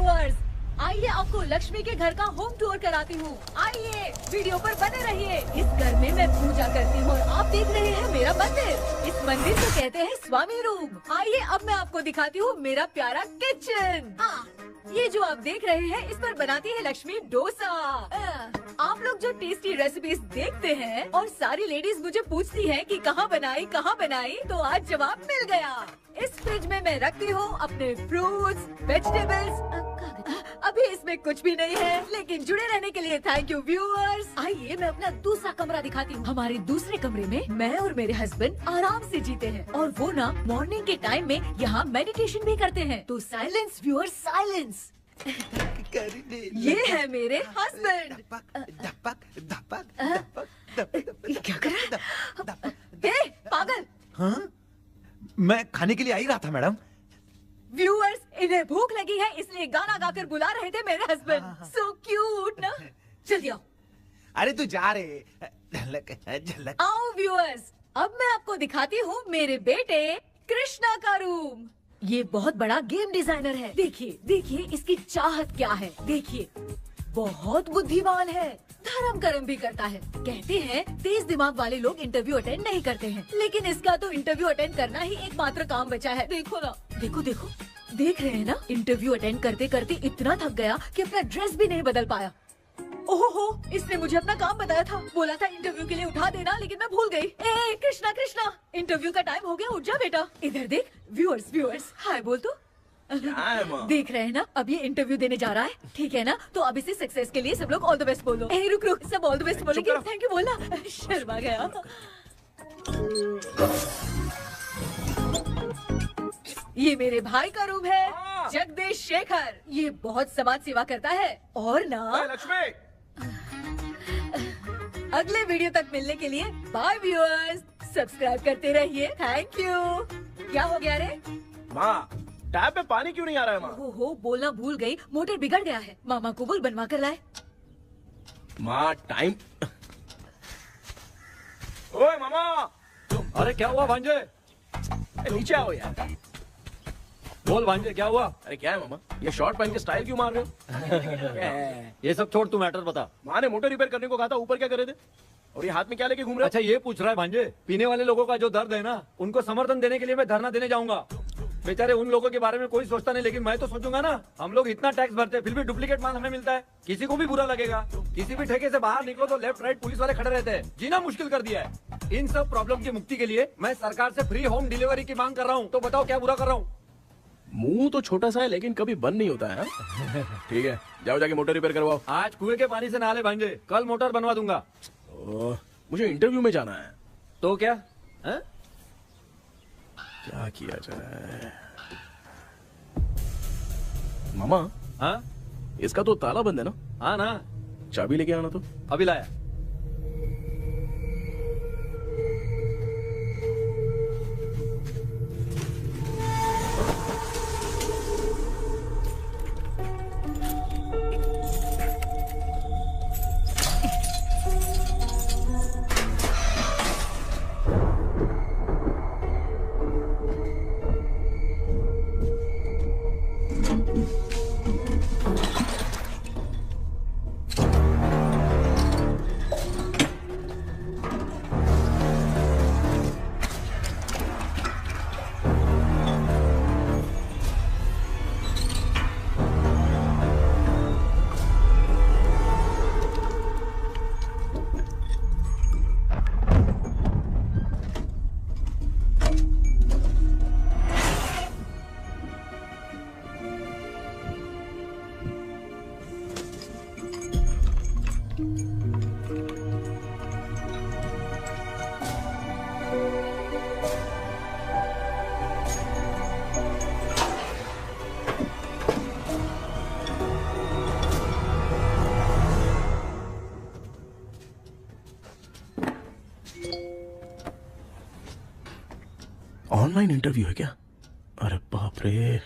Viewers, आइए आपको लक्ष्मी के घर का होम टूर कराती हूँ। आइए वीडियो पर बने रहिए। इस घर में मैं पूजा करती हूँ और आप देख रहे हैं मेरा मंदिर। इस मंदिर को कहते हैं स्वामी रूम। आइए अब मैं आपको दिखाती हूँ मेरा प्यारा किचन। हाँ, ये जो आप देख रहे हैं इस पर बनाती है लक्ष्मी डोसा। आप लोग जो टेस्टी रेसिपीज देखते हैं और सारी लेडीज मुझे पूछती हैं कि कहाँ बनाई, तो आज जवाब मिल गया। इस फ्रिज में मैं रखती हूँ अपने फ्रूट्स, वेजिटेबल्स। अभी इसमें कुछ भी नहीं है, लेकिन जुड़े रहने के लिए थैंक यू व्यूअर्स। आइए मैं अपना दूसरा कमरा दिखाती हूँ। हमारे दूसरे कमरे में मैं और मेरे हस्बैंड आराम से जीते हैं और वो ना मॉर्निंग के टाइम में यहाँ मेडिटेशन भी करते हैं। तो साइलेंस व्यूअर्स, साइलेंस। ये है मेरे हस्बैंड। क्या कर रहा है? पागल। हाँ? मैं खाने के लिए आ ही रहा था मैडम। व्यूअर्स, इन्हें भूख लगी है इसलिए गाना गाकर बुला रहे थे मेरे हस्बैंड। सो क्यूट ना। चलिए आओ। अरे तू जा रे। झलक। आओ व्यूअर्स, अब मैं आपको दिखाती हूँ मेरे बेटे कृष्णा का रूम। ये बहुत बड़ा गेम डिजाइनर है। देखिए देखिए इसकी चाहत क्या है। देखिए बहुत बुद्धिमान है, धर्म कर्म भी करता है। कहते हैं तेज दिमाग वाले लोग इंटरव्यू अटेंड नहीं करते हैं, लेकिन इसका तो इंटरव्यू अटेंड करना ही एकमात्र काम बचा है। देखो ना, देखो देखो, देख रहे हैं ना। इंटरव्यू अटेंड करते करते इतना थक गया कि अपना ड्रेस भी नहीं बदल पाया। ओहो, इसने मुझे अपना काम बताया था। बोला था इंटरव्यू के लिए उठा देना, लेकिन मैं भूल गई। ए कृष्णा कृष्णा, इंटरव्यू का टाइम हो गया, उठ जा बेटा। इधर देख। व्यूअर्स हाय बोल तो। देख रहे हैं ना, अब ये इंटरव्यू देने जा रहा है, ठीक है ना। तो अब इसे सक्सेस के लिए सब लोग ऑल द बेस्ट बोलो। ए रुक रुक, सब ऑल द बेस्ट बोलेंगे। थैंक यू बोलना। शर्मा गया। ये मेरे भाई का रूम है, जगदीश शेखर। ये बहुत समाज सेवा करता है और ना लक्ष्मी। अगले वीडियो तक मिलने के लिए बाय व्यूअर्स। सब्सक्राइब करते रहिए। Thank you. क्या हो गया रे? माँ, टैप में पानी क्यों नहीं आ रहा है माँ? हो बोलना भूल गई, मोटर बिगड़ गया है। मामा को बोल बनवा कर लाए। माँ टाइम। ओए मामा। अरे क्या हुआ भांजे? नीचे आओ यार। बोल भांजे क्या हुआ? अरे क्या है मामा, ये शॉर्ट पहन के स्टाइल क्यों मार रहे हो? ये सब छोड़, तू मैटर बता। माँ ने मोटर रिपेयर करने को कहा था, ऊपर क्या करे थे? और ये हाथ में क्या लेके घूम रहे हो? अच्छा ये पूछ रहा है भांजे, पीने वाले लोगों का जो दर्द है ना, उनको समर्थन देने के लिए मैं धरना देने जाऊंगा। बेचारे उन लोगों के बारे में कोई सोचता नहीं, लेकिन मैं तो सोचूंगा ना। हम लोग इतना टैक्स भरते हैं, फिर भी डुप्लीकेट माल हमें मिलता है। किसी को भी बुरा लगेगा। किसी भी ठेके से बाहर निकलो तो लेफ्ट राइट पुलिस वाले खड़े रहते हैं। जीना मुश्किल कर दिया है। इन सब प्रॉब्लम की मुक्ति के लिए मैं सरकार से फ्री होम डिलीवरी की मांग कर रहा हूँ। तो बताओ क्या बुरा कर रहा हूँ? मुंह तो छोटा सा है लेकिन कभी बंद नहीं होता है। ठीक है, जाओ जाके मोटर रिपेयर करवाओ। आज कुएं के पानी से नहा ले भांजे, कल मोटर बनवा दूंगा। मुझे इंटरव्यू में जाना है। तो क्या है? क्या किया जाए? मामा। हाँ, इसका तो ताला बंद है ना? हाँ ना। चाबी लेके आना तो। अभी लाया। ऑनलाइन इंटरव्यू है क्या? अरे बाप रे।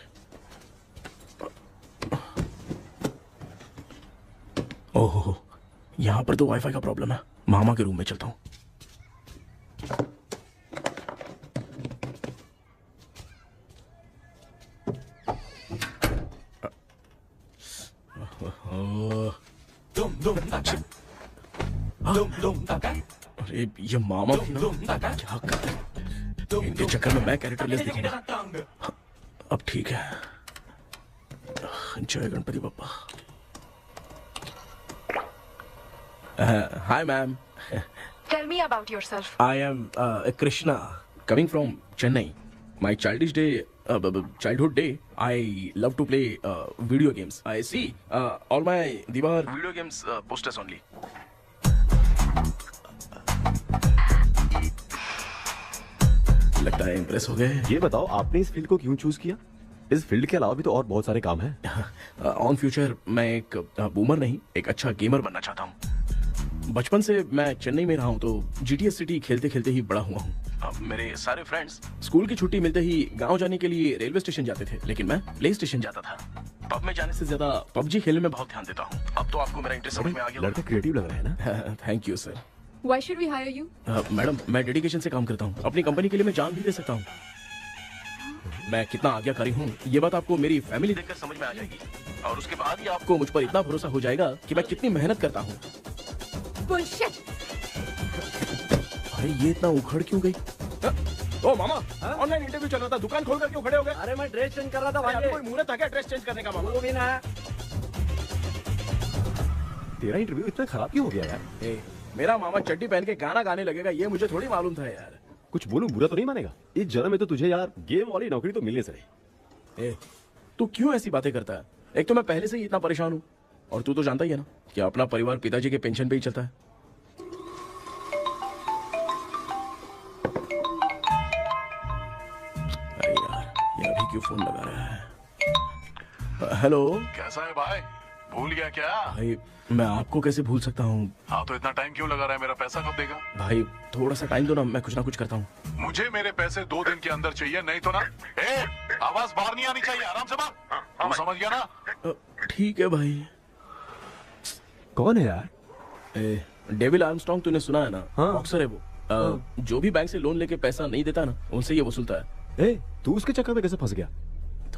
ओहो, यहाँ पर तो वाईफाई का प्रॉब्लम है। मामा के रूम में चलता हूँ। अरे ये मामा भी ना क्या कर, इनके चक्कर में मैं कैरेक्टरलेस दिखूंगा। अब ठीक है। जय Ganpati Bappa. Hi ma'am. Tell me about yourself. I am Krishna, coming from Chennai. My childhood day, I love to play video games. I see all my Diwar video games posters only. लगता है impress हो गए। ये बताओ आपने इस field को क्यों चूज किया? इस फील्ड के अलावा भी तो और बहुत सारे काम हैं। ऑन फ्यूचर मैं एक बूमर नहीं, एक अच्छा गेमर बनना चाहता हूँ। बचपन से मैं चेन्नई में रहा हूँ तो जीटीएस सिटी खेलते खेलते ही बड़ा हुआ हूँ। मेरे सारे फ्रेंड्स स्कूल की छुट्टी मिलते ही गांव जाने के लिए रेलवे स्टेशन जाते थे, लेकिन मैं प्ले स्टेशन जाता था। पब में जाने से ज्यादा पबजी खेलने में बहुत ध्यान देता हूँ। अब तो आपको मेरा इंटरेस्ट समझ में आ गया। लड़का क्रिएटिव लग रहा है ना। Thank you sir. Why should we hire you? Madam मैं डेडिकेशन से काम करता हूँ, अपनी कंपनी के लिए मैं जान भी दे सकता हूँ। मैं कितना आज्ञाकारी हूँ ये बात आपको मेरी फैमिली देखकर समझ में आ जाएगी, और उसके बाद ही आपको मुझ पर इतना भरोसा हो जाएगा कि मैं कितनी मेहनत करता हूँ। Bullshit! भाई ये इतना उखड़ क्यों गई? ओ मामा, ऑनलाइन इंटरव्यू चल रहा था, दुकान खोलकर क्यों खड़े हो गए? अरे मैं ड्रेस चेंज कर रहा था भाई भाई। कोई मुहूर्त था क्या ड्रेस चेंज करने का मामा? वो भी ना। तेरा इंटरव्यू इतना खराब क्यों हो गया यार? ए, मेरा मामा चड्डी पहन के गाना गाने लगेगा ये मुझे थोड़ी मालूम था यार। कुछ बोलूं बुरा तो नहीं मानेगा? इस जन्म में तो तुझे यार गेम वाली नौकरी तो मिलने से रही। ए, तू क्यों ऐसी बातें करता है? एक तो मैं पहले से ही इतना परेशान हूँ, और तू तो जानता ही है ना कि अपना परिवार पिताजी के पेंशन पे ही चलता है। अरे यार ये अभी क्यों फोन लगा रहा है? हेलो कैसा है भाई? भूल गया क्या? भाई, मैं आपको कैसे भूल सकता हूँ? हाँ तो इतना टाइम क्यों लगा रहा है? मेरा पैसा कब देगा? भाई थोड़ा सा टाइम दो ना, मैं कुछ ना कुछ करता हूँ। मुझे मेरे पैसे 2 दिन के अंदर चाहिए, नहीं तो ना आवाज बाहर नहीं आनी चाहिए। आराम से बात, तू समझ गया ना? ठीक है भाई। कौन है यार? डेविल आर्मस्ट्रॉन्ग तूने सुना है ना? हाँ। बॉक्सर है वो। जो भी बैंक से लोन लेके पैसा नहीं देता ना, उनसे ये वसूलता है। तू उसके चक्कर में कैसे फंस गया?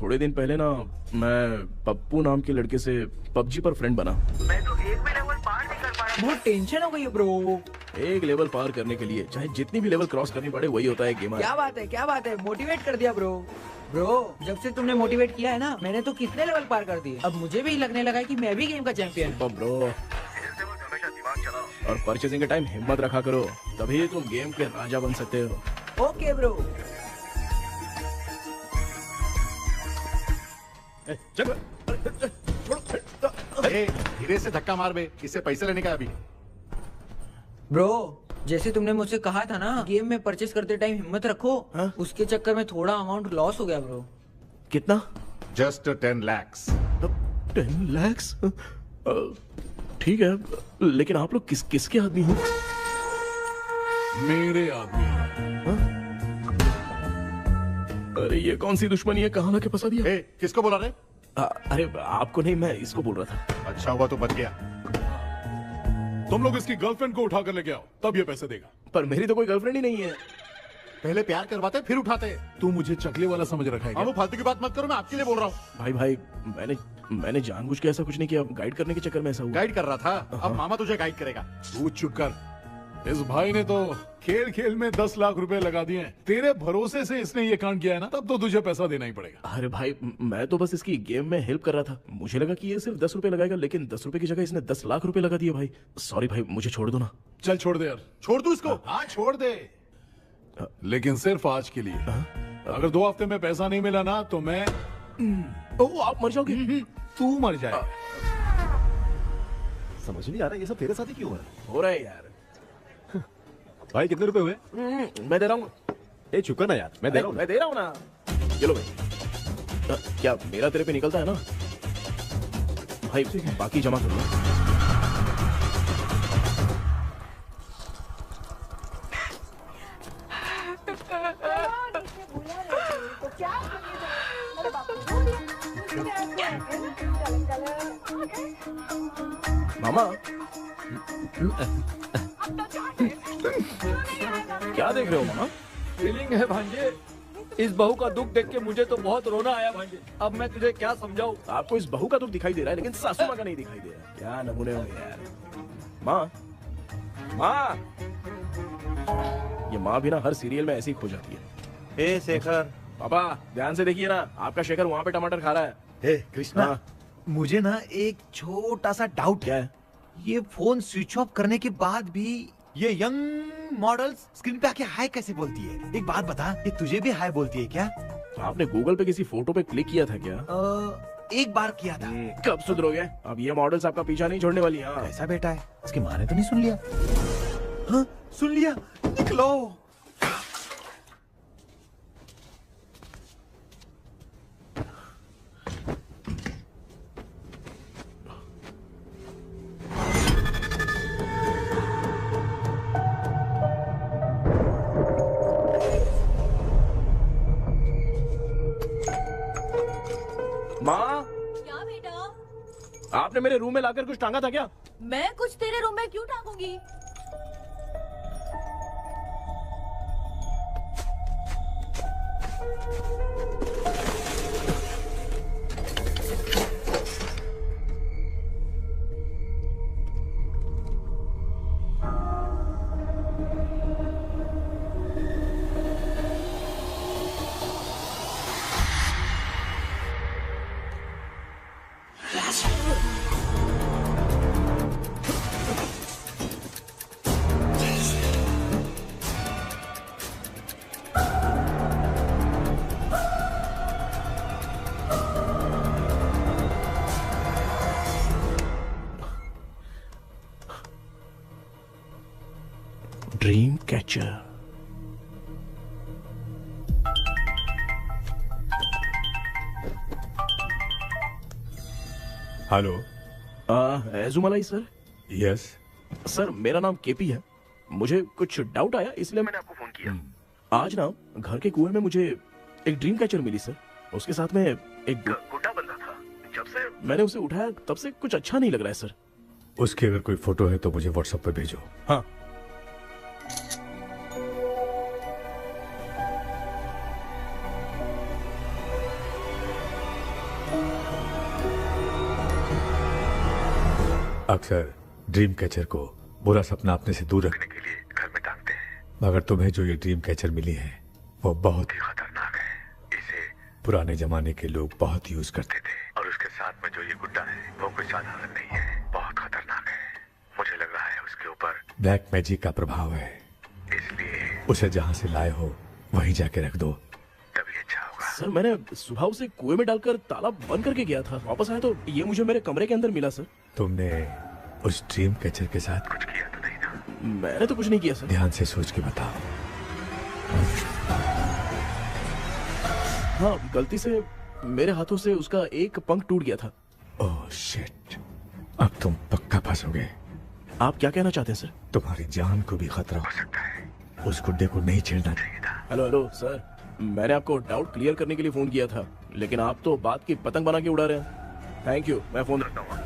थोड़े दिन पहले ना मैं पप्पू नाम के लड़के से पबजी पर फ्रेंड बना। मैं तो एक भी लेवल पार नहीं कर पा रहा। बहुत टेंशन हो गई है ब्रो। एक लेवल पार करने के लिए चाहे जितनी भी लेवल क्रॉस करनी पड़े, वही होता है गेमर। क्या बात है, मोटिवेट कर दिया ब्रो। जब से तुमने मोटिवेट किया है ना, मैंने तो कितने लेवल पार कर दिए। अब मुझे भी लगने लगा है कि मैं भी गेम का चैंपियन हूँ। ब्रो, और परचेजिंग के टाइम हिम्मत रखा करो, तभी तुम गेम के राजा बन सकते हो। Okay bro. धीरे से धक्का मार बे, इससे पैसे लेने का अभी। ब्रो जैसे तुमने मुझसे कहा था ना, गेम में परचेस करते टाइम हिम्मत रखो। हाँ? उसके चक्कर में थोड़ा अमाउंट लॉस हो गया ब्रो। कितना? Just 10 lakhs। 10 lakhs? ठीक है, लेकिन आप लोग किसके आदमी हो? मेरे आदमी। अरे ये कौन सी दुश्मनी है, कहाँ लाके फंसा दिया? किसको बोला रे? अरे आपको नहीं, मैं इसको बोल रहा था। अच्छा हुआ तो बच गया। तुम लोग इसकी गर्लफ्रेंड को उठा कर लेके आओ, तब ये पैसे देगा। पर मेरी तो कोई गर्लफ्रेंड ही नहीं है। पहले प्यार करवाते फिर उठाते। तू मुझे चकले वाला समझ रखा है क्या? वो फालतू की बात मत करो, मैं आपके लिए बोल रहा हूँ। भाई मैंने जानबूझ के ऐसा कुछ नहीं किया, गाइड करने के चक्कर में ऐसा हुआ। गाइड कर रहा था, अब मामा तुझे गाइड करेगा। तू चुप कर। इस भाई ने तो खेल खेल में 10 लाख रुपए लगा दिए हैं। तेरे भरोसे से इसने ये कांड किया है ना, तब तो तुझे पैसा देना ही पड़ेगा। अरे भाई, मैं तो बस इसकी गेम में हेल्प कर रहा था। मुझे लगा कि ये सिर्फ 10 रुपए लगाएगा, लेकिन 10 रुपए की जगह इसने 10 लाख रुपए लगा दिए। भाई सॉरी भाई, मुझे छोड़ दो ना। चल छोड़ दे यार। छोड़ दू इसको? हाँ छोड़ दे, लेकिन सिर्फ आज के लिए। अगर 2 हफ्ते में पैसा नहीं मिला ना तो मैं आप मर जाओगे। तू मर जाए। समझ नहीं आ रहा ये सब तेरे साथ ही क्यों हो रहा है यार? भाई कितने रुपए हुए? मैं दे रहा हूँ। चुका ना यार, मैं दे रहा हूँ ना। चलो भाई, क्या मेरा तेरे पे निकलता है ना भाई? बाकी जमा कर लो। मामा क्या देख रहे हो मामा? फीलिंग है भांजे। इस बहू का दुख देख के मुझे तो बहुत रोना आया भाई। अब मैं तुझे क्या समझाऊं? आपको इस बहू का दुख दिखाई दे रहा है लेकिन सासू माँ का नहीं दिखाई दे रहा है। क्या नमूने हो यार। माँ, माँ, ये माँ भी ना हर सीरियल में ऐसी खो जाती है। ए शेखर। पापा ध्यान से देखिए ना, आपका शेखर वहाँ पे टमाटर खा रहा है। ए कृष्णा, हाँ। मुझे ना एक छोटा सा डाउट क्या है। है? ये फोन स्विच ऑफ करने के बाद भी ये यंग मॉडल्स स्क्रीन पे आके हाय कैसे बोलती है? एक बात बता, ये तुझे भी हाय बोलती है क्या? आपने गूगल पे किसी फोटो पे क्लिक किया था क्या? एक बार किया था। कब सुधरोगे? अब ये मॉडल्स आपका पीछा नहीं छोड़ने वाली। हाँ। कैसा बेटा है? इसकी माँ ने तो नहीं सुन लिया? हाँ, सुन लिया। निकलो। माँ, क्या बेटा? आपने मेरे रूम में लाकर कुछ टांगा था क्या? मैं कुछ तेरे रूम में क्यों टांगूंगी? Dream catcher. Hello. Ezhumalai sir. Yes. Sir मेरा नाम केपी है। मुझे कुछ डाउट आया इसलिए मैंने आपको फोन किया। आज ना घर के कुएं में मुझे एक ड्रीम कैचर मिली सर। उसके साथ में एक गुड्डा बंधा था। जब से मैंने उसे उठाया तब से कुछ अच्छा नहीं लग रहा है सर। उसकी अगर कोई फोटो है तो मुझे व्हाट्सएप पे भेजो। हाँ। अक्सर ड्रीम कैचर को बुरा सपना अपने से दूर रखने के लिए घर में टांगते हैं, मगर तुम्हें जो ये ड्रीम कैचर मिली है वो बहुत ही खतरनाक है। इसे पुराने जमाने के लोग बहुत यूज करते थे और उसके साथ में जो ये गुड्डा है वो कोई साधारण नहीं है, बहुत खतरनाक है। मुझे लग रहा है उसके ऊपर ब्लैक मैजिक का प्रभाव है, इसलिए उसे जहाँ से लाए हो वहीं जाके रख दो, तभी अच्छा होगा। सर मैंने सुबह उसे कुएं में डालकर ताला बंद करके गया था। वापस आया तो ये मुझे मेरे कमरे के अंदर मिला सर। तुमने उस ड्रीम कैचर के साथ कुछ किया तो नहीं ना? मैंने तो कुछ नहीं किया सर। ध्यान से सोच के बताओ। हाँ, गलती से मेरे हाथों से उसका एक पंख टूट गया था। ओह शिट, अब तुम पक्का फंसोगे। आप क्या कहना चाहते हैं सर? तुम्हारी जान को भी खतरा हो सकता है। उस गुड्डे को नहीं छेड़ना चाहिए था। हेलो हेलो सर, मैंने आपको डाउट क्लियर करने के लिए फोन किया था, लेकिन आप तो बात की पतंग बना के उड़ा रहे हैं। थैंक यू, मैं फोन रखता हूँ।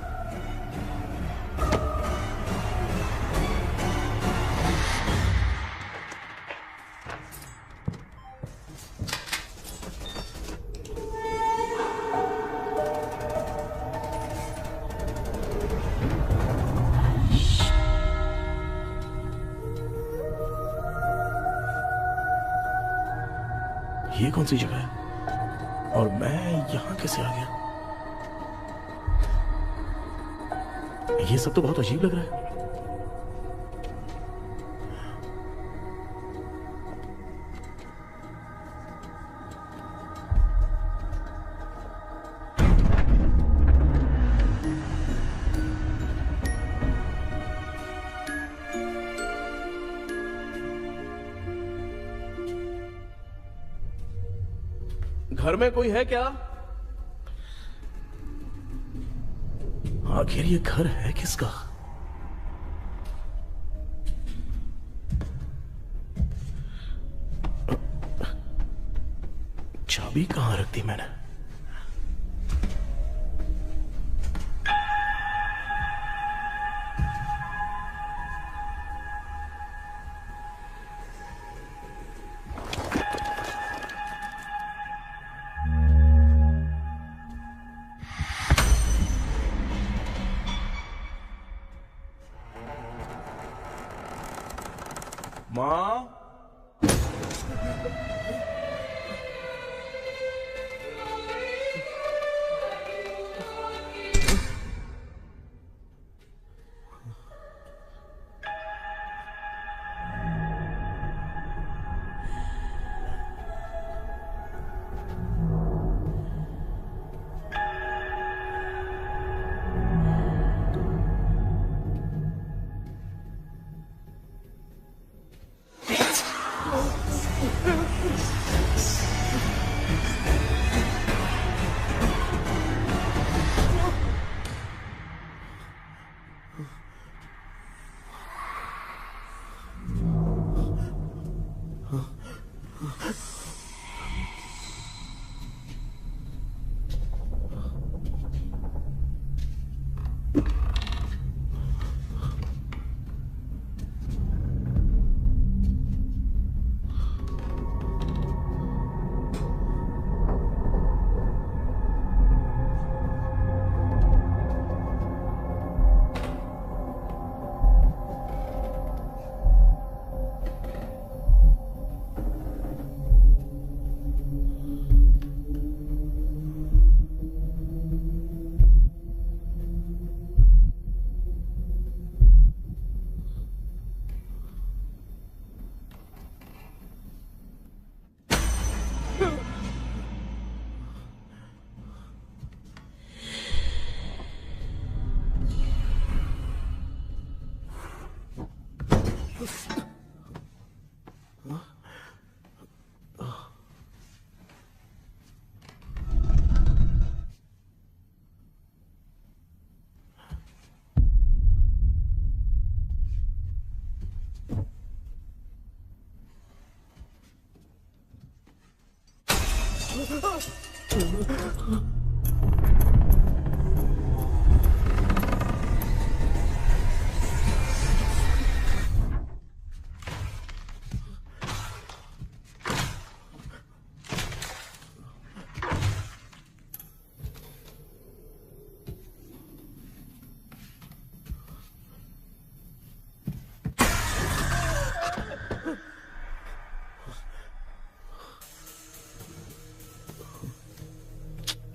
ये कौन सी जगह है और मैं यहाँ कैसे आ गया? ये सब तो बहुत अजीब लग रहा है। घर में कोई है क्या? आखिर ये घर है किसका? चाबी कहां रख दी मैंने? माँ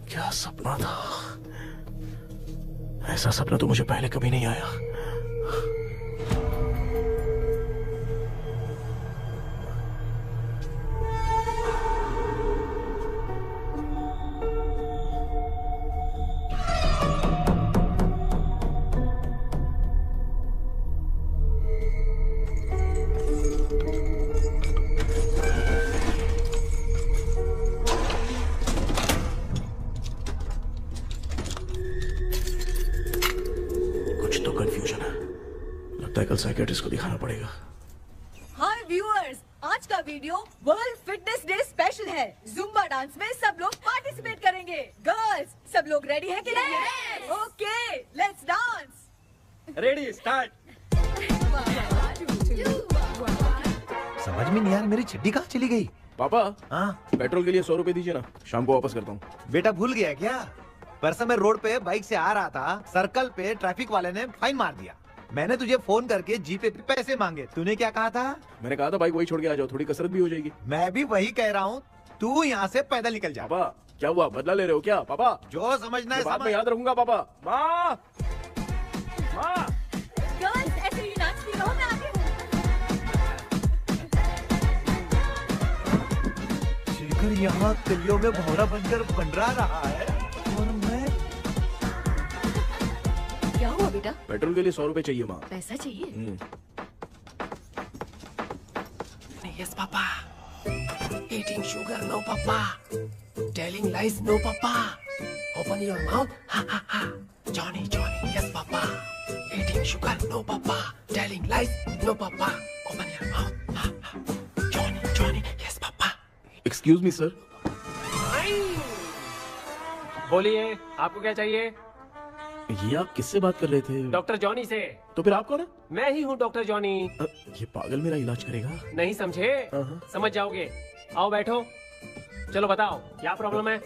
क्या सपना था। ऐसा सपना तो मुझे पहले कभी नहीं आया। कंफ्यूजन है, लगता है कल साइकियाट्रिस्ट को दिखाना पड़ेगा। हाय व्यूअर्स, आज का video world fitness day special है। जुम्बा डांस में सब लोग पार्टिसिपेट करेंगे। गर्ल्स, सब लोग रेडी हैं कि नहीं? Okay, let's dance. Ready, start. समझ में नहीं यार, मेरी चड्डी कहाँ चली गई? पापा, हाँ पेट्रोल के लिए 100 रुपए दीजिए ना, शाम को वापस करता हूँ। बेटा भूल गया क्या? परसों मैं रोड पे बाइक से आ रहा था, सर्कल पे ट्रैफिक वाले ने फाइन मार दिया। मैंने तुझे फोन करके जीपे पे पैसे मांगे, तूने क्या कहा था? मैंने कहा था बाइक वही छोड़ के आ जाओ, थोड़ी कसरत भी हो जाएगी। मैं भी वही कह रहा हूँ, तू यहाँ से पैदल निकल जा। पापा क्या हुआ, बदला ले रहे हो क्या? पापा जो समझना है बाद में समझ। याद रखूंगा। पापा, माँ माँ गर्ल्स, ऐसे ही नाचती रहो, मैं आती हूँ। शेखर यहाँ कलियों में भौरा बनकर बंडरा रहा है और मैं। क्या हुआ बेटा? पेट्रोल के लिए 100 रुपए चाहिए माँ। पैसा चाहिए? Yes, Papa. Eating sugar, no, Papa. Telling lies, no, Papa. Open your mouth, ha ha ha. Johnny, Johnny, yes, Papa. Eating sugar, no, Papa. Telling lies, no, Papa. Open your mouth, ha ha. Johnny, Johnny, yes, Papa. Excuse me sir. बोलिए, आपको क्या चाहिए? ये आप किससे बात कर रहे थे? डॉक्टर जॉनी से। तो फिर आप कौन है? मैं ही हूँ डॉक्टर जॉनी। ये पागल मेरा इलाज करेगा? नहीं समझे? समझ जाओगे। आओ बैठो। चलो बताओ क्या प्रॉब्लम है?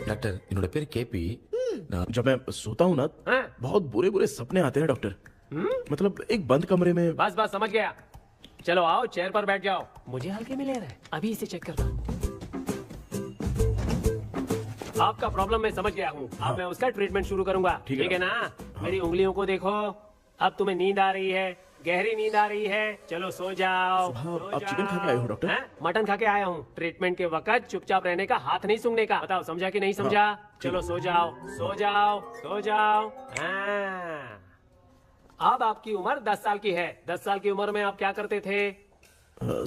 डॉक्टर इन्होंने पेर केपी जब मैं सोता हूँ ना, बहुत बुरे बुरे सपने आते हैं डॉक्टर। मतलब एक बंद कमरे में। बस बस समझ गया। चलो आओ, चेयर पर बैठ जाओ। मुझे हल्के में ले रहा है, अभी इसे चेक करता हूँ। आपका प्रॉब्लम मैं समझ गया हूँ। अब मैं उसका ट्रीटमेंट शुरू करूंगा, ठीक है ना? मेरी उंगलियों को देखो। अब तुम्हें नींद आ रही है, गहरी नींद आ रही है। चलो सो जाओ। आप चिकन खा के आए हो डॉक्टर? मटन खा के आया हूँ। ट्रीटमेंट के वक्त चुपचाप रहने का, हाथ नहीं सूंघने का। बताओ समझा कि नहीं समझा? चलो सो जाओ, सो जाओ, सो जाओ। हाँ। अब आपकी उम्र 10 साल की है। 10 साल की उम्र में आप क्या करते थे?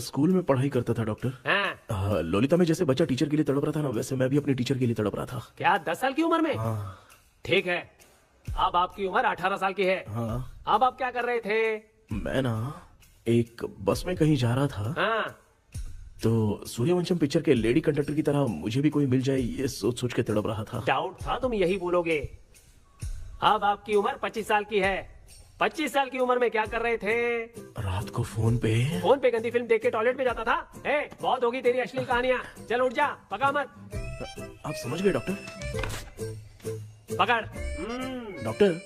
स्कूल में पढ़ाई करता था डॉक्टर। लोलिता में जैसे बच्चा टीचर के लिए तड़प रहा था ना, वैसे मैं भी अपने टीचर के लिए तड़प रहा था। क्या 10 साल की उम्र में? ठीक है, अब आपकी उम्र 18 साल की है। अब आप क्या कर रहे थे? मैं ना एक बस में कहीं जा रहा था, तो सूर्यवंशम पिक्चर के लेडी कंडक्टर की तरह मुझे भी कोई मिल जाए, ये सोच सोच के तड़प रहा था। डाउट था तुम यही बोलोगे। अब आपकी उम्र 25 साल की है। 25 साल की उम्र में क्या कर रहे थे? रात को फोन पे गंदी फिल्म देख के टॉयलेट में जाता था। बहुत होगी तेरी अश्लील कहानियां। चल उठ जा, पका मत। आप समझ गए डॉक्टर? पकड़। डॉक्टर,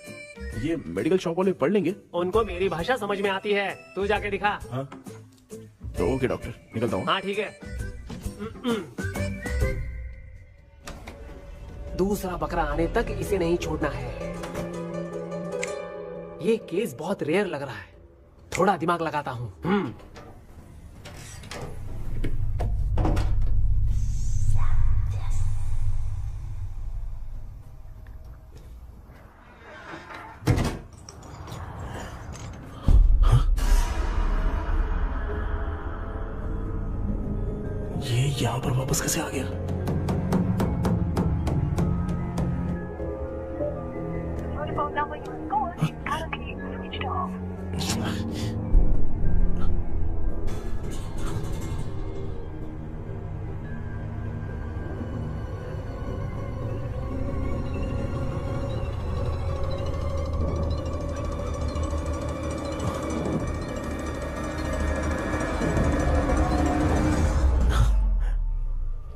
ये मेडिकल शॉप वाले पढ़ लेंगे? उनको मेरी भाषा समझ में आती है, तू जाके दिखा। तो ओके डॉक्टर, निकलता हूँ। हाँ ठीक है। दूसरा बकरा आने तक इसे नहीं छोड़ना है। ये केस बहुत रेयर लग रहा है, थोड़ा दिमाग लगाता हूँ। ये यहाँ पर वापस कैसे आ गया?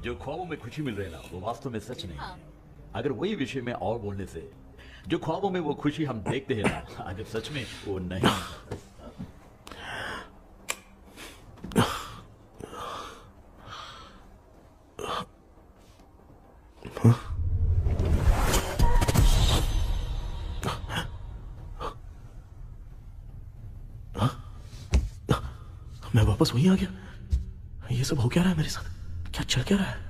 जो ख्वाबों में खुशी मिल रही है ना, वो वास्तव में सच नहीं है। अगर वही विषय में और बोलने से, जो ख्वाबों में वो खुशी हम देखते हैं ना, अगर सच में वो नहीं। मैं वापस वहीं आ गया। ये सब हो क्या रहा है मेरे साथ? क्या चल क्या रहा है?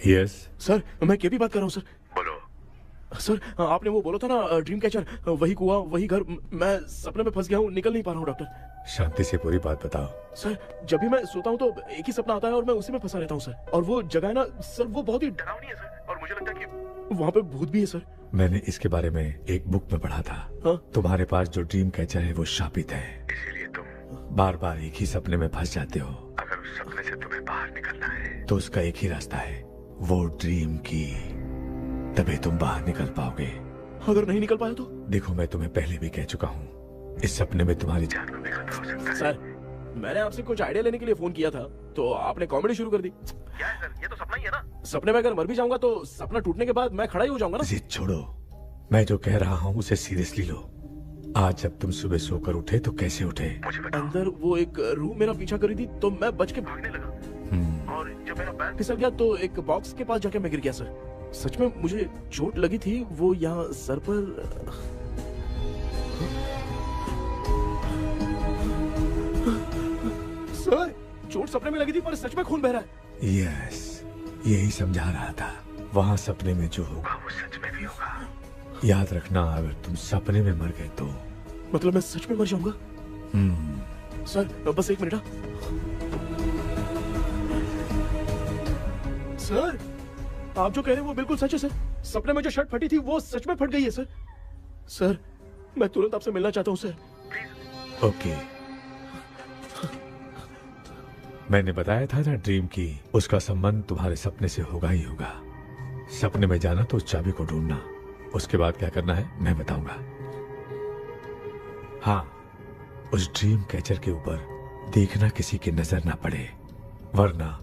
यस सर मैं केपी बात कर रहा हूँ सर। बोलो सर, आपने वो बोला था ना ड्रीम कैचर, वही कुआं वही घर, मैं सपने में फंस गया हूँ, निकल नहीं पा रहा हूँ डॉक्टर। शांति से पूरी बात बताओ। सर जब भी मैं सोता हूँ तो एक ही सपना आता है और मैं उसी में फंसा रहता हूँ सर। और वो जगह है ना सर, वो बहुत ही डरावनी है सर, और मुझे लगता है कि वहाँ पे भूत भी है सर। मैंने इसके बारे में एक बुक में पढ़ा था। हाँ? तुम्हारे पास जो ड्रीम कैचर है वो शापित है, इसीलिए तुम बार बार एक ही सपने में फंस जाते हो। अगर उस सपने से तुम्हें बाहर निकलना है तो उसका एक ही रास्ता है, वो ड्रीम की, तभी तुम बाहर निकल पाओगे। अगर नहीं निकल पाया तो? देखो मैं तुम्हें पहले भी कह चुका हूँ, इस सपने में तुम्हारी जान को भी खतरा हो सकता है। सर मैंने आपसे कुछ आइडिया लेने के लिए फोन किया था तो आपने कॉमेडी शुरू कर दी। क्या है सर, ये तो सपना ही है ना। सपने में अगर मर भी जाऊंगा तो सपना टूटने के बाद मैं खड़ा ही हो जाऊंगा ना। जिद छोड़ो, मैं जो कह रहा हूँ उसे सीरियसली लो। आज जब तुम सुबह सोकर उठे तो कैसे उठे? अंदर वो एक रूह मेरा पीछा करी थी तो मैं बच के भागने लगा, और जब मेरा पैर फिसल गया तो एक बॉक्स के पास जाके मैं गिर गया सर। सच में मुझे चोट लगी थी, वो यहाँ सर पर। सर चोट सपने में लगी थी पर सच में खून बह रहा है। यस, यही समझा रहा था, वहाँ सपने में जो होगा वो सच में भी होगा। याद रखना, अगर तुम सपने में मर गए तो मतलब मैं सच में मर जाऊंगा। सर बस एक मिनट। सर आप जो कह रहे हैं वो बिल्कुल सच है सर। सपने में जो शर्ट फटी थी वो सच में फट गई है सर। सर मैं तुरंत आपसे मिलना चाहता हूँ सर। ओके, मैंने बताया था ना ड्रीम की, उसका संबंध तुम्हारे सपने से होगा ही होगा। सपने में जाना तो उस चाबी को ढूंढना, उसके बाद क्या करना है मैं बताऊंगा। हाँ, उस ड्रीम कैचर के ऊपर देखना किसी की नजर ना पड़े, वरना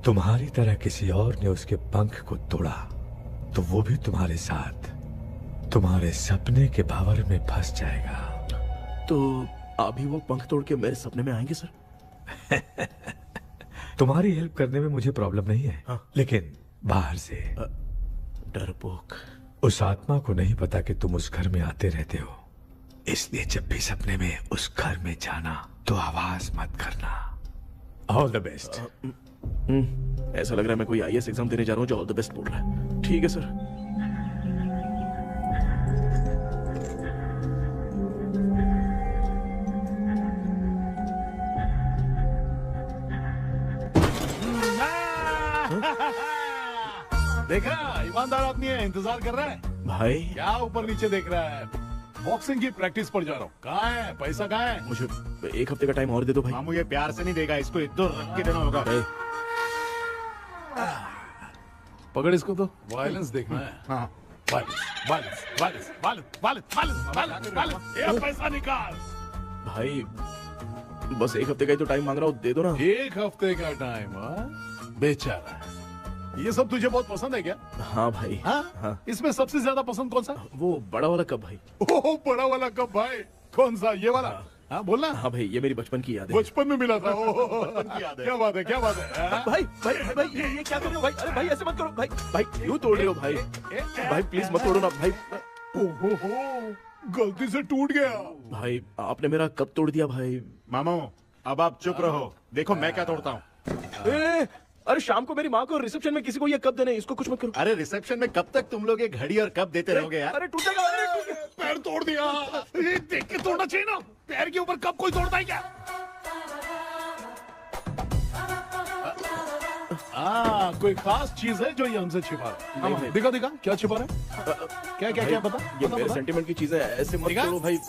तुम्हारी तरह किसी और ने उसके पंख को तोड़ा तो वो भी तुम्हारे साथ तुम्हारे सपने के भावर में फंस जाएगा। तो अभी वो पंख तोड़ के मेरे सपने में आएंगे सर? तुम्हारी हेल्प करने में मुझे प्रॉब्लम नहीं है। हाँ। लेकिन बाहर से डरपोक, उस आत्मा को नहीं पता कि तुम उस घर में आते रहते हो, इसलिए जब भी सपने में उस घर में जाना तो आवाज मत करना। All the best. ऐसा लग रहा है मैं कोई आईएएस एग्जाम देने जा रहा हूँ जो ऑल द बेस्ट बोल रहा है। ठीक है सर। देखा, ईमानदार आदमी है, इंतजार कर रहा है। भाई क्या ऊपर नीचे देख रहा है? बॉक्सिंग की प्रैक्टिस पर जा रहा हूँ। कहाँ है पैसा, कहाँ है? मुझे एक हफ्ते का टाइम और दे दो भाई। मामू ये प्यार से नहीं देगा, इसको एक दो रख के देना होगा। पकड़ इसको तो। वायलेंस देखना है। हाँ, violence violence violence violence violence violence violence. ये पैसा निकाल भाई, बस एक हफ्ते का ही तो टाइम मांग रहा हूँ, दे दो ना। एक हफ्ते का टाइम? बेचारा, ये सब तुझे बहुत पसंद है क्या? हाँ भाई। हाँ? इसमें सबसे ज्यादा पसंद कौन सा? वो बड़ा वाला कप भाई। ओह, बड़ा वाला कप भाई। कौन सा, ये वाला? हाँ बोलना। हाँ भाई, ये मेरी बचपन की याद है। बचपन में मिला था। क्या बात है, क्या बात है। भाई भाई भाई ये क्या कर रहे हो भाई? अरे भाई ऐसे मत करो भाई। भाई क्यों तोड़ रहे हो भाई? भाई प्लीज मत तोड़ो ना भाई। ओहो, गलती से टूट गया। भाई आपने मेरा कप तोड़ दिया भाई। मामू अब आप चुप रहो, देखो मैं क्या तोड़ता हूँ। अरे शाम को मेरी माँ को रिसेप्शन में किसी को ये कप देने, इसको कुछ मत करो। अरे रिसेप्शन में कब तक तुम लोग ये घड़ी और कप देते रहोगे यार? अरे टूटेगा, अरे टूट गया। पैर तोड़ दिया। ये देख के तोड़ना चाहिए ना, पैर के ऊपर कब कोई तोड़ता है क्या? कोई खास चीज है जो ये हमसे छिपा रहा है? दिखा दिखा, क्या छिपा रहा है? क्या क्या क्या बता? ये मेरे सेंटिमेंट की चीज है, ऐसे मत करो भाई।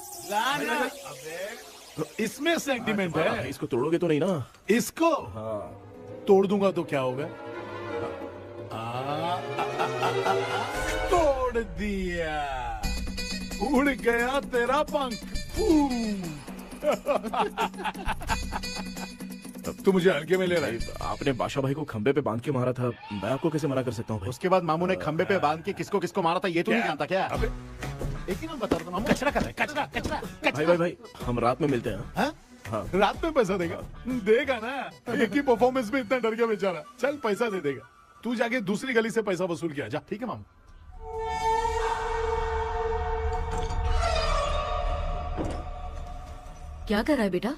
इसमें सेंटिमेंट है। इसको तोड़ोगे तो नहीं ना? इसको तोड़ दूंगा तो क्या होगा? तोड़ दिया। उड़ गया तेरा पंख। तू मुझे हल्के में ले रहा है। आपने बादशाह भाई को खंबे पे बांध के मारा था, मैं आपको कैसे मना कर सकता हूँ भाई? उसके बाद मामू ने खंबे पे बांध के किसको किसको मारा था ये तो नहीं जानता क्या? एक ही नाम बता रहा था मामू। कचरा कर रहा है, कचरा कचरा भाई भाई भाई, हम रात में मिलते हैं। हाँ? रात में पैसा देगा? देगा ना, एक ही परफॉर्मेंस में इतना डर गया बेचारा। चल पैसा दे देगा, तू जाके दूसरी गली से पैसा वसूल किया जा। ठीक है मामू। क्या कर रहा है बेटा?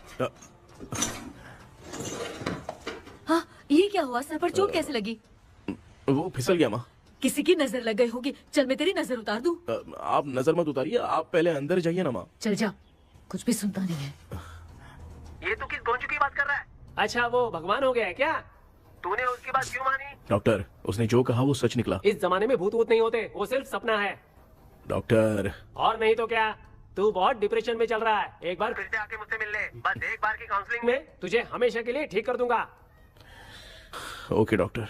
हाँ, ये क्या हुआ? सर पर चोट कैसे लगी? वो फिसल गया माँ। किसी की नजर लग गई होगी। चल मैं तेरी नजर उतार दूं। आप नजर मत उतारिए, आप पहले अंदर जाइए ना माँ। चल जा, कुछ भी सुनता नहीं है। ये तू किस गोंचू की बात कर रहा है? अच्छा वो भगवान हो गया है क्या? तूने उसकी बात क्यों मानी? डॉक्टर, उसने जो कहा वो सच निकला। इस जमाने में भूत वूत नहीं होते, वो सिर्फ सपना है। डॉक्टर। और नहीं तो क्या, तू बहुत डिप्रेशन में चल रहा है। एक बार फिर से आके मुझसे मिल ले, बस एक बार की काउंसलिंग में तुझे हमेशा के लिए ठीक कर दूंगा। Okay doctor.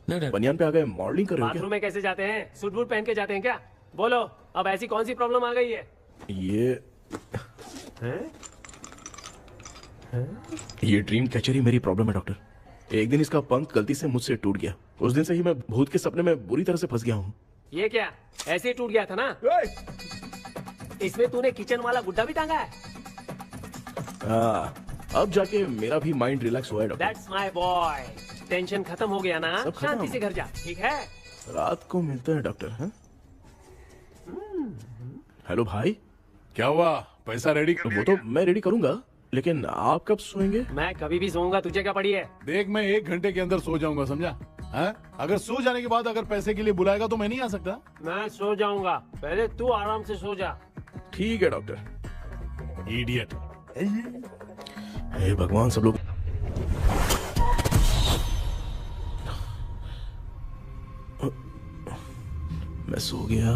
बनियान पे आ गए, मॉडलिंग कर रहे हो बाथरूम में कैसे जाते हैं? सूट बूट पहन के जाते हैं क्या? बोलो, अब ऐसी कौन सी प्रॉब्लम आ गई है? ये ड्रीम कैचर ही मेरी प्रॉब्लम है डॉक्टर। एक दिन इसका पंख गलती से मुझसे टूट गया। उस दिन से ही मैं भूत के सपने में बुरी तरह से फंस गया हूँ। ये क्या ऐसे ही टूट गया था ना? इसमें तूने किचन वाला गुड्डा भी टांगा है? अब जाके मेरा भी माइंड रिलैक्स हुआ है doctor. That's my boy. Tension खत्म हो गया ना? शांति से घर जा, ठीक है? रात को मिलते हैं डॉक्टर। हाँ? हेलो भाई। क्या हुआ? पैसा रेडी कर? वो तो मैं रेडी करूंगा, लेकिन आप कब सोएंगे? मैं कभी भी सोऊंगा, तुझे क्या पड़ी है? देख, मैं 1 घंटे के अंदर सो जाऊंगा, समझा? अगर सो जाने के बाद अगर पैसे के लिए बुलाएगा तो मैं नहीं आ सकता। मैं सो जाऊंगा, पहले तू आराम से सो जा। ठीक है डॉक्टर। इडियट। हे भगवान, सब लोग मैं सो गया।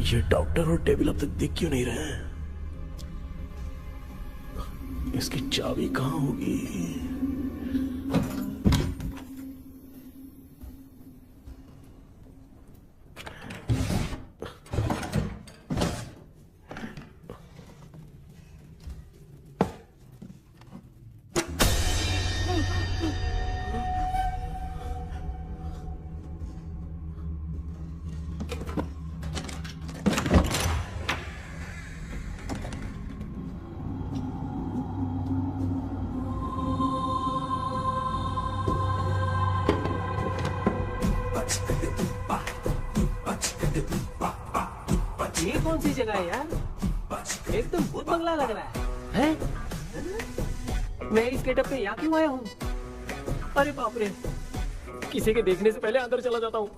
ये डॉक्टर और टेबल अब तक दिख क्यों नहीं रहे हैं? इसकी चाबी कहाँ होगी? ये कौन सी जगह है यार? एकदम भूत बंगला लग रहा है। मैं इस गेटअप पे यहाँ क्यों आया हूँ? अरे बाप रे, किसी के देखने से पहले अंदर चला जाता हूँ।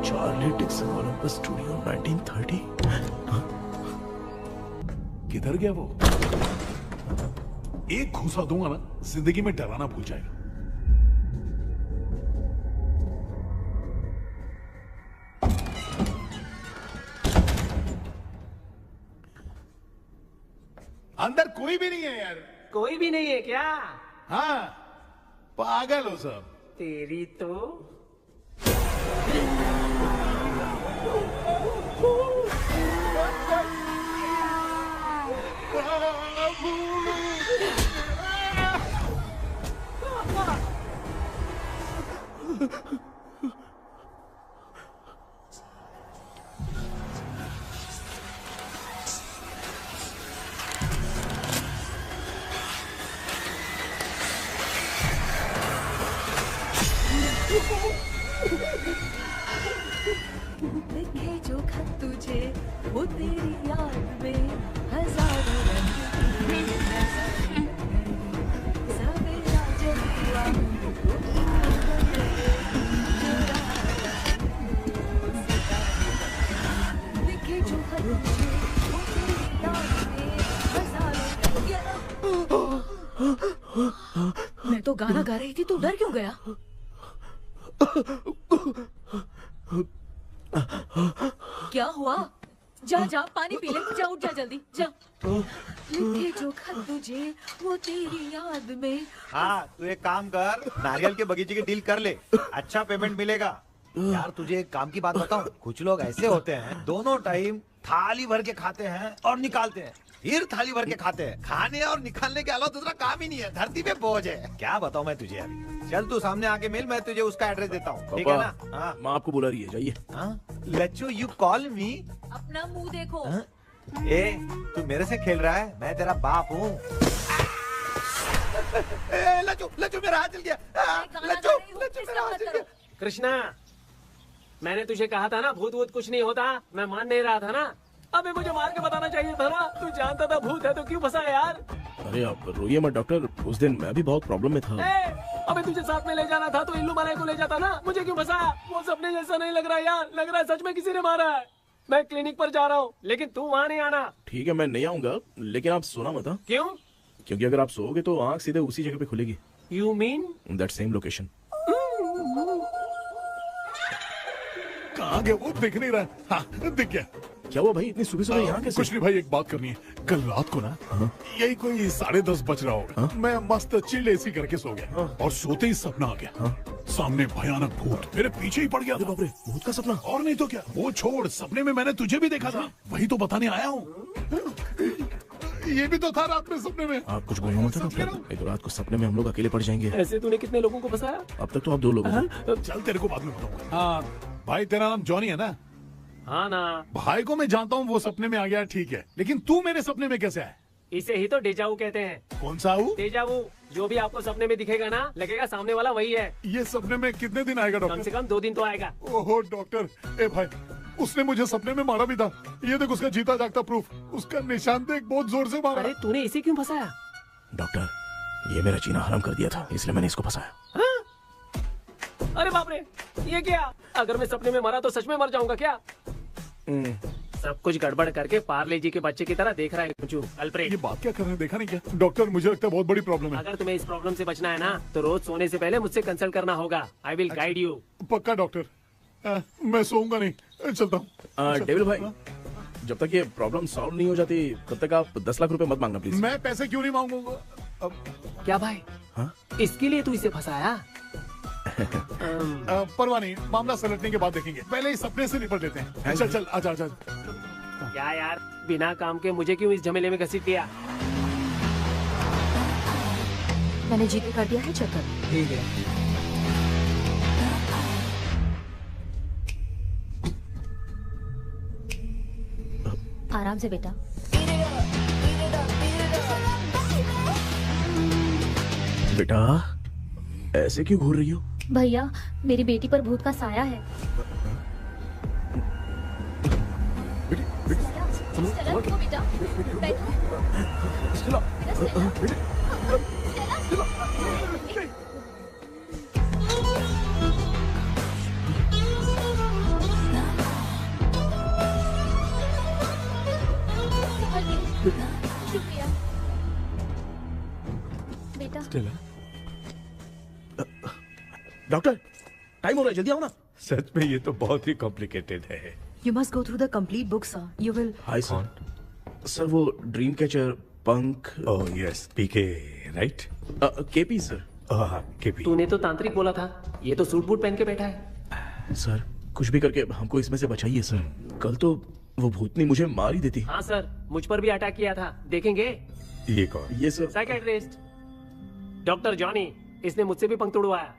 Charlie Dixon Olympus studio 1930। किधर गया वो? एक घूसा दूंगा ना, जिंदगी में डराना भूल जाएगा। अंदर कोई भी नहीं है यार। कोई भी नहीं है क्या? हाँ, पागल हो सब। तेरी तो लिखे जो खत तुझे वो तेरी याद में हजारों रंग की सवेरा जब हुआ लिखे जो खत तुझे वो तेरी याद में हजारों मैं तो गाना गा रही थी, तू डर क्यों गया? क्या हुआ? जा जा पानी पी ले, जा उठ जा जल्दी जा। लिखे जो खत तुझे वो तेरी याद में। हाँ तू एक काम कर, नारियल के बगीचे की डील कर ले, अच्छा पेमेंट मिलेगा। यार तुझे एक काम की बात बताऊं, कुछ लोग ऐसे होते हैं दोनों टाइम थाली भर के खाते हैं और निकालते हैं, फिर थाली भर के खाते हैं। खाने और निकालने के अलावा दूसरा काम ही नहीं है, धरती पे बोझ है। क्या बताऊं मैं तुझे अभी। चल तू सामने आके मिल, मैं तुझे उसका एड्रेस देता हूँ, ठीक है ना? हाँ माँ आपको बुला रही है, जाइए। लच्चू यू कॉल मी। अपना मुंह देखो। ए तू मेरे से खेल रहा है, मैं तेरा बाप हूँ। लच्चू लच्चू मेरा हाथ जल गया। लच्चू लच्चू मेरा हाथ जल गया। कृष्णा, मैंने तुझे कहा था ना भूत वूत कुछ नहीं होता, मैं मान नहीं रहा था ना। अबे मुझे मार के बताना चाहिए था ना, तू जानता था भूत है तो क्यों फंसा यार। अरे आप रोइए मत डॉक्टर, उस दिन मैं भी बहुत प्रॉब्लम में था। अबे तुझे साथ में ले जाना था तो इल्लू मलाई को ले जाता ना, मुझे क्यों फंसाया? वो सपने जैसा नहीं लग रहा यार, लग रहा है सच में किसी ने मारा है। मैं क्लिनिक पर जा रहा हूँ, लेकिन तू वहाँ नहीं आना। ठीक है मैं नहीं आऊंगा, लेकिन आप सोना मत। क्यों? क्योंकि अगर आप सोओगे तो आंख सीधे उसी जगह पे खुलेगी। You mean that same location. कहाँ गया वो, दिख नहीं रहा। हाँ दिख गया। क्या हुआ भाई, इतनी सुबह सुबह यहाँ कैसे? कुछ नहीं भाई, एक बात करनी है। कल रात को ना यही कोई 10:30 बज रहा होगा, मैं मस्त चिल एसी करके सो गया और सोते ही सपना आ गया। सामने भयानक भूत मेरे पीछे ही पड़ गया। बाप रे, भूत का सपना? और नहीं तो क्या, वो छोड़, सपने में मैंने तुझे भी देखा था, वही तो बताने आया हूँ। ये भी तो था रात में सपने में। आप कुछ बोलना मत डॉक्टर, एक रात को सपने में हम लोग अकेले पड़ जाएंगे। ऐसे तूने कितने लोगों को फंसाया? अब तक तो आप 2 लोग हो। चल तेरे को बाद में बताऊंगा। हाँ भाई, तेरा नाम जॉनी है ना? हाँ ना। भाई को मैं जानता हूँ, वो सपने में आ गया, ठीक है, लेकिन तू मेरे सपने में कैसे आया? इसे ही तो डेजावू कहते हैं। कौन सा हूँ? डेजावू, जो भी आपको सपने में दिखेगा ना, लगेगा सामने वाला वही है। ये सपने में कितने दिन आएगा डॉक्टर? कम से कम 2 दिन तो आएगा। ओहो डॉक्टर, ए भाई, उसने मुझे सपने में मारा भी था। ये देख उसका जीता जागता प्रूफ, उसका निशान देख, बहुत जोर से मारा। अरे तूने इसे क्यों फंसाया? डॉक्टर, ये मेरा जीना हराम कर दिया था, इसलिए मैंने इसको फंसाया। अरे बाप रे, ये क्या? अगर मैं सपने में मरा तो सच में मर जाऊंगा क्या? सब कुछ गड़बड़ करके पार्ले जी के बच्चे की तरह देख रहा है कुचू अल्फ्रेड। ये बात क्या कर रहे हैं, देखा नहीं क्या? डॉक्टर मुझे लगता है बहुत बड़ी प्रॉब्लम है। अगर तुम्हें इस प्रॉब्लम से बचना है ना, तो रोज सोने से पहले मुझसे कंसल्ट करना होगा। I will guide you. पक्का डॉक्टर, मैं सोऊंगा नहीं, चलता हूँ। डेविल भाई, जब तक ये प्रॉब्लम सॉल्व नहीं हो जाती तब तक आप 10 लाख रुपए मत मांगना प्लीज। मैं पैसे क्यों नहीं मांगूंगा? क्या भाई? हाँ? इसके लिए तू इसे फंसाया? परवाह नहीं, मामला सलटने के बाद देखेंगे, पहले इस सपने से निपट लेते हैं। चल चल, आजा आजा। क्या यार, बिना काम के मुझे क्यों इस झमेले में घसीट दिया? मैंने जीपे कर दिया है, चेक कर। ठीक है। आराम से बेटा। बेटा ऐसे क्यों घूर रही हो? भैया, मेरी बेटी पर भूत का साया है। स्टेला, रुको बेटा, बैठो। शुक्रिया बेटा। डॉक्टर, टाइम हो रहा है, जल्दी आओ ना। सच में ये तो बहुत ही कॉम्प्लिकेटेड है। You must go through the complete book, sir. You will. Hi sir. Sir वो ड्रीम कैचर, पंख। ओह यस, पीके राइट? KP sir. हाँ केपी। तूने तो तांत्रिक बोला था, ये तो सूट बूट पहन के बैठा है। सर कुछ भी करके हमको इसमें से बचाइए सर, कल तो वो भूतनी मुझे मार ही देती। हाँ सर, मुझ पर भी अटैक किया था, देखेंगे? ये कौन? ये सर साइकियाट्रिस्ट डॉक्टर जॉनी, इसने मुझसे भी पंख तोड़वाया।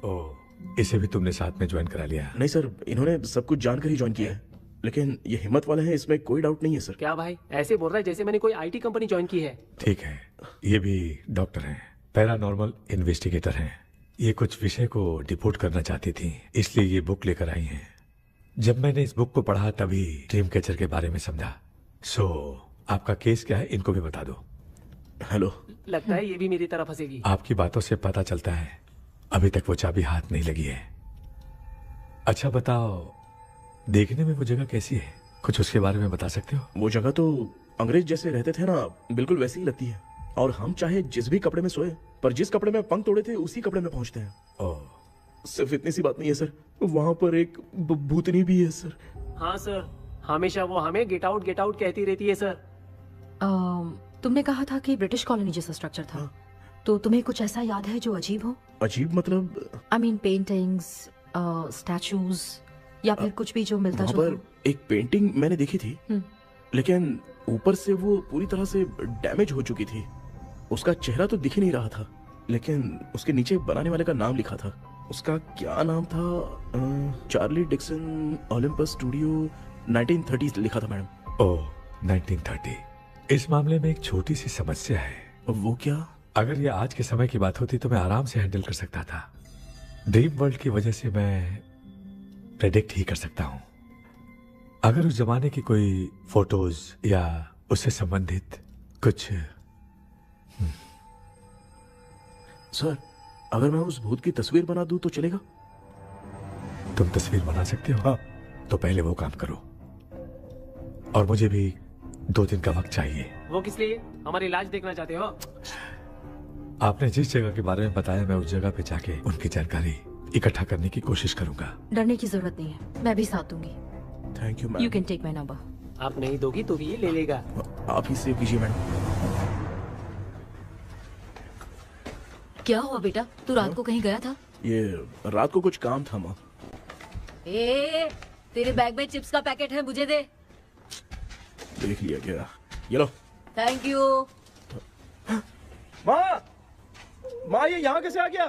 ओह, इसे भी तुमने साथ में ज्वाइन करा लिया? नहीं सर, इन्होंने सब कुछ जानकर ही ज्वाइन किया है, लेकिन ये हिम्मत वाले हैं, इसमें कोई डाउट नहीं है सर। क्या भाई, ऐसे बोल रहा है जैसे मैंने कोई आईटी कंपनी ज्वाइन की है। ठीक है, ये भी डॉक्टर हैं, पैरानॉर्मल इन्वेस्टिगेटर हैं। ये कुछ विषय को डिपोर्ट करना चाहती थी, इसलिए ये बुक लेकर आई हैं। जब मैंने इस बुक को पढ़ा तभी ड्रीम कैचर के बारे में समझा। सो आपका केस क्या है, इनको भी बता दो। हेलो। लगता है ये भी मेरी तरह फंसेगी। आपकी बातों से पता चलता है अभी तक वो चाबी हाथ नहीं लगी है। अच्छा बताओ, देखने में वो जगह कैसी है, कुछ उसके बारे में बता सकते हो? वो जगह तो अंग्रेज जैसे रहते थे ना, बिल्कुल वैसी ही लगती है। और हम चाहे जिस भी कपड़े में सोए, पर जिस कपड़े में पंख तोड़े थे उसी कपड़े में पहुंचते हैं। ओह, सिर्फ इतनी सी बात नहीं है सर, वहाँ पर एक भूतनी भी है सर। हाँ सर, हमेशा वो हमें गेट आउट कहती रहती है सर। तुमने कहा था कि ब्रिटिश कॉलोनी जैसा स्ट्रक्चर था, तो तुम्हें कुछ ऐसा याद है जो अजीब हो? अजीब मतलब? आई मीन पेंटिंग्स, स्टैचूज या फिर कुछ भी जो मिलता वहाँ जुलता पर एक पेंटिंग मैंने देखी थी, लेकिन ऊपर से वो पूरी तरह से डैमेज हो चुकी थी। उसका चेहरा तो दिख ही नहीं रहा था, लेकिन उसके नीचे बनाने वाले का नाम लिखा था। उसका क्या नाम था? चार्ली डिक्सन ओलंपस स्टूडियो 1930 लिखा था मैडम। ओह 1930। इस मामले में एक छोटी सी समस्या है। वो क्या? अगर ये आज के समय की बात होती तो मैं आराम से हैंडल कर सकता था। ड्रीम वर्ल्ड की वजह से मैं प्रेडिक्ट ही कर सकता हूँ। अगर उस जमाने की कोई फोटोज या उससे संबंधित कुछ। सर, अगर मैं उस भूत की तस्वीर बना दूं तो चलेगा? तुम तस्वीर बना सकते हो? हाँ। तो पहले वो काम करो, और मुझे भी 2 दिन का वक्त चाहिए। वो किस लिए? हमारी इलाज देखना चाहते हो? आपने जिस जगह के बारे में बताया, मैं उस जगह पे जाके उनकी जानकारी इकट्ठा करने की कोशिश करूंगा। डरने की जरूरत नहीं है, मैं भी साथ दूंगी। Thank you ma'am. You can take my number. आप नहीं दोगी तो भी ये ले लेगा। आप ही सेव कीजिए मैडम। क्या हुआ बेटा, तू रात को कहीं गया था? ये रात को कुछ काम था माँ। ए, तेरे बैग में चिप्स का पैकेट है, मुझे दे। देख लिया क्या? ये लो। Thank you. माँ ये यहाँ कैसे आ गया?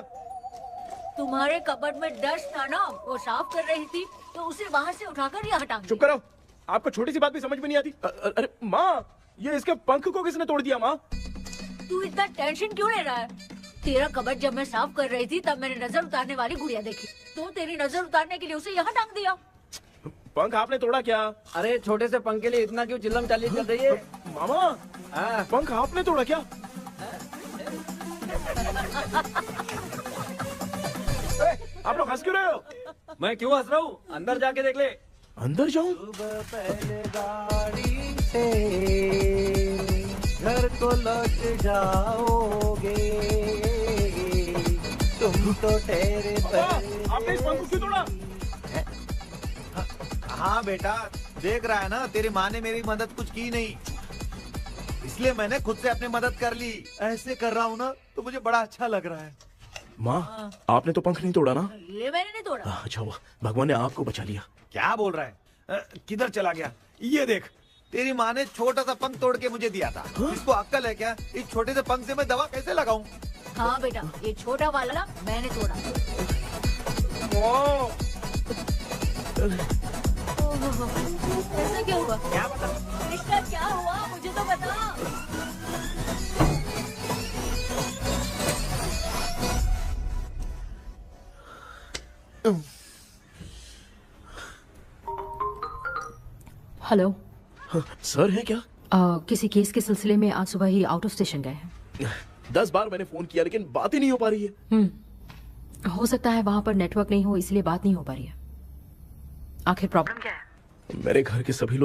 तुम्हारे कबर्ड में डस्ट था ना, वो साफ कर रही थी तो उसे वहाँ से उठाकर यहाँ टांग दिया। चुप करो, आपको छोटी सी बात भी समझ में नहीं आती। अरे माँ, ये इसके पंख को किसने तोड़ दिया? माँ तू इतना टेंशन क्यों ले रहा है? तेरा कबर्ड जब मैं साफ कर रही थी तब मैंने नजर उतारने वाली गुड़िया देखी, तो तेरी नजर उतारने के लिए उसे यहाँ टांग दिया। पंख आपने तोड़ा क्या? अरे छोटे से पंख के लिए इतना क्यों चिल्लम चाली चल रही है? मामा, पंख आपने तोड़ा क्या? आप लोग हंस क्यों रहे हो? मैं क्यों हंस रहा हूँ? अंदर जाके देख ले। अंदर जाऊं? घर को लौट जाओगे तुम तो ठहरे। आपने इस पंख को क्यों तोड़ा? हाँ बेटा, देख रहा है ना, तेरी माँ ने मेरी मदद कुछ की नहीं, इसलिए मैंने खुद से अपनी मदद कर ली। ऐसे कर रहा हूँ ना तो मुझे बड़ा अच्छा लग रहा है। माँ, आपने तो पंख नहीं तोड़ा ना? ये मैंने नहीं तोड़ा। अच्छा हुआ, भगवान ने आपको बचा लिया। क्या बोल रहा है? किधर चला गया? ये देख, तेरी माँ ने छोटा सा पंख तोड़ के मुझे दिया था। इसको अक्ल है क्या? इस छोटे से पंख से मैं दवा कैसे लगाऊं? हाँ बेटा, ये छोटा वाला मैंने तोड़ा। ऐसा क्या हुआ? क्या बता? कृष्णा क्या हुआ, मुझे तो बता। हेलो सर है क्या? किसी केस के सिलसिले में आज सुबह ही आउट ऑफ स्टेशन गए हैं। 10 बार मैंने फोन किया लेकिन बात ही नहीं हो पा रही है। हो सकता है वहाँ पर नेटवर्क नहीं हो, इसलिए बात नहीं हो पा रही है। आखिर प्रॉब्लम क्या है? मेरे घर के सभी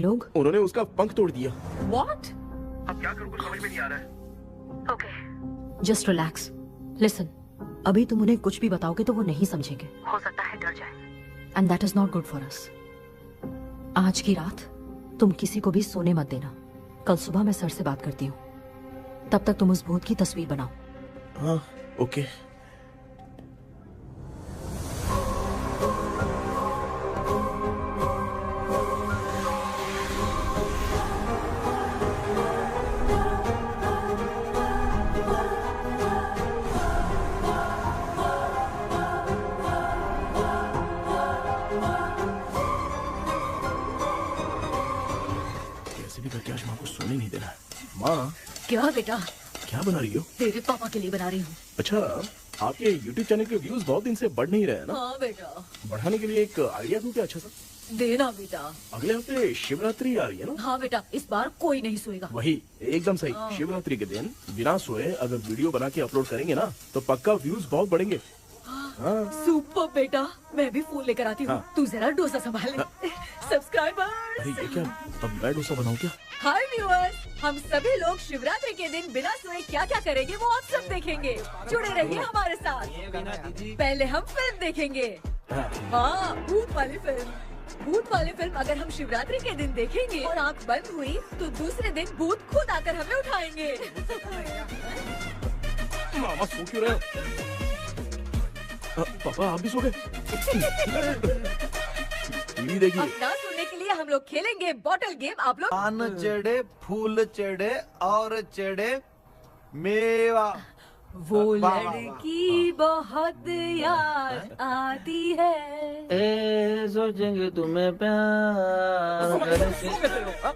लोग उन्होंने उसका पंख तोड़ दिया। What? अब क्या करूँ, कुछ समझ में नहीं आ रहा है। Okay. Just relax. Listen. अभी तुम उन्हें कुछ भी बताओगे तो वो नहीं समझेंगे। हो सकता है डर जाए। And that is not good for us. आज की रात तुम किसी को भी सोने मत देना। कल सुबह मैं सर से बात करती हूँ। तब तक तुम उस भूत की तस्वीर बनाओ। हाँ, ओके। करके आज माँ को सोने नहीं देना है। माँ, क्या बेटा? क्या बना रही हो? तेरे पापा के लिए बना रही हूँ। अच्छा, आपके YouTube चैनल के व्यूज बहुत दिन से बढ़ नहीं रहे हैं ना? हाँ बेटा। बढ़ाने के लिए एक आइडिया दूं क्या अच्छा सा? देना बेटा। अगले हफ्ते शिवरात्रि आ रही है ना? हाँ बेटा, इस बार कोई नहीं सोएगा। वही, एकदम सही। हाँ। शिवरात्रि के दिन बिना सोए अगर वीडियो बना के अपलोड करेंगे ना तो पक्का व्यूज बहुत बढ़ेंगे। हाँ। सुपर बेटा, मैं भी फोन लेकर आती हूँ। हाँ। तू जरा डोसा संभाल ले। सब्सक्राइबर्स। अरे ये क्या, अब मैं डोसा बनाऊं क्या? हाय व्यूअर्स, हम सभी लोग शिवरात्रि के दिन बिना सोए क्या क्या करेंगे वो आप सब देखेंगे। जुड़े रहिए हमारे साथ। पहले हम फिल्म देखेंगे। हाँ, भूत वाली फिल्म। भूत वाली फिल्म अगर हम शिवरात्रि के दिन देखेंगे और आँख बंद हुई तो दूसरे दिन भूत खुद आकर हमें उठाएंगे। मामा सो क्यों रहे हो? पापा आप भी सो गए? देखिए अब ना सोने के लिए हम लोग खेलेंगे बॉटल गेम। आप लोग पान चढ़े, फूल चढ़े और चढ़े मेवा। वो लड़की बहुत याद आती है। सोचेंगे तुम्हें प्यार।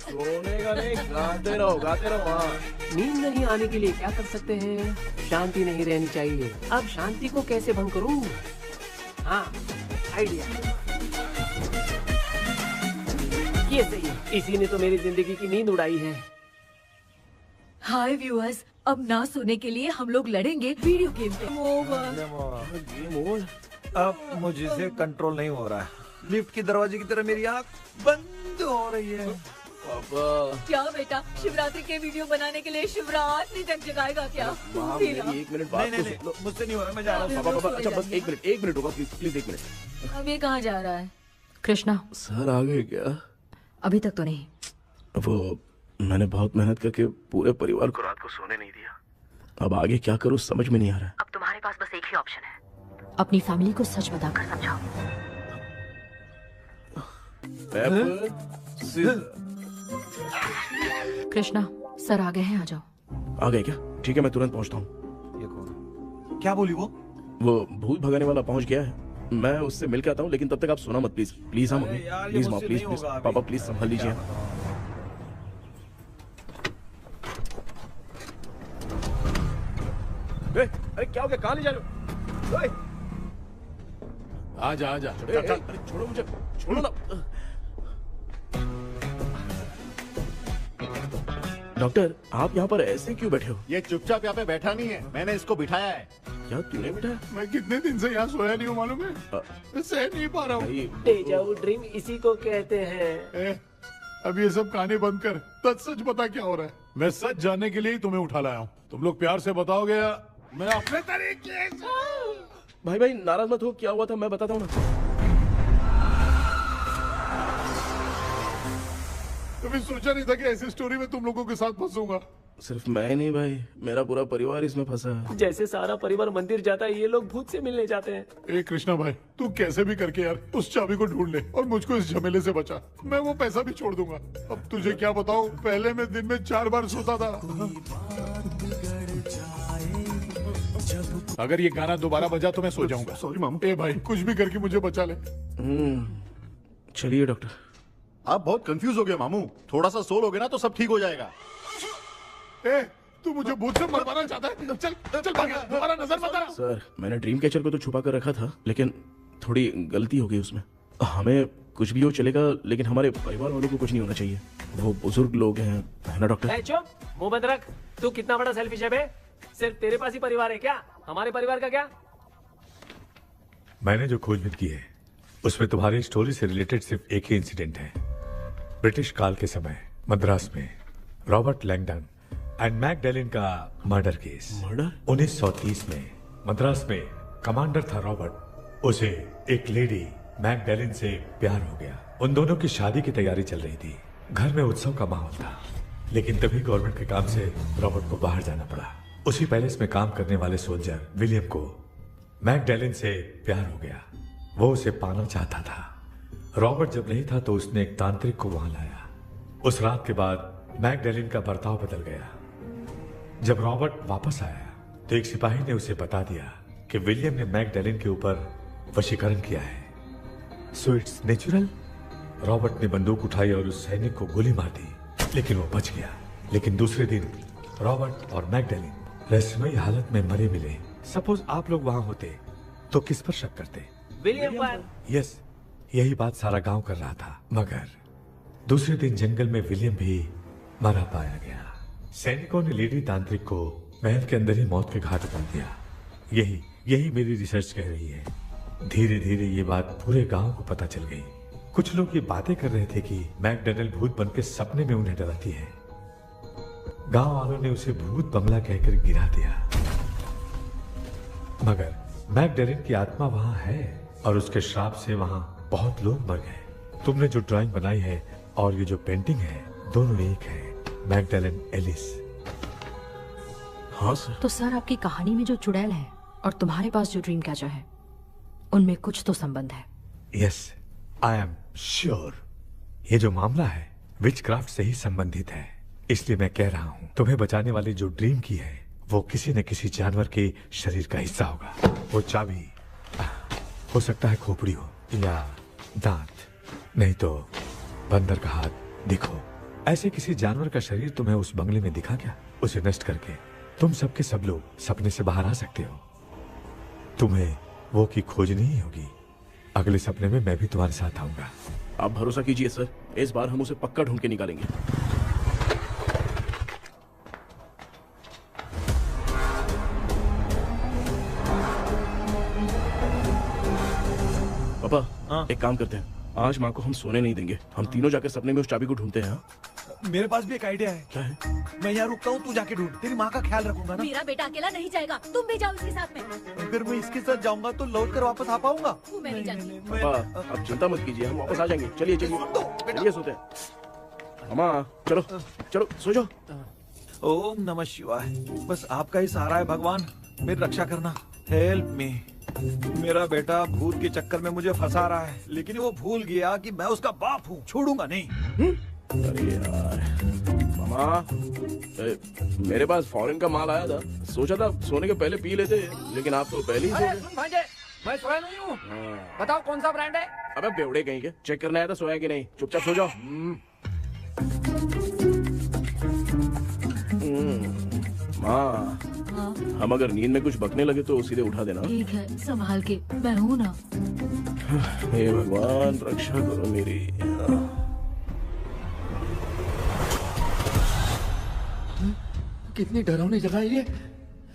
सोने का नहीं, गाते रहो हाँ। नींद नहीं आने के लिए क्या कर सकते हैं? शांति नहीं रहनी चाहिए। अब शांति को कैसे भंग करूं? हाँ, आइडिया। ये सही है। इसी ने तो मेरी जिंदगी की नींद उड़ाई है। हाय व्यूअर्स, अब ना सोने के लिए हम लोग लड़ेंगे वीडियो गेम पे। अब मुझसे कंट्रोल नहीं हो रहा है। लिफ्ट की दरवाजे की तरह मेरी आँख बंद हो रही है। क्या बेटा, शिवरात्रि के वीडियो बनाने के लिए शिवरात्रि तक जगाएगा क्या? एक मिनट बात तो सुन लो। मुझसे नहीं हो रहा, मैं जा रहा हूँ। पापा अच्छा बस एक मिनट होगा प्लीज 1 मिनट। अब ये कहाँ जा रहा है? कृष्णा, सर आ गए क्या? अभी तक तो नहीं। वो मैंने बहुत मेहनत करके पूरे परिवार को रात को सोने नहीं दिया। अब आगे क्या करूँ समझ में नहीं आ रहा। अब तुम्हारे पास बस एक ही ऑप्शन है। अपनी फैमिली को सच बताकर समझाओ। कृष्णा, सर आ गए हैं, आ जाओ। आ गए क्या? ठीक है, मैं तुरंत पहुंचता हूँ। ये कौन? क्या बोली वो? भूत भगाने वाला पहुंच गया है। मैं उससे मिल के आता हूँ, लेकिन तब तक आप सोना मत प्लीज। प्लीज हाँ मम्मी, प्लीज माँ, प्लीज पापा, प्लीज संभाल लीजिए। अरे क्या हो गया? कहाँ ले जा रहे हो? आजा आजा। अरे छोड़ो मुझे, छोड़ो ना। डॉक्टर, आप यहाँ पर ऐसे क्यों बैठे हो? ये चुपचाप यहाँ पे बैठा नहीं है, मैंने इसको बिठाया है। क्या तूने बिठाया? मैं कितने दिन से यहाँ सोया नहीं हूँ मालूम है? मैं सह नहीं पा रहा हूँ। डेजा वू ड्रीम इसी को कहते हैं। अब ये सब कहानी बंद कर, सच बता क्या हो रहा है। मैं सच जानने के लिए ही तुम्हें उठा लाया हूँ। तुम लोग प्यार से बताओगे या मैं अपने तरीके से? भाई नाराज मत हो, क्या हुआ था मैं बताता हूँ ना। कभी सोचा नहीं था कि ऐसी स्टोरी में तुम लोगों के साथ फंसूंगा। सिर्फ मैं नहीं भाई, मेरा पूरा परिवार इसमें फंसा है। जैसे सारा परिवार मंदिर जाता है, ये लोग भूत से मिलने जाते हैं। ए कृष्णा भाई, तू कैसे भी करके यार उस चाबी को ढूंढ ले और मुझको इस झमेले से बचा। मैं वो पैसा भी छोड़ दूंगा। अब तुझे क्या बताऊं, पहले मैं दिन में 4 बार सोता था। अगर ये गाना दोबारा बजा तो मैं सो जाऊंगा। सॉरी मामू। ए भाई, कुछ भी करके मुझे बचा ले। चलिए डॉक्टर। आप बहुत कंफ्यूज हो गए मामू, थोड़ा सा सो लोगे ना तो सब ठीक हो जाएगा। ए, तू मुझे भूत से मरवाना चाहता है? चल चल भाग, दोबारा नजर मत आना। सर, मैंने ड्रीम कैचर को तो छुपा कर रखा था, लेकिन थोड़ी गलती हो गई उसमें। हमें कुछ भी हो चलेगा, लेकिन हमारे परिवार वालों को कुछ नहीं होना चाहिए। वो बुजुर्ग लोग हैं, है ना डॉक्टर? चुप, मुंह बंद रख। तू कितना बड़ा सेल्फिश है बे? सिर्फ तेरे पास ही परिवार है क्या? हमारे परिवार का क्या? मैंने जो खोजबीन की है उसमें तुम्हारी स्टोरी से रिलेटेड सिर्फ एक ही इंसिडेंट है। ब्रिटिश काल के समय मद्रास में रॉबर्ट लैंगडन एंड मैकडैलिन का मर्डर केस। मर्डर? 1930 में मद्रास में कमांडर था रॉबर्ट। उसे एक लेडी मैकडैलिन से प्यार हो गया। उन दोनों की शादी की तैयारी चल रही थी। घर में उत्सव का माहौल था, लेकिन तभी गवर्नमेंट के काम से रॉबर्ट को बाहर जाना पड़ा। उसी पैलेस में काम करने वाले सोल्जर विलियम को मैकडैलिन से प्यार हो गया। वो उसे पाना चाहता था। रॉबर्ट जब नहीं था तो उसने एक तांत्रिक को वहां लाया। उस रात के बाद मैकडैलिन का बर्ताव बदल गया। जब रॉबर्ट वापस आया तो एक सिपाही ने उसे बता दिया कि विलियम ने मैकडैलिन के ऊपर वशीकरण किया है। So it's natural. रॉबर्ट ने बंदूक उठाई और उस सैनिक को गोली मार दी, लेकिन वो बच गया। लेकिन दूसरे दिन रॉबर्ट और मैकडैलिन रहस्यमयी हालत में मरे मिले। सपोज आप लोग वहां होते तो किस पर शक करते? विलियम पर। यस, यही बात सारा गांव कर रहा था। मगर दूसरे दिन जंगल में विलियम भी मरा पाया गया। सैनिकों ने लेडी तांत्रिक को महल के अंदर ही मौत के घाट उतार दिया। यही मेरी रिसर्च कह रही है। धीरे धीरे ये बात पूरे गांव को पता चल गई। कुछ लोग ये बातें कर रहे थे कि मैकडैलिन भूत बनकर सपने में उन्हें डराती है। गांव वालों ने उसे भूत बंगला कहकर गिरा दिया। मगर मैकडैलिन की आत्मा वहां है और उसके श्राप से वहां बहुत लोग मर गए। तुमने जो ड्राइंग बनाई है और ये जो पेंटिंग है दोनों एक है, मैगडेलन एलिस। हाँ सर। तो सर आपकी कहानी में जो चुड़ैल है और तुम्हारे पास जो ड्रीम कैचर है उनमें कुछ तो संबंध है। Yes, I am sure. ये जो मामला है विचक्राफ्ट से ही संबंधित है, इसलिए मैं कह रहा हूँ तुम्हें बचाने वाली जो ड्रीम की है वो किसी न किसी जानवर के शरीर का हिस्सा होगा। वो चाबी हो सकता है खोपड़ी हो या दांत, नहीं तो बंदर का हाथ। देखो, ऐसे किसी जानवर का शरीर तुम्हें उस बंगले में दिखा क्या? उसे नष्ट करके तुम सबके सब लोग सपने से बाहर आ सकते हो। तुम्हें वो की खोजनी ही होगी। अगले सपने में मैं भी तुम्हारे साथ आऊंगा। आप भरोसा कीजिए सर, इस बार हम उसे पक्का ढूंढ के निकालेंगे। पापा, एक काम करते हैं, आज माँ को हम सोने नहीं देंगे। हम तीनों जाकर सपने में उस चाबी को ढूंढते हैं। मेरे पास भी एक आइडिया है। क्या है? मैं यहाँ रुकता हूँ, तू जाके ढूंढ। तेरी माँ का ख्याल रखूंगा ना। मेरा बेटा अकेला नहीं जाएगा, तुम भी जाओ इसके साथ में। अगर मैं इसके साथ जाऊंगा तो लौट कर वापस आ पाऊंगा? वो मैं नहीं जानती। पापा, आप चिंता मत कीजिए, हम वापस आ जाएंगे। चलिए चलिए चलिए, सोते हैं। अम्मा चलो चलो सो जाओ। ओम नमः शिवाय। बस आपका ही सहारा है भगवान, मेरी रक्षा करना। Help me. मेरा बेटा भूत के चक्कर में मुझे फंसा रहा है, लेकिन वो भूल गया कि मैं उसका बाप हूँ। छोड़ूंगा नहीं। अरे यार मामा, मेरे पास फॉरेन का माल आया था, सोचा था सोने के पहले पी लेते, लेकिन आप तो पहले ही सो गए। भांजे, मैं सोया नहीं हूँ। बताओ कौन सा ब्रांड है? अबे बेवड़े कहीं के, चेक करना आया था सोया कि नहीं। चुपचाप सो जाओ। माँ, हम अगर नींद में कुछ बकने लगे तो सीधे उठा देना। ठीक है, संभाल के, मैं हूँ ना। हे भगवान, रक्षा करो मेरी। कितनी डरावनी जगह है ये।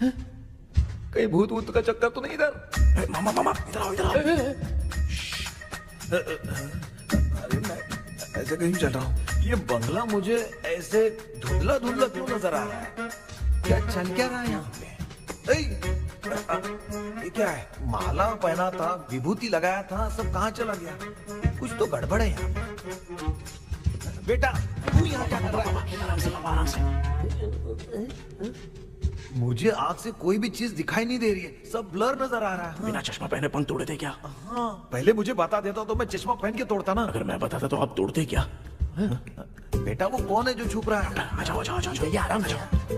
कहीं भूत भूत का चक्कर तो नहीं इधर? मामा मामा, इधर आओ इधर आओ। अरे मैं ऐसे कहीं चल रहा हूँ। ये बंगला मुझे ऐसे धुंधला धुंधला क्यों नजर आ रहा है? क्या चल क्या रहा है यहाँ पे? ये क्या है? माला पहना था, विभूति लगाया था, सब कहाँ चला गया? कुछ तो गड़बड़ है यहाँ पे। बेटा तू यहाँ क्या कर रहा है? आराम से। मुझे आँख से कोई भी चीज दिखाई नहीं दे रही है, सब ब्लर नजर आ रहा है। बिना चश्मा पहने पंख तोड़े थे क्या? हाँ, पहले मुझे बता देता तो मैं चश्मा पहन के तोड़ता ना। अगर मैं बताता तो आप तोड़ते क्या? बेटा वो कौन है जो छुप रहा है? आ जाओ आ जाओ आ जाओ, ये आराम से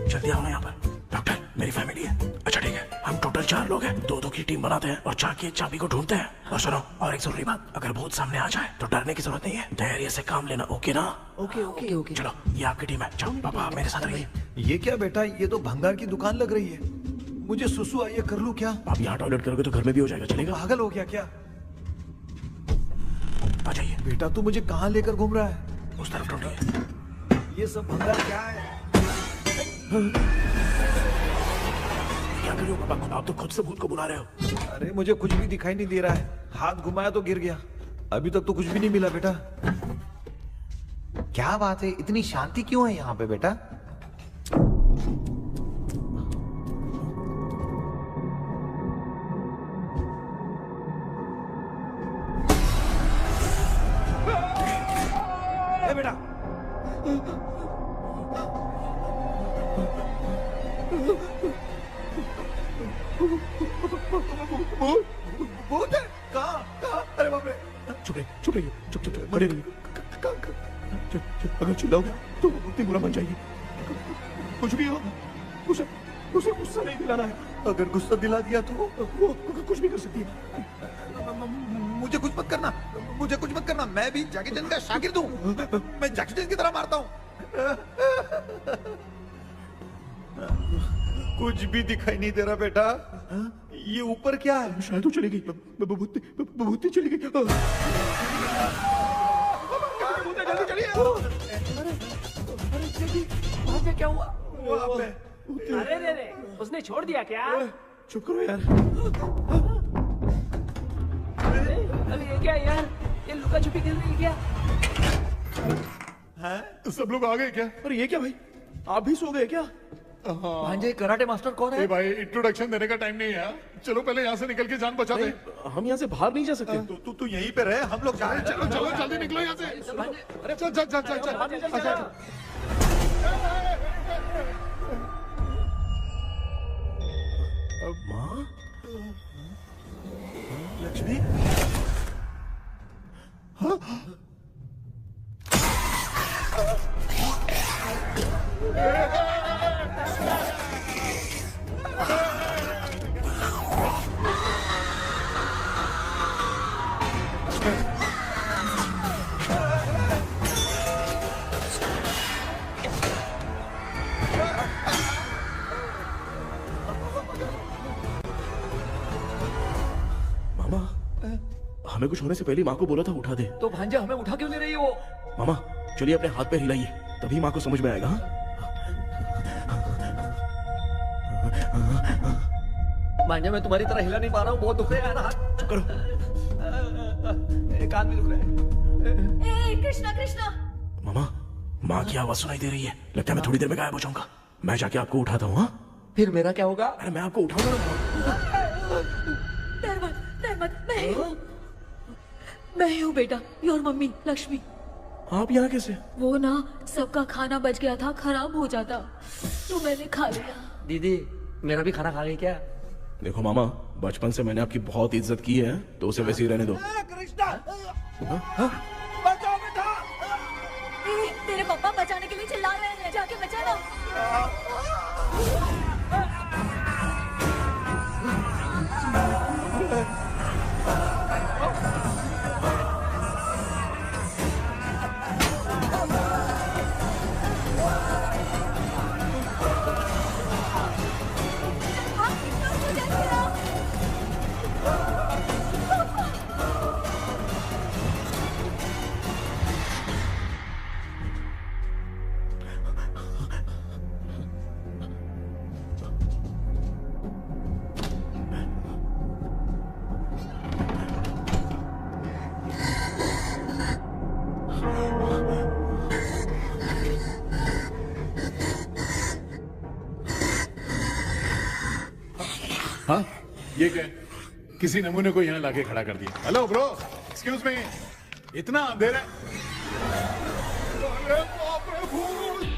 जल्दी आओ ना यहाँ पर। डॉक्टर, मेरी फैमिली है। अच्छा ठीक है, हम टोटल 4 लोग हैं, 2-2 की टीम बनाते हैं और जाके चाबी को ढूंढते हैं। और सुनो, और एक जरूरी बात, अगर भूत सामने आ जाए तो डरने की जरूरत नहीं है, धैर्य से काम लेना। ओके ना? Okay okay okay. चलो, ये आपकी टीम है। जाओ पापा, मेरे साथ रहिए। ये क्या बेटा, ये तो भंगार की दुकान लग रही है। मुझे सुसु आई है, कर लूं क्या? आप यहाँ टॉयलेट करोगे तो घर में भी हो जाएगा, चलेगा? पागल हो गया क्या? आ जाइए। बेटा तू मुझे कहाँ लेकर घूम रहा है? उस तरफ ढूंढिए। ये सब भंगार क्या है? क्या कर रहे हो पापा? आप तो खुद से भूत को बुला रहे हो। अरे मुझे कुछ भी दिखाई नहीं दे रहा है, हाथ घुमाया तो गिर गया। अभी तक तो कुछ भी नहीं मिला बेटा। क्या बात है, इतनी शांति क्यों है यहाँ पे बेटा? बेटा भूत है? कहाँ? अरे बाप रे! चुप रहिए चुप रहिए, चुप चुप चुप खड़े रहिए। अगर चिल्लाओगे तो इतनी बुरा बन जाएगी। कुछ भी हो, उसे गुस्सा नहीं दिलाना है। अगर गुस्सा दिला दिया तो वो कुछ भी कर सकती है। मुझे कुछ मत करना, मुझे कुछ मत करना। मैं भी जैकी चैन का शागिर्द हूँ, मैं जैकी चैन की तरह मारता हूँ। कुछ भी दिखाई नहीं दे रहा बेटा। ये ऊपर क्या है? शायद वो चली गई, भूती चली गई। जल्दी चलिए। भांजे क्या हुआ? अरे रे रे, उसने छोड़ दिया क्या? चुप करो यार। अरे ये क्या यार, ये लुका छुपी खेल रही है क्या? हैं? सब लोग आ गए क्या? अरे ये क्या भाई, आप भी सो गए क्या? भांजे कराटे मास्टर कौन है? ए भाई इंट्रोडक्शन देने का टाइम नहीं है। चलो पहले यहाँ से निकल के जान बचा दे। हम यहाँ से बाहर नहीं जा सकते। तू यहीं पे रहे, हम लोग जा रहे हैं। चलो चलो जल्दी निकलो यहाँ से। चल चल चल चल चल। माँ, लक्ष्मी, मामा, हमें कुछ होने से पहले माँ को बोला था उठा दे। तो भांजे हमें उठा क्यों ले रही हो? मामा चलिए अपने हाथ पैर हिलाइए, तभी माँ को समझ में आएगा। भांजे मैं तुम्हारी तरह हिला नहीं पा रहा हूँ, बहुत दुख रहा है ना हाथ। चुप करो। कान भी दुख रहा है। ए कृष्णा कृष्णा। मामा, माँ की आवाज सुनाई दे रही है, लगता है मैं थोड़ी देर में गायब हो जाऊंगा। मैं जाके आपको उठाता हूँ। फिर मेरा क्या होगा? अरे मैं आपको उठाऊंगा। डर मत, मैं हूँ बेटा, योर मम्मी लक्ष्मी। आप यहाँ कैसे? वो ना सबका खाना बच गया था, खराब हो जाता तो मैंने खा लिया। दीदी मेरा भी खाना खा गई क्या? देखो मामा, बचपन से मैंने आपकी बहुत इज्जत की है, तो उसे वैसे ही रहने दो। बचाओ बेटा। तेरे पापा बचाने के लिए चिल्ला रहे हैं, जाके बचा लो। हाँ ये क्या? किसी नमूने को यहाँ लाके खड़ा कर दिया। हेलो ब्रो, एक्सक्यूज मी, इतना अंधेरा है। अरे बाप रे फूल।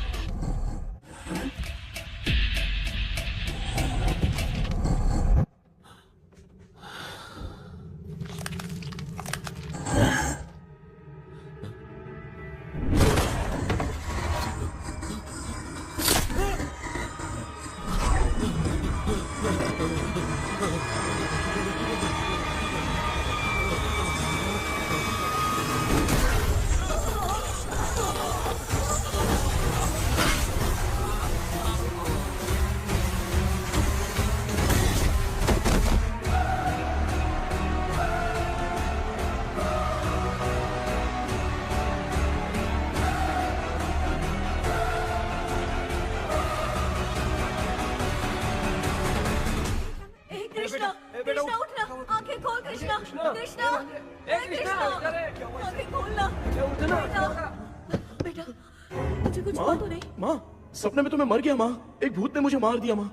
कृष्णा उठना, आंखें खोल कृष्णा, कृष्णा, आंखें खोलना। बेटा मुझे कुछ हुआ तो नहीं? माँ, सपने में तो मैं मर गया माँ, एक भूत ने मुझे मार दिया माँ।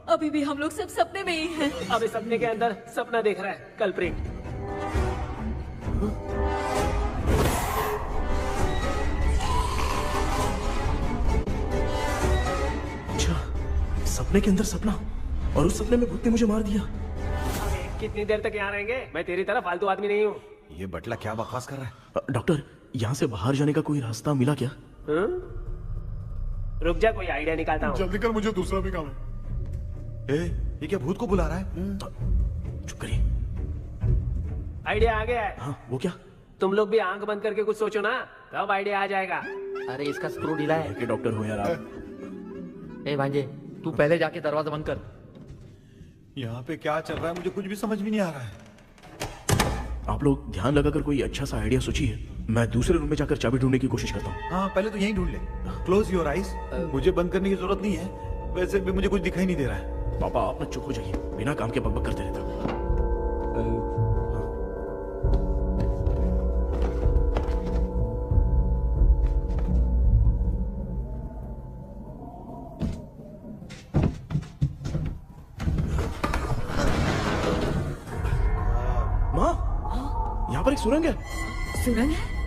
अभी भी हम लोग सब सपने में ही हैं। अभी सपने के अंदर सपना देख रहा है कल्प्रिट। अच्छा, सपने के अंदर सपना, और उस सपने में भूत ने मुझे मार दिया। कितनी देर तक यहाँ रहेंगे? मैं तेरी तरह फालतू आदमी नहीं हूँ। ये बटला क्या बकवास कर रहा है? डॉक्टर, यहाँ से बाहर जाने का कोई रास्ता मिला क्या? रुक जा, कोई आइडिया निकालता हूँ। जल्दी कर, मुझे दूसरा भी काम है। ये क्या भूत को बुला रहा है? चुप करिए। आइडिया आ गया है। हाँ, वो क्या? तुम लोग भी आंख बंद करके कुछ सोचो ना, तब आइडिया आ जाएगा। अरे इसका स्क्रू ढीला है। के डॉक्टर हो यार आप। ए भांजे, तू पहले जाके दरवाजा बंद कर। यहाँ पे क्या चल रहा है मुझे कुछ भी समझ में नहीं आ रहा है। आप लोग ध्यान लगाकर कोई अच्छा सा आइडिया सोचिए, मैं दूसरे रूम में जाकर चाबी ढूंढने की कोशिश करता हूँ। हाँ, पहले तो यहीं ढूंढ ले। Close your eyes. मुझे बंद करने की जरूरत नहीं है, वैसे भी मुझे कुछ दिखाई नहीं दे रहा है। पापा आप ना चुप हो जाइए, बिना काम के बकबक करते रहते हो। पर एक सुरंग है। सुरंग है?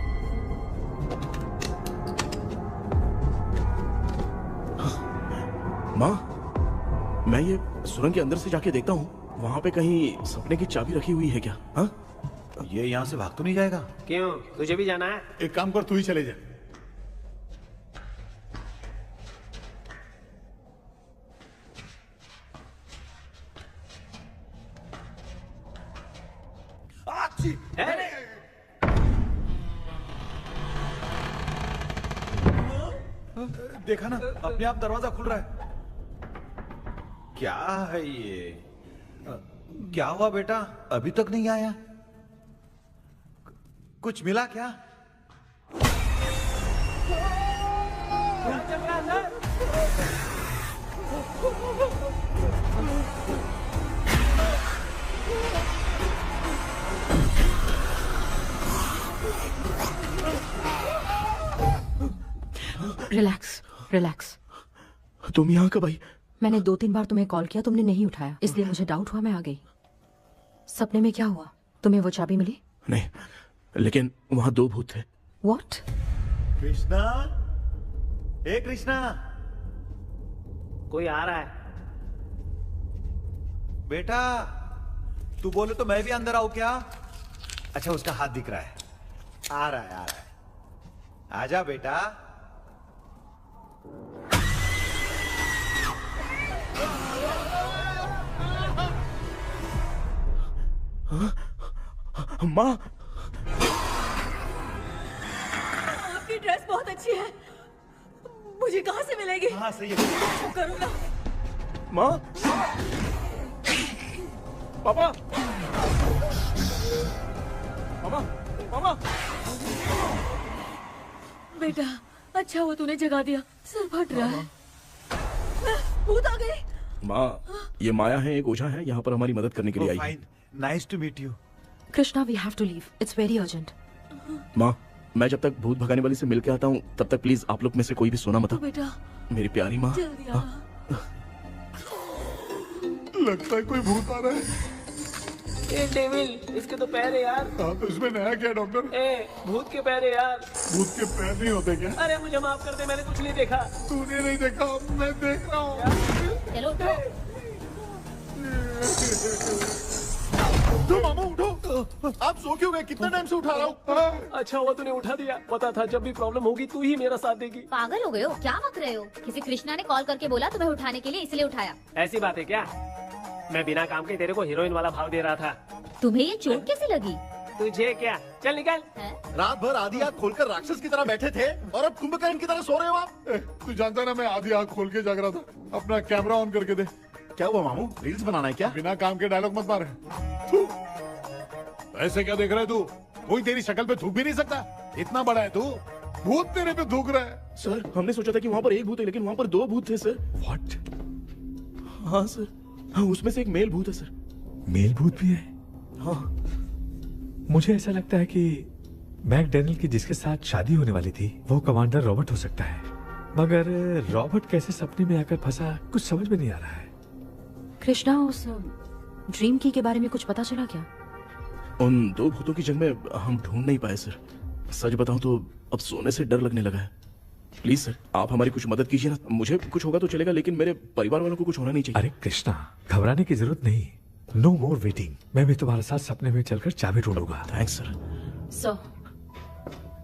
माँ, मैं ये सुरंग के अंदर से जाके देखता हूँ, वहाँ पे कहीं सपने की चाबी रखी हुई है क्या? हाँ? ये यहाँ से भाग तो नहीं जाएगा? क्यों, तुझे भी जाना है? एक काम कर, तू ही चले जा। देखा ना, अपने आप दरवाजा खुल रहा है। क्या है ये? क्या हुआ बेटा, अभी तक नहीं आया? कुछ मिला क्या? क्या चल रहा है अंदर? Relax relax. तुम यहाँ कब आई? मैंने 2-3 बार तुम्हें कॉल किया, तुमने नहीं उठाया, इसलिए मुझे डाउट हुआ, मैं आ गई। सपने में क्या हुआ? तुम्हें वो चाबी मिली? नहीं, लेकिन वहाँ 2 भूत थे। What? कृष्णा, ए कृष्णा, कोई आ रहा है। बेटा तू बोले तो मैं भी अंदर आऊं क्या? अच्छा, उसका हाथ दिख रहा है, आ रहा है, आ रहा है। आजा बेटा। माँ, आपकी ड्रेस बहुत अच्छी है, मुझे कहाँ से मिलेगी? हाँ सही है। करूँगा। माँ, पापा, मामा, मामा। बेटा अच्छा हुआ तूने जगा दिया, सर फट रहा है। भूत आ गई। माँ, ये माया है, एक ओझा है, यहाँ पर हमारी मदद करने के लिए आई है। Nice to meet you. Krishna, we have to leave, it's very urgent. माँ, मैं जब तक भूत भगाने वाली से मिल के आता हूँ, तब तक प्लीज आप लोग में से कोई भी सोना मत। बेटा मेरी प्यारी माँ। जल्दी आ। लगता है कोई भूत आ रहा है। ए डेविल, इसके तो पैर है यार। हाँ, तो इसमें नया क्या डॉक्टर? ए, भूत के पैर है यार। भूत के पैर नहीं होते क्या? अरे मुझे माफ कर दे, मैंने कुछ नहीं देखा। तूने नहीं देखा, मैं देख रहा हूँ। चलो उठो। उठो मामा, उठो। आप सो क्यों गए? कितना टाइम से उठा रहा हूँ। अच्छा हुआ तूने उठा दिया, पता था जब भी प्रॉब्लम होगी तू ही मेरा साथ देगी। पागल हो गए हो क्या? बक रहे हो? किसी कृष्णा ने कॉल करके बोला तुम्हें उठाने के लिए, इसलिए उठाया। ऐसी बात है क्या? मैं बिना काम के तेरे को हीरोइन वाला भाव दे रहा था। तुम्हें ये चोट कैसे लगी? तुझे क्या? चल निकल। रात भर आधी आँख खोलकर राक्षस की तरह बैठे थे और अब कुंभकर्ण की तरह सो रहे हो आप। तू जानता है ना, मैं आधी आँख खोल के जाग रहा था। अपना कैमरा ऑन करके दे। क्या हुआ मामू, रील्स बनाना है क्या? बिना काम के डायलॉग मत मार। ऐसे क्या देख रहा है तू? कोई तेरी शक्ल पे थूक भी नहीं सकता, इतना बड़ा है तू। भूत तेरे पे थूक रहा है। सर, हमने सोचा था कि वहाँ पर एक भूत है, लेकिन वहाँ पर 2 भूत थे सर। व्हाट? हाँ सर, हाँ, उसमें से एक मेल भूत है सर। मेल भूत भी है? हाँ। मुझे ऐसा लगता है कि मैकडैनियल की जिसके साथ शादी होने वाली थी वो कमांडर रॉबर्ट हो सकता है, मगर रॉबर्ट कैसे सपने में आकर फंसा, कुछ समझ में नहीं आ रहा है। कृष्णा, उस ड्रीम की के बारे में कुछ पता चला क्या? उन 2 भूतों की जंग में हम ढूंढ नहीं पाए सर। सच बताऊं तो अब सोने से डर लगने लगा है। प्लीज सर, आप हमारी कुछ मदद कीजिए ना। मुझे कुछ होगा तो चलेगा, लेकिन मेरे परिवार वालों को कुछ होना नहीं चाहिए। अरे कृष्णा, घबराने की जरूरत नहीं, नो मोर वेटिंग। मैं भी तुम्हारे साथ सपने में चलकर चाबी ढूंढूंगा। Thanks sir. सर,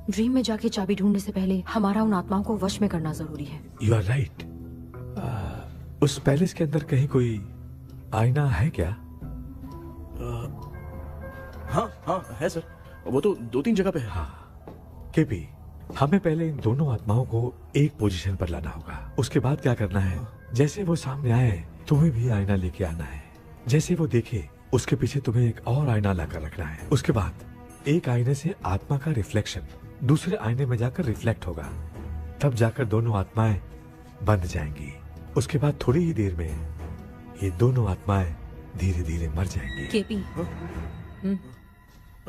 ड्रीम में जाके चाबी ढूंढने से पहले हमारा उन आत्माओं को वश में करना जरूरी है। You are right. उस पैलेस के अंदर कहीं कोई आईना है क्या? हाँ हाँ है सर, वो तो 2-3 जगह पे है। हाँ केपी, हमें पहले इन दोनों आत्माओं को एक पोजीशन पर लाना होगा। उसके बाद क्या करना है, जैसे वो सामने आए तुम्हें भी आईना लेके आना है। जैसे वो देखे उसके पीछे तुम्हें एक और आईना लाकर रखना है। उसके बाद एक आईने से आत्मा का रिफ्लेक्शन दूसरे आईने में जाकर रिफ्लेक्ट होगा, तब जाकर दोनों आत्माएं बंद जाएंगी। उसके बाद थोड़ी ही देर में ये दोनों आत्माएं धीरे धीरे मर जाएंगी। KP,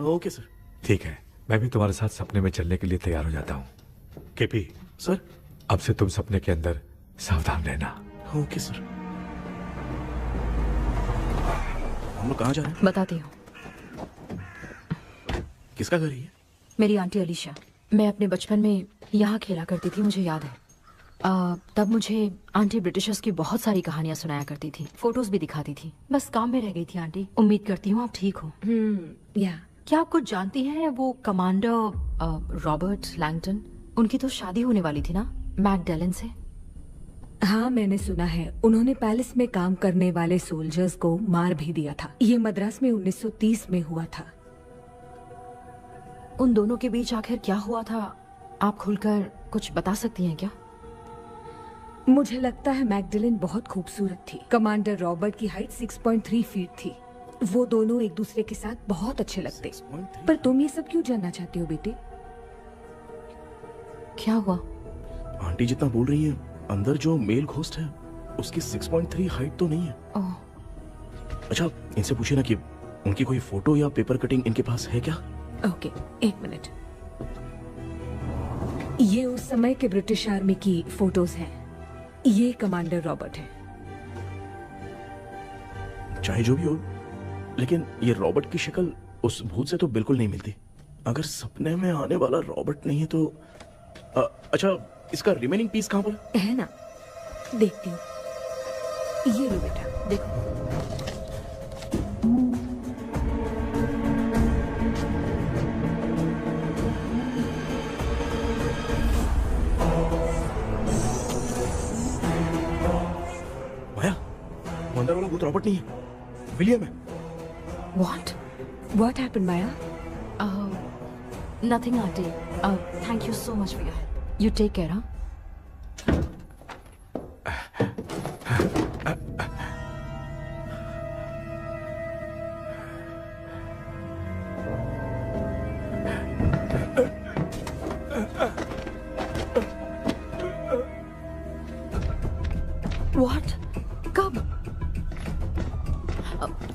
okay sir. ठीक है, मैं भी तुम्हारे साथ सपने में चलने के लिए तैयार हो जाता हूँ। केपी सर, अब से तुम सपने के अंदर सावधान रहना। Okay sir. हम लोग कहाँ जा रहे हैं? बताती हूँ। किसका घर है ये? मेरी आंटी अलीशा। मैं अपने बचपन में यहाँ खेला करती थी, मुझे याद है। तब मुझे आंटी ब्रिटिशर्स की बहुत सारी कहानियां सुनाया करती थी, फोटोज भी दिखाती थी। बस काम में रह गई थी आंटी। उम्मीद करती हूँ आप ठीक हो। क्या आप कुछ जानती हैं वो कमांडर रॉबर्ट लैंगटन? उनकी तो शादी होने वाली थी ना मैकडेलन से। हाँ, मैंने सुना है उन्होंने पैलेस में काम करने वाले सोल्जर्स को मार भी दिया था। ये मद्रास में 1930 में हुआ था। उन दोनों के बीच आखिर क्या हुआ था, आप खुलकर कुछ बता सकती हैं क्या? मुझे लगता है मैकडेलन बहुत खूबसूरत थी। कमांडर रॉबर्ट की हाइट 6.3 फीट थी। वो दोनों एक दूसरे के साथ बहुत अच्छे लगते। पर तुम ये सब क्यों जानना चाहती हो बेटे? क्या हुआ? आंटी जितना बोल रही है, अंदर जो मेल घोस्ट है उसकी 6.3 हाइट तो नहीं है। अच्छा, इनसे पूछिए ना कि उनकी कोई फोटो या पेपर कटिंग इनके पास है क्या? ओके, एक मिनट। ये उस समय के ब्रिटिश आर्मी की फोटोज हैं। ये कमांडर रॉबर्ट है। चाहे जो भी हो, लेकिन ये रॉबर्ट की शक्ल उस भूत से तो बिल्कुल नहीं मिलती। अगर सपने में आने वाला रॉबर्ट नहीं है तो अच्छा, इसका रिमेनिंग पीस कहाँ पर है? ना, देखती हूँ। ये लो बेटा, देखो। माया, अंदर वाला भूत रॉबर्ट नहीं है, विलियम है। What happened, Maya? Nothing, auntie. Thank you so much for your help. You take care, huh? What? कब?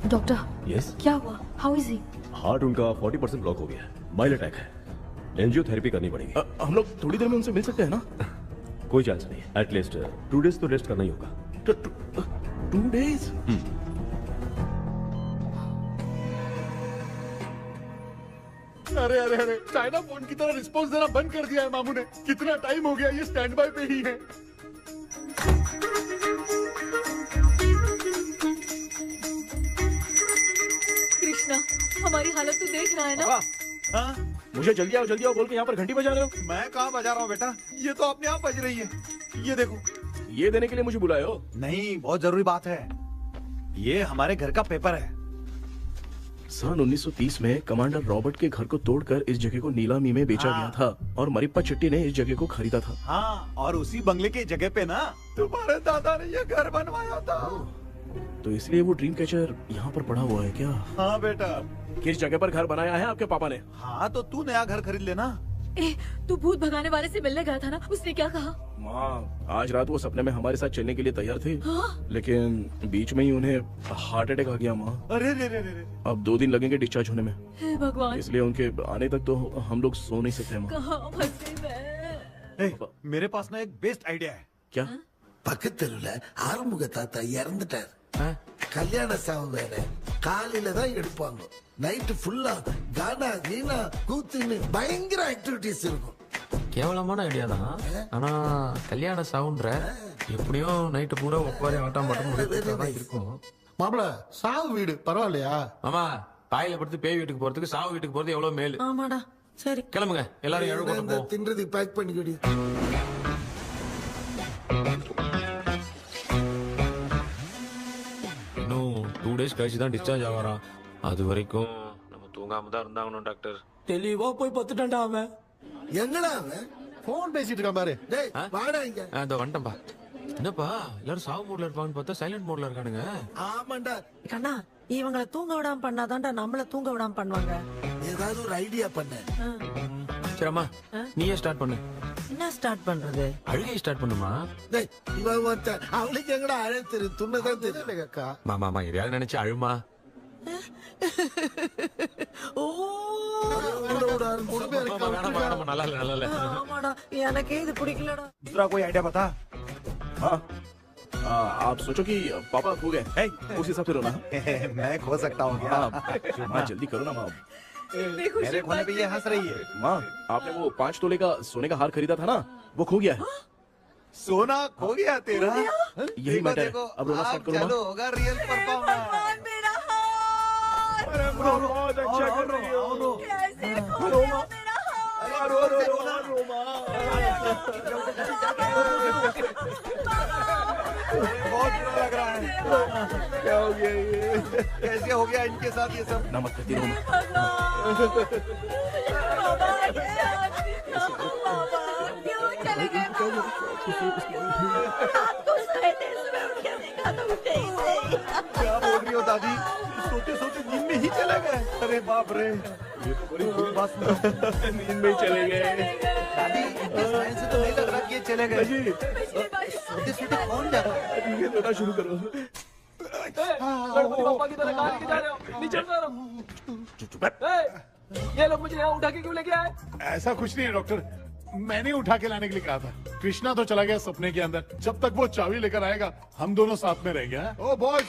डॉक्टर, यस, क्या हुआ? How is he? हार्ट उनका 40% ब्लॉक हो गया है। माइल्ड अटैक है। एंजियोथेरेपी करनी पड़ेगी। हम लोग थोड़ी देर में उनसे मिल सकते हैं ना? कोई चांस नहीं। एटलीस्ट 2 डेज तो रेस्ट करना ही होगा। 2 डेज? अरे अरे अरे, चाइना फोन की तरह रिस्पॉन्स देना बंद कर दिया है मामू ने। कितना टाइम हो गया ये स्टैंड बाय पे ही है। कृष्णा, हमारी हालत तो देख रहा है ना। हाँ? मुझे जल्दी आओ बोल के यहाँ पर घंटी बजा रहे हो। मैं कहाँ बजा रहा हूँ बेटा, ये तो अपने आप बज रही है। ये देखो। ये देने के लिए मुझे बुलाए हो? नहीं, बहुत जरूरी बात है। ये हमारे घर का पेपर है। सन 1930 में कमांडर रॉबर्ट के घर को तोड़कर इस जगह को नीलामी में बेचा गया था और मरिप्पा चिट्टी ने इस जगह को खरीदा था। हाँ, और उसी बंगले की जगह पे ना तुम्हारे दादा ने ये घर बनवाया था। तो इसलिए वो ड्रीम कैचर यहाँ पर पड़ा हुआ है क्या? हाँ बेटा। किस जगह पर घर बनाया है आपके पापा ने? हाँ, तो तू नया घर खरीद लेना। तू भूत भगाने वाले से मिलने गया था ना, उसने क्या कहा? माँ, आज रात वो सपने में हमारे साथ चलने के लिए तैयार थे। हाँ? लेकिन बीच में ही उन्हें हार्ट अटैक आ गया माँ। अरे रे रे रे। अब 2 दिन लगेंगे डिस्चार्ज होने में। हे भगवान। इसलिए उनके आने तक तो हम लोग सो नहीं सकते माँ। कहाँ फंसे मैं? मेरे पास ना एक बेस्ट आइडिया है। क्या? பக்கத்தெருவுல ஆறுமுக தாத்தா இறந்துட்டார். கல்யாண சாவு வேற. காலையில தான் எடுப்பாங்க. நைட் ஃபுல்லா கானா கீனா கூத்துன்னு பயங்கர ஆக்டிவிட்டிஸ் இருக்கும். கேவலமான ஐடியா தான். ஆனா கல்யாண சாவுன்ற எப்படியும் நைட்டு பூரா ஒப்பாரி ஆட்டம் பாட்டம் இருக்கும். மாப்பிள, சாவு வீடு பரவாயில்லையா? மாமா, பாயில படுத்து பேய் வீட்டுக்கு போறதுக்கு சாவு வீட்டுக்கு போறது எவ்வளவு மேலு. ஆமாடா. சரி, கிளம்புங்க, எல்லாரும் எழு கொண்டு போ. தின்றதுக்கு பேக் பண்ணிக்கடி. இன்னும் 2 டேஸ் கழிச்சு தான் டிஸ்சார்ஜ் ஆவாராம். அது வரைக்கும் நம்ம தூங்காம தான் இருந்தாகணும் டாக்டர். தெளிவா போய் பத்துட்டான்டா அவன். எங்கடா அவன்? போன் பேசிட்டு இருக்கான் பாரு. டேய், வாடா இங்க. இதோ வந்துட்டேன்பா. என்னப்பா எல்லாரும் சாவு மோட்ல இருப்பாங்கன்னு பார்த்தா சைலண்ட் மோட்ல இருக்கானுங்க. ஆமாண்டா. கண்ணா, இவங்களை தூங்க விடாம பண்ணாதான்டா நம்மள தூங்க விடாம பண்ணுவாங்க. ஏதாவது ஒரு ஐடியா பண்ண. சரிம்மா, நீயே ஸ்டார்ட் பண்ணு. என்ன ஸ்டார்ட் பண்றது? அழுகை ஸ்டார்ட் பண்ணுமா? டேய், இவன் ஒருத்த அவளுக்கு எங்கடா அழ தெரியும்? துண்ணதான் தெரியல அக்கா. மாமா எதையாவது நினைச்சு அழுமா. நல்லா இல்ல. ஆமாடா, எனக்கே இது பிடிக்கலடா. दूसरा कोई आइडिया बता। हाँ, आप सोचो कि पापा खो गए, उस हिसाब से रोना। मैं खो सकता हूँ क्या? माँ, जल्दी करो ना माँ। मेरे खोने पे ये हंस रही है। माँ, आपने वो 5 तोले का सोने का हार खरीदा था ना, वो खो गया है। सोना खो गया तेरा? यही मैटर है। अब रोना स्टार्ट करो चलो होगा रियल परफॉर्मेंस। बहुत अच्छा कर रही हो। बहुत बुरा लग रहा है। क्या हो गया ये? कैसे हो गया इनके साथ ये सब? ना मत करती रो। क्या बोल रही हो दादी? सोते सोते नींद में ही चले गए? अरे बाप रे, ये तो बड़ी बुरी बात सुना। नींद में ही चले गए। दादी, इस लाइन से तो नहीं लग रहा कि ये चले गए। सोते सोते कौन जाता है? ठीक है, रोना शुरू करो। गणपति बाप्पा की तरह कहाँ लेके जा रहे हो? नीचे उतारो। ये लोग मुझे यहाँ उठा के क्यों लेके आए? ऐसा कुछ नहीं है डॉक्टर, मैंने उठा के लाने के लिए कहा था। कृष्णा तो चला गया सपने के अंदर, जब तक वो चाबी लेकर आएगा हम दोनों साथ में रहेंगे। ओ बॉयज,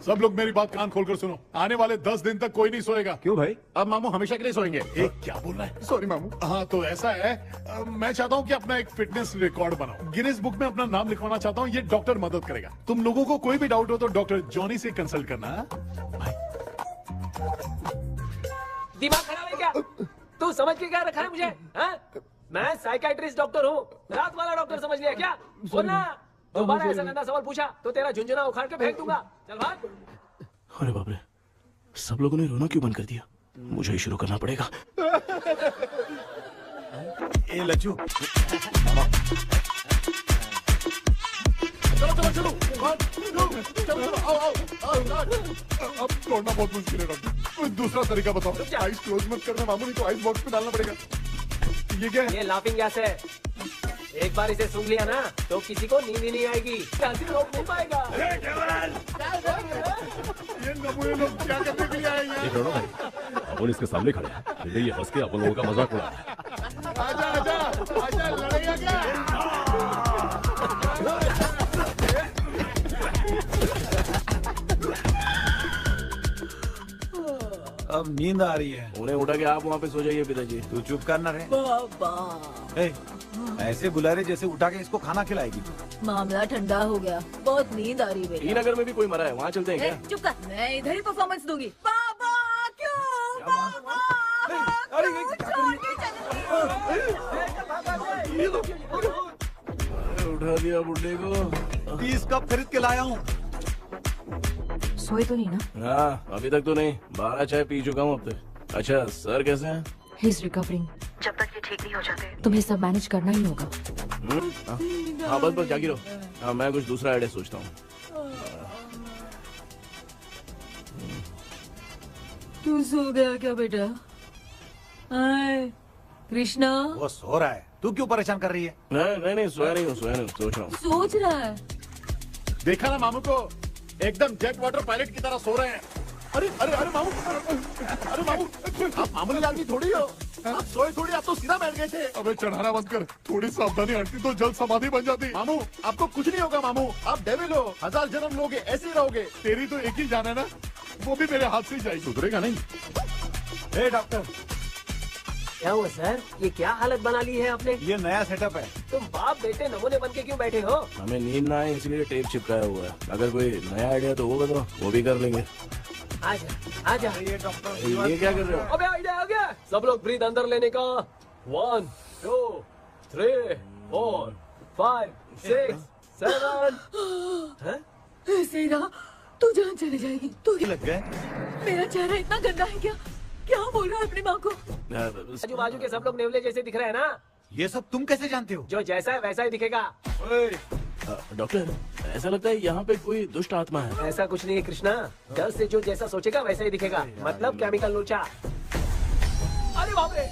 सब लोग मेरी बात कान खोलकर सुनो, आने वाले 10 दिन तक कोई नहीं सोएगा। क्यों भाई? अब मामू हमेशा के लिए सोएंगे। एक क्या बोल रहा है? सॉरी मामू। हाँ तो ऐसा है, मैं चाहता हूँ कि अपना एक फिटनेस रिकॉर्ड बनाओ, गिनीज बुक में अपना नाम लिखवाना चाहता हूँ। ये डॉक्टर मदद करेगा। तुम लोगों को कोई भी डाउट हो तो डॉक्टर जॉनी से कंसल्ट करना। दिमाग खराब है क्या? तू समझ के क्या रखा है मुझे? हाँ? मैं साइकाइट्रिस्ट डॉक्टर हूँ, रात वाला डॉक्टर समझ लिया क्या? बोलना, दोबारा ऐसा गंदा सवाल पूछा तो तेरा झुंझुना उखाड़ के फेंक दूंगा। चल भाग। अरे बाप रे, सब लोगों ने रोना क्यों बंद कर दिया? मुझे ही शुरू करना पड़ेगा। ए लज्जू, चलो चलो चलो, आओ। अब छोड़ना बहुत मुश्किल है डॉक्टर, कोई दूसरा तरीका बताओ। आइस क्लोज मत करना मामू, नहीं तो आइस बॉक्स में डालना पड़ेगा। ये क्या है? ये लाफिंग गैस है। एक बार इसे सूंघ लिया ना तो किसी को नींद ही नहीं आएगी, हंसी रोक नहीं पाएगा। ये नमूने लोग क्या करने के लिए आए हैं? देख रहे हो ना भाई, अपन इसके सामने खड़े हैं, फिर ये हंस के अपन लोगों का मजाक उड़ा रहा है। आजा आजा आजा, लड़ेगा क्या? अब नींद आ रही है। उन्हें उठा के आप वहाँ पे सो जाइए पिताजी। तू चुप करना रे। ए, ऐसे बुला रहे जैसे उठा के इसको खाना खिलाएगी। मामला ठंडा हो गया, बहुत नींद आ रही है। श्रीनगर में भी कोई मरा है, वहाँ चलते हैं क्या? चुप कर, मैं इधर ही परफॉर्मेंस दूंगी। बाबा क्यों? बाबा उठा दिया बुड्ढे को। 30 कप खरीद के लाया हूँ। सोए तो नहीं ना? हाँ, अभी तक तो नहीं, 12 चाय पी चुका हूँ अब तक। अच्छा, सर कैसे हैं? He is recovering. जब तक ये ठीक नहीं हो जाते तुम्हें सब मैनेज करना ही होगा। हाँ बस जागी रहो। हाँ, मैं कुछ दूसरा आइडिया सोचता हूँ। तू सो गया क्या बेटा? कृष्णा, वो सो रहा है, तू क्यों परेशान कर रही है? नहीं सोया नहीं हूँ, सोच रहा हूँ। सोच रहा है। देखा ना मामू को, एकदम जेट वाटर पायलट की तरह सो रहे हैं। अरे अरे अरे मामू, अरे मामू, आप मामूली आदमी थोड़ी हो, आप सोए थोड़ी, आप तो सीधा बैठ गए थे। अबे चढ़ाना बंद कर, थोड़ी सावधानी हटती तो जल्द समाधि बन जाती। मामू आपको कुछ नहीं होगा मामू, आप डेविल हो, 1000 जन्म लोगे ऐसे ही रहोगे। तेरी तो एक ही जान है ना, वो भी मेरे हाथ से ही जाएगी। सुधरेगा नहीं। ए डॉक्टर, क्या हुआ सर? ये क्या हालत बना ली है आपने? ये नया सेटअप है। तुम बाप बेटे नमूने बन के क्यों बैठे हो? हमें नींद ना आए इसलिए टेप चिपकाया हुआ है। अगर कोई नया आइडिया तो वो बताओ, वो भी कर लेंगे। आजा आजा। ये डॉक्टर, ये क्या कर रहे हो? अबे आइडिया आ गया। सब लोग ब्रीथ अंदर लेने का। 1 2 3 4 5 6 7। ऐसे ना तू जान चली जाएगी। तू लग गए? मेरा चेहरा इतना गंदा है क्या? क्या बोल रहा है अपनी माँ को? आजू बाजू के सब लोग नेवले जैसे दिख रहे हैं ना? ये सब तुम कैसे जानते हो? जो जैसा है वैसा ही दिखेगा। डॉक्टर, ऐसा लगता है यहाँ पे कोई दुष्ट आत्मा है। ऐसा कुछ नहीं है कृष्णा, डर से जो जैसा सोचेगा वैसा ही दिखेगा, मतलब केमिकल लोचा। अरे बाप रे,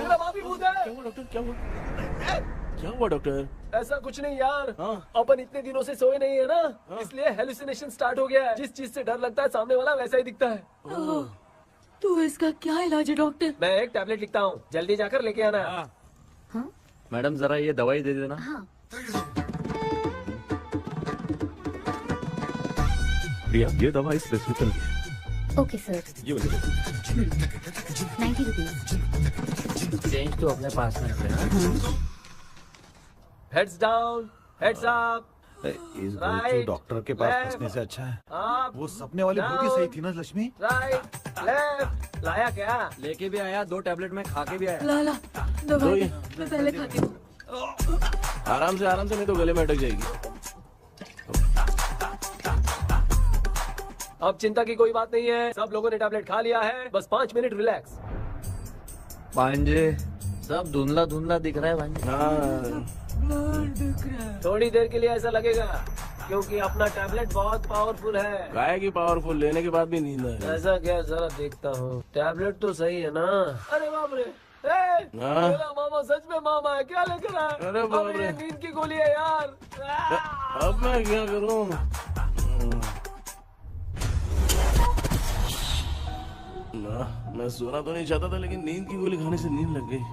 मेरा बाप ही भूत है। क्या हुआ डॉक्टर, क्या हुआ? क्या हुआ डॉक्टर? ऐसा कुछ नहीं यार, अपन इतने दिनों से सोए नहीं है ना, इसलिए हेलुसिनेशन स्टार्ट हो गया है। जिस चीज से डर लगता है सामने वाला वैसा ही दिखता है। तो इसका क्या इलाज है डॉक्टर? मैं एक टैबलेट लिखता हूँ, जल्दी जाकर लेके आना। मैडम जरा ये दवाई दे देना। प्रिया, ये दवा इस प्रेस्क्रिप्शन की है। Okay sir. ये वाली 90 रुपीज। चेंज तो अपने पास में है। Heads down, heads up. इस भोचू डॉक्टर के पास फंसने से अच्छा है वो सपने वाली बूटी सही थी ना लक्ष्मी। Right, left. लाया क्या? लेके भी आया, 2 टैबलेट में खा के भी आया। ला ला दवाई मैं पहले खाती हूँ। आराम से नहीं तो गले में अटक जाएगी। अब चिंता की कोई बात नहीं है, सब लोगों ने टैबलेट खा लिया है, बस 5 मिनट रिलैक्स। भांजे सब धुंधला धुंधला दिख रहा है भांजे। थोड़ी देर के लिए ऐसा लगेगा क्योंकि अपना टैबलेट बहुत पावरफुल है। गाय की पावरफुल लेने के बाद भी नींद है। ऐसा क्या, जरा देखता हूँ। टैबलेट तो सही है ना? अरे बाप रे, मेरा मामा सच में मामा है, क्या लेकर आया? अरे बाप रे, नींद की गोली है यार। अब मैं क्या करूँ? मैं सोना तो नहीं चाहता था, लेकिन नींद की गोली खाने से नींद लग गई।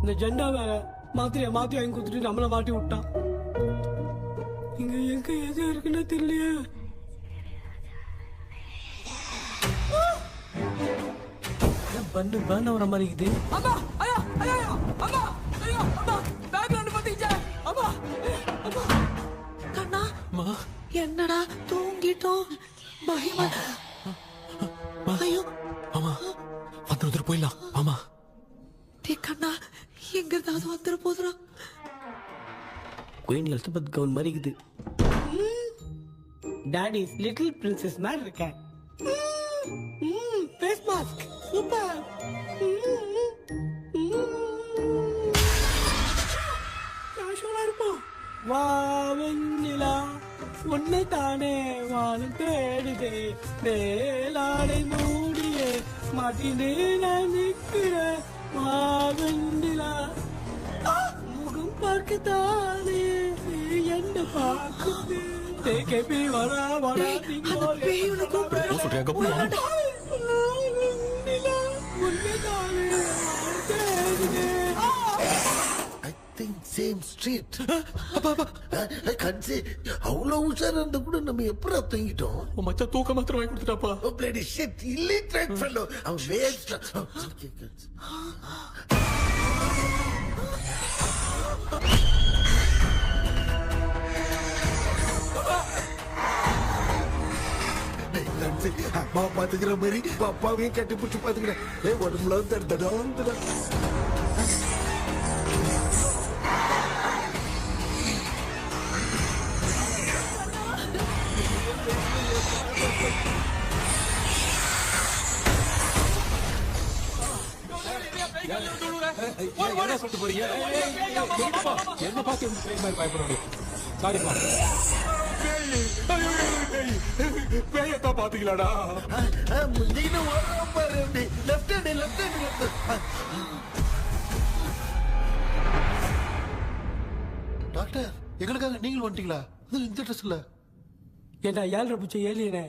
நிஜண்டா வேற மாத்திரையா மாத்தி வாங்கி கொடுத்துட்டு நம்மள மாட்டி விட்டான். இங்க எங்க எது இருக்குன்னு தெரியலையே. பண்ண வர மாதிரி இருக்குது. அம்மா ஐயா ஐயா அம்மா ஐயா அம்மா பேக்ரவுண்ட் பத்திச்சே அம்மா அம்மா கண்ணா மா என்னடா தூங்கிட்டோம் பயமா ஐயோ மாமா வந்துட்டு போயிடலாம் மாமா. கண்ணா எங்க இருந்தாவது வந்துட போதுரா. குயின் எலிசபெத் கவுன் மாதிரி இருக்குது. டாடி லிட்டில் பிரின்சஸ் மாதிரி இருக்கேன். Face mask super. காஷோலா இருப்போம். வா வெண்ணிலா உன்னை தானே வானம் தேடுதே மேலாடை மூடியே மாட்டினே நான் நிற்கிறேன். வெண்ணிலா முகம் பார்க்கத்தானே என்ன பார்க்குது. தேக்கே வரா வரா சேம் ஸ்ட்ரீட் கன்சி அவ்வளவு உஷாரா இருந்தா கூட நம்ம எப்படா தூங்கிட்டோம். மச்சா தூக்க மாத்திரம் வாங்கி கொடுத்துட்டாப்பா. Bloody shit illiterate fellow. அவன் வேஸ்ட். அம்மா பாத்துக்கிற மாதிரி அப்பாவையும் கட்டி பிடிச்சி பாத்துக்கிறேன். உடம்புல தடா என்ன சொல்லிட்டு போறீங்க? என்ன பார்த்து பயப்படாது. சாரிப்பா. பேயத்தான் பாத்தீங்களாடா? டாக்டர் எங்களுக்காக நீங்கள் வந்துட்டீங்களா? இந்த ட்ரெஸ் இல்ல ஏண்டா 7 பூச்சி ஏலியனே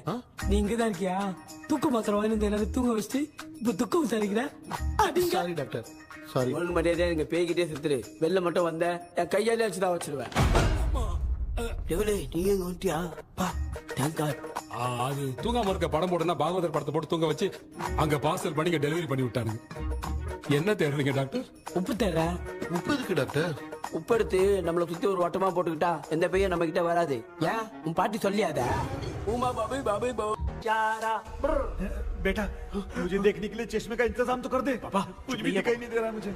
நீ இங்கதான் இருக்கியா? தூக்க மாத்திரம் வாங்கி எல்லாரும் தூங்க வச்சுட்டு இப்ப துக்கம் விசாரிக்கிற. Sorry doctor sorry. ஒழுங்கு மரியாதையா எங்க பேய்கிட்டே செத்துரு. வெளில மட்டும் வந்த என் கையாலே வச்சுதான் வச்சிருவேன். எவ்வளவு நீங்க எங்க வந்துட்டியா? அது தூங்காம இருக்க படம் போடுனா பாகவதர் படத்தை போட்டு தூங்க வச்சு அங்க பார்சல் பண்ணி டெலிவரி பண்ணி விட்டானுங்க. என்ன தேடுறீங்க டாக்டர்? உப்பு தேடுற. உப்பு இருக்கு டாக்டர். உப்பு எடுத்து நம்மள சுத்தி ஒரு வட்டமா போட்டுக்கிட்டா எந்த பையன் நம்ம கிட்ட வராது. ஏன் உன் பாட்டி சொல்லியாத? உமா பாபு பாபு चारा बेटा मुझे देखने के लिए चश्मे का इंतजाम तो कर दे। पापा कुछ भी दिखाई नहीं दे रहा है मुझे,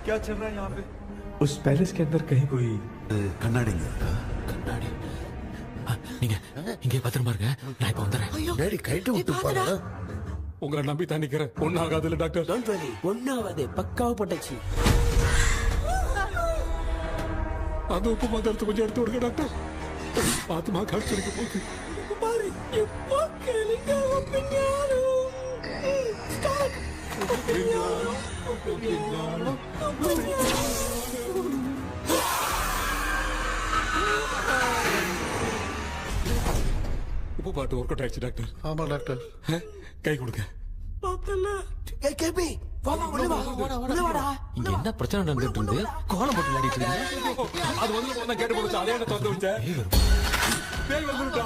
क्या चल रहा है यहाँ पे? उस पैलेस के अंदर कहीं कोई கண்ணாடி கண்ணாடி நீங்க இங்கே பத்திரமா இருங்க, நான் இப்ப வந்துடுறேன். டேடி கைட்டு விட்டு போறா. உங்களை நம்பி தான் நிக்கிறேன். ஒன்னாகாதுல டாக்டர். டோன்ட் வரி, ஒன்னாவது பக்காவா போட்டாச்சு. அது உப்பு மாத்திரத்தை கொஞ்சம் எடுத்து விடுங்க டாக்டர். பாத்துமா கழிச்சிருக்க போகுது. பாரு இப்போ கேளுங்க. உப்பு பாட்டு ஒர்க் அவுட் ஆயிடுச்சு டாக்டர். ஆமா டாக்டர். கை கொடுங்க. கேபி வாடா வாடா. இங்க என்ன பிரச்சனை நடந்துட்டு இருந்து கோலம் போட்டு விளையாடிட்டு இருக்கீங்க? அது வந்து போனா கேட்டு போச்சு. அதே என்ன தந்து வச்சேன். பேய் வந்துட்டா.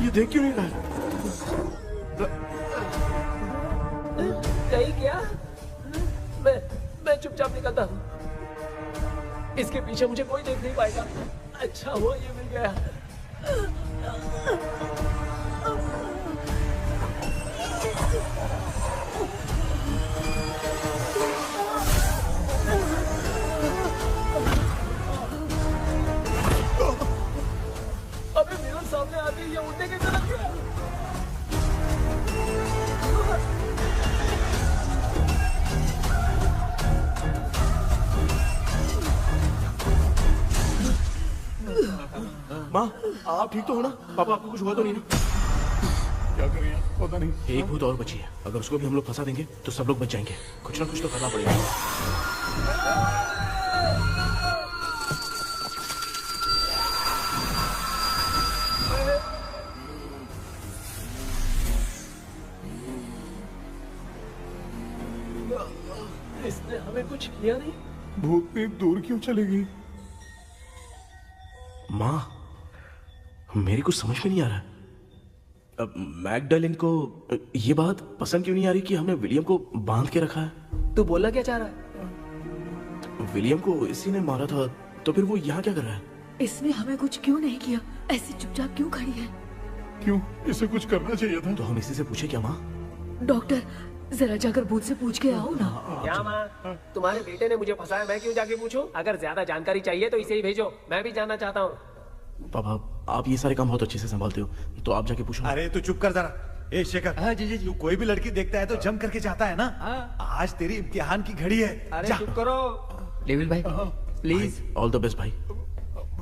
ये देख क्यों नहीं रहा है? नहीं क्या? मैं चुपचाप निकलता हूँ। इसके पीछे मुझे कोई देख नहीं पाएगा। अच्छा हुआ ये मिल गया। अबे मेरे सामने आके ये उड़ने की तरफ गया। माँ, आप ठीक तो हो ना? पापा आपको कुछ हुआ तो नहीं ना? क्या करें? पता नहीं। एक भूत और बची है। अगर उसको भी हम लोग फंसा देंगे तो सब लोग बच जाएंगे। कुछ ना कुछ तो करना पड़ेगा। इसने हमें कुछ किया नहीं। भूतनी दूर क्यों चली गई? माँ, मेरी कुछ समझ में नहीं आ रहा। अब मैगडालिन को ये बात पसंद क्यों नहीं आ रही कि हमने विलियम को बांध के रखा है? तू बोलना क्या चाह रहा है? विलियम को इसी ने मारा था, तो फिर वो यहाँ क्या कर रहा है? इसने हमें कुछ क्यों नहीं किया? ऐसी चुपचाप क्यों खड़ी है? क्यों? इसे कुछ करना चाहिए था। तो हम इसी से पूछे क्या माँ? डॉक्टर, जरा जाकर भूत से पूछ के आओ ना। क्या माँ? तुम्हारे बेटे ने मुझे फंसाया, मैं क्यों जाके पूछूं? अगर ज्यादा जानकारी चाहिए तो इसे ही भेजो, मैं भी जानना चाहता हूँ। पापा, आप ये सारे काम बहुत अच्छे से संभालते हो, तो आप जाके पूछो। अरे तू चुप कर जरा। ए शेखर, हाँ जी जी जी। तू कोई भी लड़की देखता है तो जम करके जाता है ना? आज तेरी इम्तिहान की घड़ी है। अरे चुप करो। लेविल भाई, प्लीज। ऑल द बेस्ट भाई।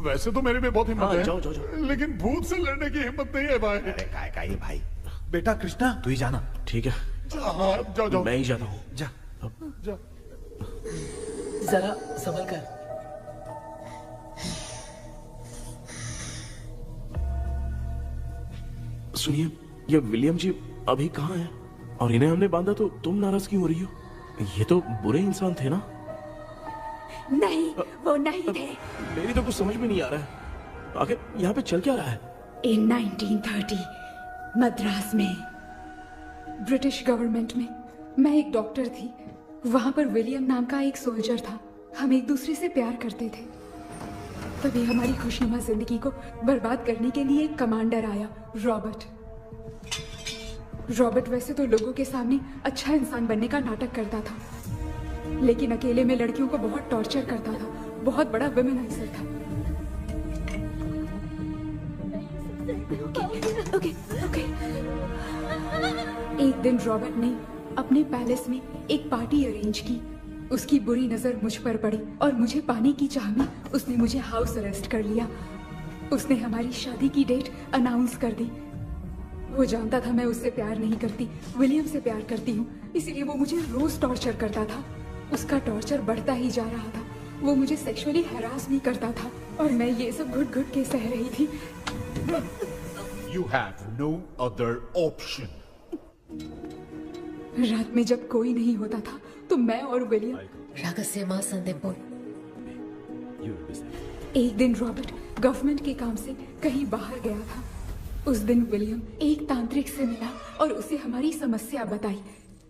वैसे तो मेरे में बहुत हिम्मत है। जाओ, जाओ, जाओ। लेकिन भूत से लड़ने की हिम्मत नहीं है भाई। अरे काय का ये भाई। बेटा कृष्णा, तू ही जाना। ठीक है, हाँ, जाओ जाओ। मैं ही जाता हूँ। जा। जा। जरा संभल कर। सुनिए, ये विलियम जी अभी कहाँ है? और इन्हें हमने बांधा तो तुम नाराज क्यों हो रही हो? ये तो बुरे इंसान थे ना? नहीं, वो नहीं थे। मेरी तो कुछ समझ में नहीं आ रहा है। आखिर यहाँ पे चल क्या रहा है? इन 1930 मद्रास में ब्रिटिश गवर्नमेंट में मैं एक डॉक्टर थी। वहां पर विलियम नाम का एक सोल्जर था। हम एक दूसरे से प्यार करते थे। तभी हमारी खुशनुमा जिंदगी को बर्बाद करने के लिए एक कमांडर आया, रॉबर्ट। रॉबर्ट वैसे तो लोगों के सामने अच्छा इंसान बनने का नाटक करता था, लेकिन अकेले में लड़कियों को बहुत टॉर्चर करता था। बहुत बड़ा वुमेनाइजर था। ओके। एक दिन रॉबर्ट ने अपने पैलेस में एक पार्टी अरेंज की। उसकी बुरी नजर मुझ पर पड़ी और मुझे पाने की चाह में उसने मुझे हाउस अरेस्ट कर लिया। उसने हमारी शादी की डेट अनाउंस कर दी। वो जानता था मैं उससे प्यार नहीं करती, विलियम से प्यार करती हूँ, इसीलिए वो मुझे रोज टॉर्चर करता था। उसका टॉर्चर बढ़ता ही जा रहा था। वो मुझे सेक्सुअली हैरास भी करता था और मैं ये सब घुट घुट के सह रही थी। You have no other option. रात में जब कोई नहीं होता था तो मैं और विलियम रहस्यमा संदेपुर। एक दिन रॉबर्ट गवर्नमेंट के काम से कहीं बाहर गया था। उस दिन विलियम एक तांत्रिक से मिला और उसे हमारी समस्या बताई।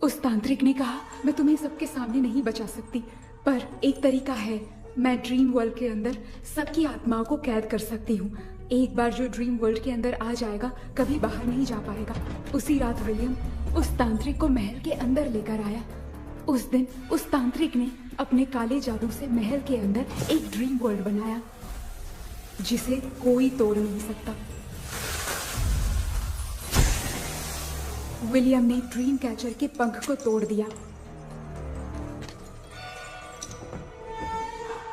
उस तांत्रिक ने कहा, मैं तुम्हें सबके सामने नहीं बचा सकती, पर एक तरीका है। मैं ड्रीम वर्ल्ड के अंदर सबकी आत्माओं को कैद कर सकती हूँ। एक बार जो ड्रीम वर्ल्ड के अंदर आ जाएगा कभी बाहर नहीं जा पाएगा। उसी रात विलियम उस तांत्रिक को महल के अंदर लेकर आया। उस दिन उस तांत्रिक ने अपने काले जादू से महल के अंदर एक ड्रीम वर्ल्ड बनाया जिसे कोई तोड़ नहीं सकता। विलियम ने ड्रीम कैचर के पंख को तोड़ दिया।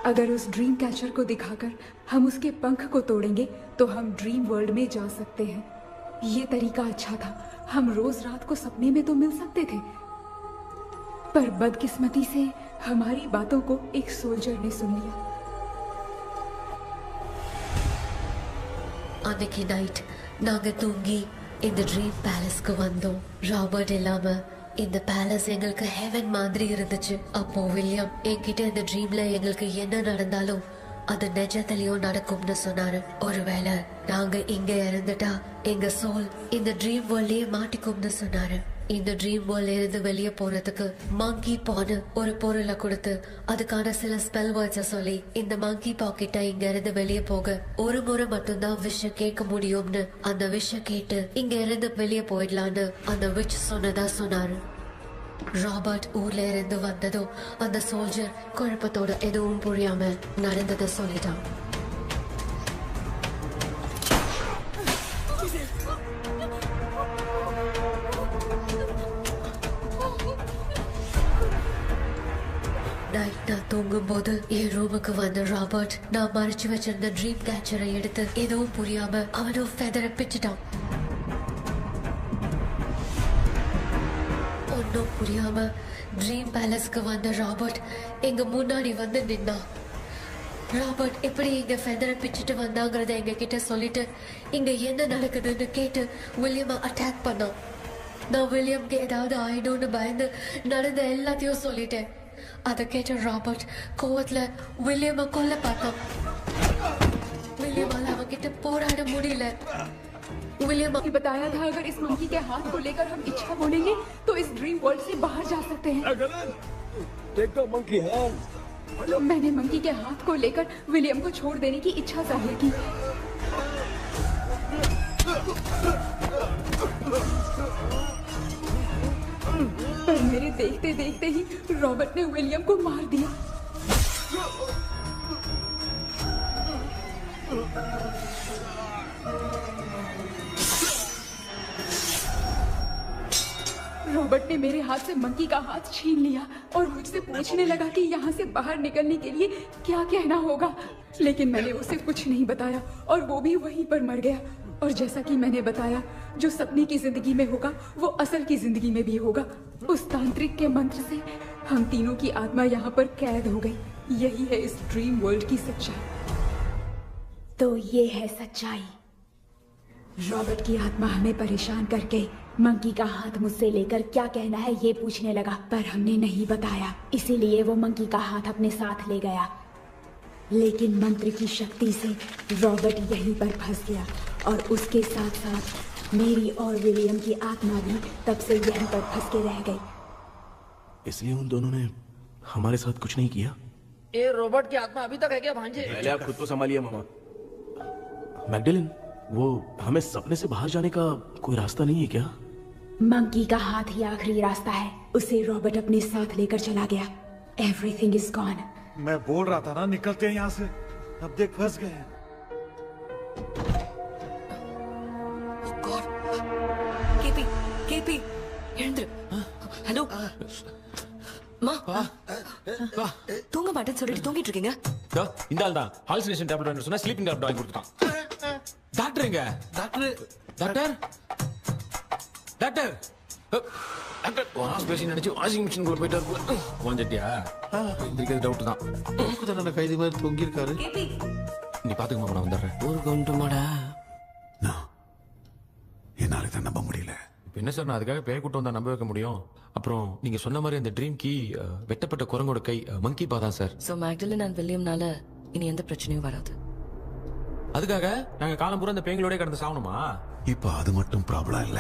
अगर उस ड्रीम कैचर को दिखाकर हम उसके पंख को तोड़ेंगे तो हम ड्रीम वर्ल्ड में जा सकते हैं। ये तरीका अच्छा था, हम रोज रात को सपने में तो मिल सकते थे, पर बदकिस्मती से हमारी बातों को एक सोल्जर ने सुन लिया। அன்னைக்கு நைட் நாங்க தூங்கி இந்த ட்ரீம் பேலஸ்க்கு வந்தோம். ராபர்ட் இல்லாம இந்த பேலஸ் எங்களுக்கு ஹெவன் மாதிரி இருந்துச்சு. அப்போ வில்லியம் என்கிட்ட இந்த ட்ரீம்ல எங்களுக்கு என்ன நடந்தாலும் அது நிஜத்திலயும் நடக்கும்னு சொன்னாரு. ஒருவேளை நாங்க இங்க இறந்துட்டா எங்க சோல் இந்த ட்ரீம் வேர்ல்ட்லயே மாட்டிக்கும்னு சொன்னாரு. இந்த ட்ரீம் வேர்ல்ட்ல இருந்து வெளியே போறதுக்கு மங்கி பான்னு ஒரு பொருளை கொடுத்து அதுக்கான சில ஸ்பெல் வேர்ட்ஸை சொல்லி இந்த மங்கி பாக்கெட்டை இங்க இருந்து வெளியே போக ஒரு முறை மட்டும்தான் விஷயம் கேட்க முடியும்னு அந்த விஷயம் கேட்டு இங்க இருந்து வெளியே போயிடலான்னு அந்த விச் சொன்னதா சொன்னாரு. ராபர்ட் ஊர்ல இருந்து வந்ததும் அந்த சோல்ஜர் குழப்பத்தோட எதுவும் புரியாம நடந்ததை சொல்லிட்டான். நைட் நான் தூங்கும் போது என் ரூமுக்கு வந்த ராபர்ட் நான் மறைச்சு வச்சிருந்த ட்ரீம் கேச்சரை எடுத்து எதுவும் புரியாம அவனும் ஃபெதரை பிச்சுட்டான். ஒன்னும் புரியாம ட்ரீம் பேலஸ்க்கு வந்த ராபர்ட் எங்க முன்னாடி வந்து நின்னான். ராபர்ட் எப்படி இங்க ஃபெதரை பிச்சுட்டு வந்தாங்கிறத எங்க கிட்ட சொல்லிட்டு இங்க என்ன நடக்குதுன்னு கேட்டு வில்லியமை அட்டாக் பண்ணான். நான் வில்லியம்க்கு ஏதாவது ஆயிடும்னு பயந்து நடந்த எல்லாத்தையும் சொல்லிட்டேன். அதை கேட்ட ராபர்ட் கோவத்துல வில்லியமை கொல்ல பார்த்தான். வில்லியமால அவன்கிட்ட போராட முடியல. विलियम ने बताया था अगर इस मंकी के हाथ को लेकर हम इच्छा बोलेंगे तो इस ड्रीम वर्ल्ड से बाहर जा सकते हैं। मैंने मंकी के हाथ को लेकर विलियम को छोड़ देने की इच्छा जाहिर की। पर मेरे देखते देखते ही रॉबर्ट ने विलियम को मार दिया। रॉबर्ट ने मेरे हाथ से मंकी का हाथ छीन लिया और मुझसे पूछने लगा कि यहाँ से बाहर निकलने के लिए क्या कहना होगा, लेकिन मैंने उसे कुछ नहीं बताया और वो भी वहीं पर मर गया। और जैसा कि मैंने बताया, जो सपने की जिंदगी में होगा वो असल की जिंदगी में भी होगा। उस तांत्रिक के मंत्र से हम तीनों की आत्मा यहाँ पर कैद हो गई। यही है इस ड्रीम वर्ल्ड की सच्चाई। तो ये है सच्चाई। रॉबर्ट की आत्मा हमें परेशान करके मंकी का हाथ मुझसे लेकर क्या कहना है ये पूछने लगा, पर हमने नहीं बताया, इसीलिए वो मंकी का हाथ अपने साथ ले गया। लेकिन मंत्र की शक्ति से रॉबर्ट यहीं पर फंस गया और उसके साथ साथ मेरी और विलियम की आत्मा भी तब से यहीं पर फंस के रह गई। इसलिए उन दोनों ने हमारे साथ कुछ नहीं किया। ये रॉबर्ट की आत्मा अभी तक है क्या भांजे? पहले आप खुद को संभालिए मामा। मैगडेलिन, वो हमें सपने से बाहर जाने का कोई रास्ता नहीं है क्या? मंकी का हाथ ही आखिरी रास्ता है। उसे रॉबर्ट अपने साथ लेकर चला गया। Everything is gone. मैं बोल रहा था ना, निकलते हैं यहाँ से। अब देख फंस गए हैं। கேபி கேபி எழுந்துரு. ஹலோ மா, தூங்க மாட்டேன்னு சொல்லிட்டு தூங்கிட்டு இருக்கீங்க. இந்த ஆள் தான் ஹாலுசினேஷன் டேப்லெட் வேணும் சொன்னா ஸ்லீப்பிங் டேப்லெட் வாங்கி கொடுத்துட்டான். டாக்டர் எங்க? Doctor doctor doctor doctor wash basin நினைச்சு வாஷிங் மிஷின் குள்ள போயிட்டாரு. வாஞ்சிட்டியா? இந்த டவுட் தான். தான் கைதி மாதிரி தொங்கி இருக்காரு. நீ பாத்துக்க மாமா, நான் வந்துடுறேன். ஊருக்கு வந்துட்டுமாடா? என்னால இதை நம்ப முடியல. இப்போ என்ன சார், நான் அதுக்காக பேய் கூட்டம் வந்தா நம்ப வைக்க முடியும்? அப்புறம் நீங்க சொன்ன மாதிரி அந்த ட்ரீம் கீ வெட்டப்பட்ட குரங்கோட கை மங்கி பா தான் சார். சோ மேக்டலின் அண்ட் வில்லியம்னால இனி எந்த பிரச்சனையும் வராது. அதுக்காக நாங்க காலம் பூரா அந்த பேய்களோட கடந்து சாவணுமா? இப்ப அது மட்டும் ப்ராப்ளம் இல்ல.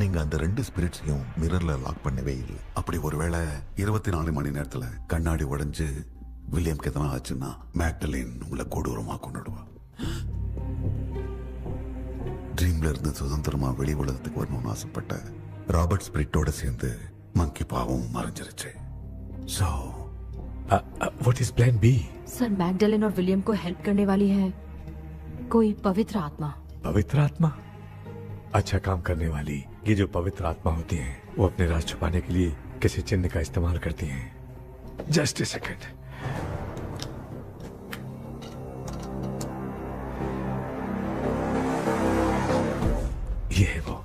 நீங்க அந்த ரெண்டு ஸ்பிரிட்ஸையும் மிரர்ல லாக் பண்ணவே இல்லை. அப்படி ஒருவேளை 24 மணி நேரத்துல கண்ணாடி உடைஞ்சு வில்லியம்க்கு எதனா ஆச்சுன்னா மேக்டலின் உங்களை கொடூரமா கொண்டுடுவா. ட்ரீம்ல இருந்து சுதந்திரமா வெளி உலகத்துக்கு வரணும்னு ஆசைப்பட்ட ராபர்ட் ஸ்பிரிட்டோட சேர்ந்து மங்கி பாவம் மறைஞ்சிருச்சு. So what is plan B? Sir, Magdalene और विलियम को हेल्प करने वाली है कोई पवित्र आत्मा। पवित्र आत्मा? अच्छा काम करने वाली ये जो पवित्र आत्मा होती हैं, वो अपने राज छुपाने के लिए किसी चिन्ह का इस्तेमाल करती हैं। Just a second. है वो।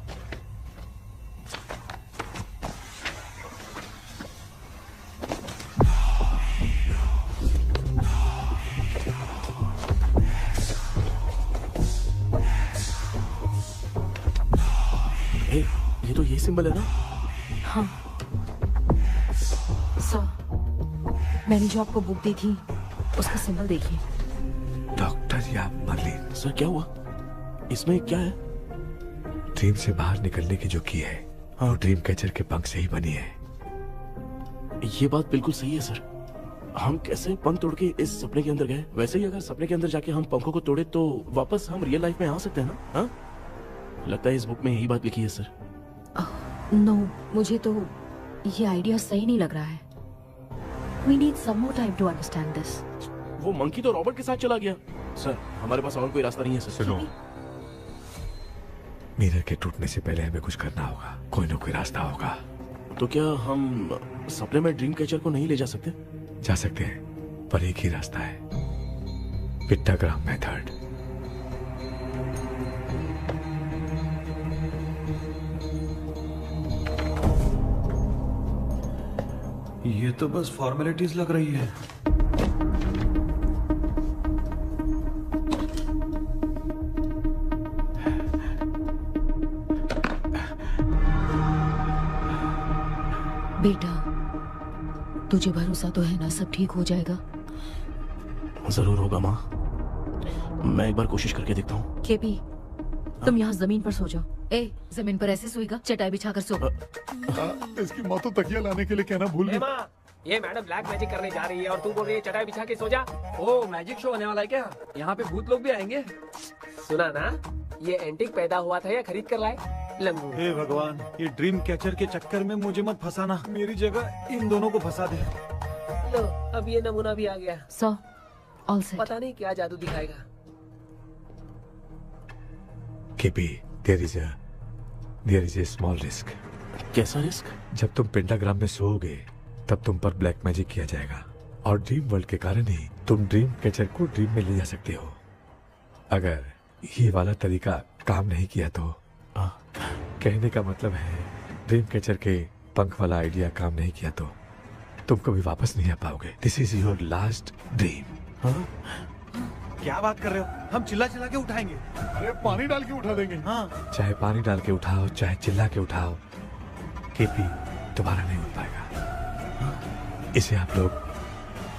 ये तो ये सिंबल है ना? हाँ सर, मैंने जो आपको बुक दी थी उसका सिंबल देखिए। डॉक्टर या मर्लिन। सर क्या हुआ? इसमें क्या है? ड्रीम से बाहर निकलने की जो की है वो ड्रीम कैचर के पंख से ही बनी है। ये बात बिल्कुल सही है सर। हम कैसे पंख तोड़ के इस सपने के अंदर गए, वैसे ही अगर सपने के अंदर जाके हम पंखों को तोड़े तो वापस हम रियल लाइफ में आ सकते हैं ना? हाँ, लगता है इस बुक में यही बात लिखी है सर। नो, मुझे तो ये आइडिया सही नहीं लग रहा है। We need some more time to understand this. वो मंकी तो रॉबर्ट के साथ चला गया। सर हमारे पास और कोई रास्ता नहीं है सर। सुनो, मिरर के टूटने से पहले हमें कुछ करना होगा। कोई ना कोई रास्ता होगा। तो क्या हम सपने में ड्रीम कैचर को नहीं ले जा सकते? जा सकते हैं, पर एक ही रास्ता है, पिट्टाग्राम मेथड। ये तो बस फॉर्मेलिटीज लग रही है। बेटा, तुझे भरोसा तो है ना सब ठीक हो जाएगा? जरूर होगा माँ, मैं एक बार कोशिश करके देखता हूँ। केपी, तुम यहाँ जमीन पर सो जाओ। ए, जमीन पर ऐसे सोएगा? चटाई बिछाकर सो। इसकी माँ तो तकिया लाने के लिए कहना भूल गई। माँ, ये मैडम ब्लैक मैजिक करने जा रही है और तू बोल रही है चटाई बिछा के सो जा। ओ, मैजिक शो होने वाला है क्या? यहाँ पे भूत लोग भी आएंगे। सुना ना, ये एंटीक पैदा हुआ था या खरीद कर लाए? लंगू। हे भगवान, ये ड्रीम कैचर के चक्कर में मुझे मत फंसाना। मेरी जगह इन दोनों को फंसा दे। लो, अब ये नमूना भी आ गया। सो, ऑल सेट। पता नहीं क्या जादू दिखाएगा। KP, there is a small risk। कैसा रिस्क? जब तुम पेंटाग्राम में सोओगे तब तुम पर ब्लैक मैजिक किया जाएगा और ड्रीम वर्ल्ड के कारण ही तुम ड्रीम कैचर को ड्रीम में ले जा सकते हो। अगर ये वाला तरीका काम नहीं किया तो कहने का मतलब है ड्रीम कैचर के पंख वाला आइडिया काम नहीं किया तो तुम कभी वापस नहीं आ पाओगे। This is your last dream. क्या बात कर रहे हो? हम चिल्ला चिल्ला के उठाएंगे। अरे पानी डाल के उठा देंगे। हाँ, चाहे पानी डाल के उठाओ, चाहे चिल्ला के उठाओ, केपी दोबारा नहीं उठ पाएगा। इसे आप लोग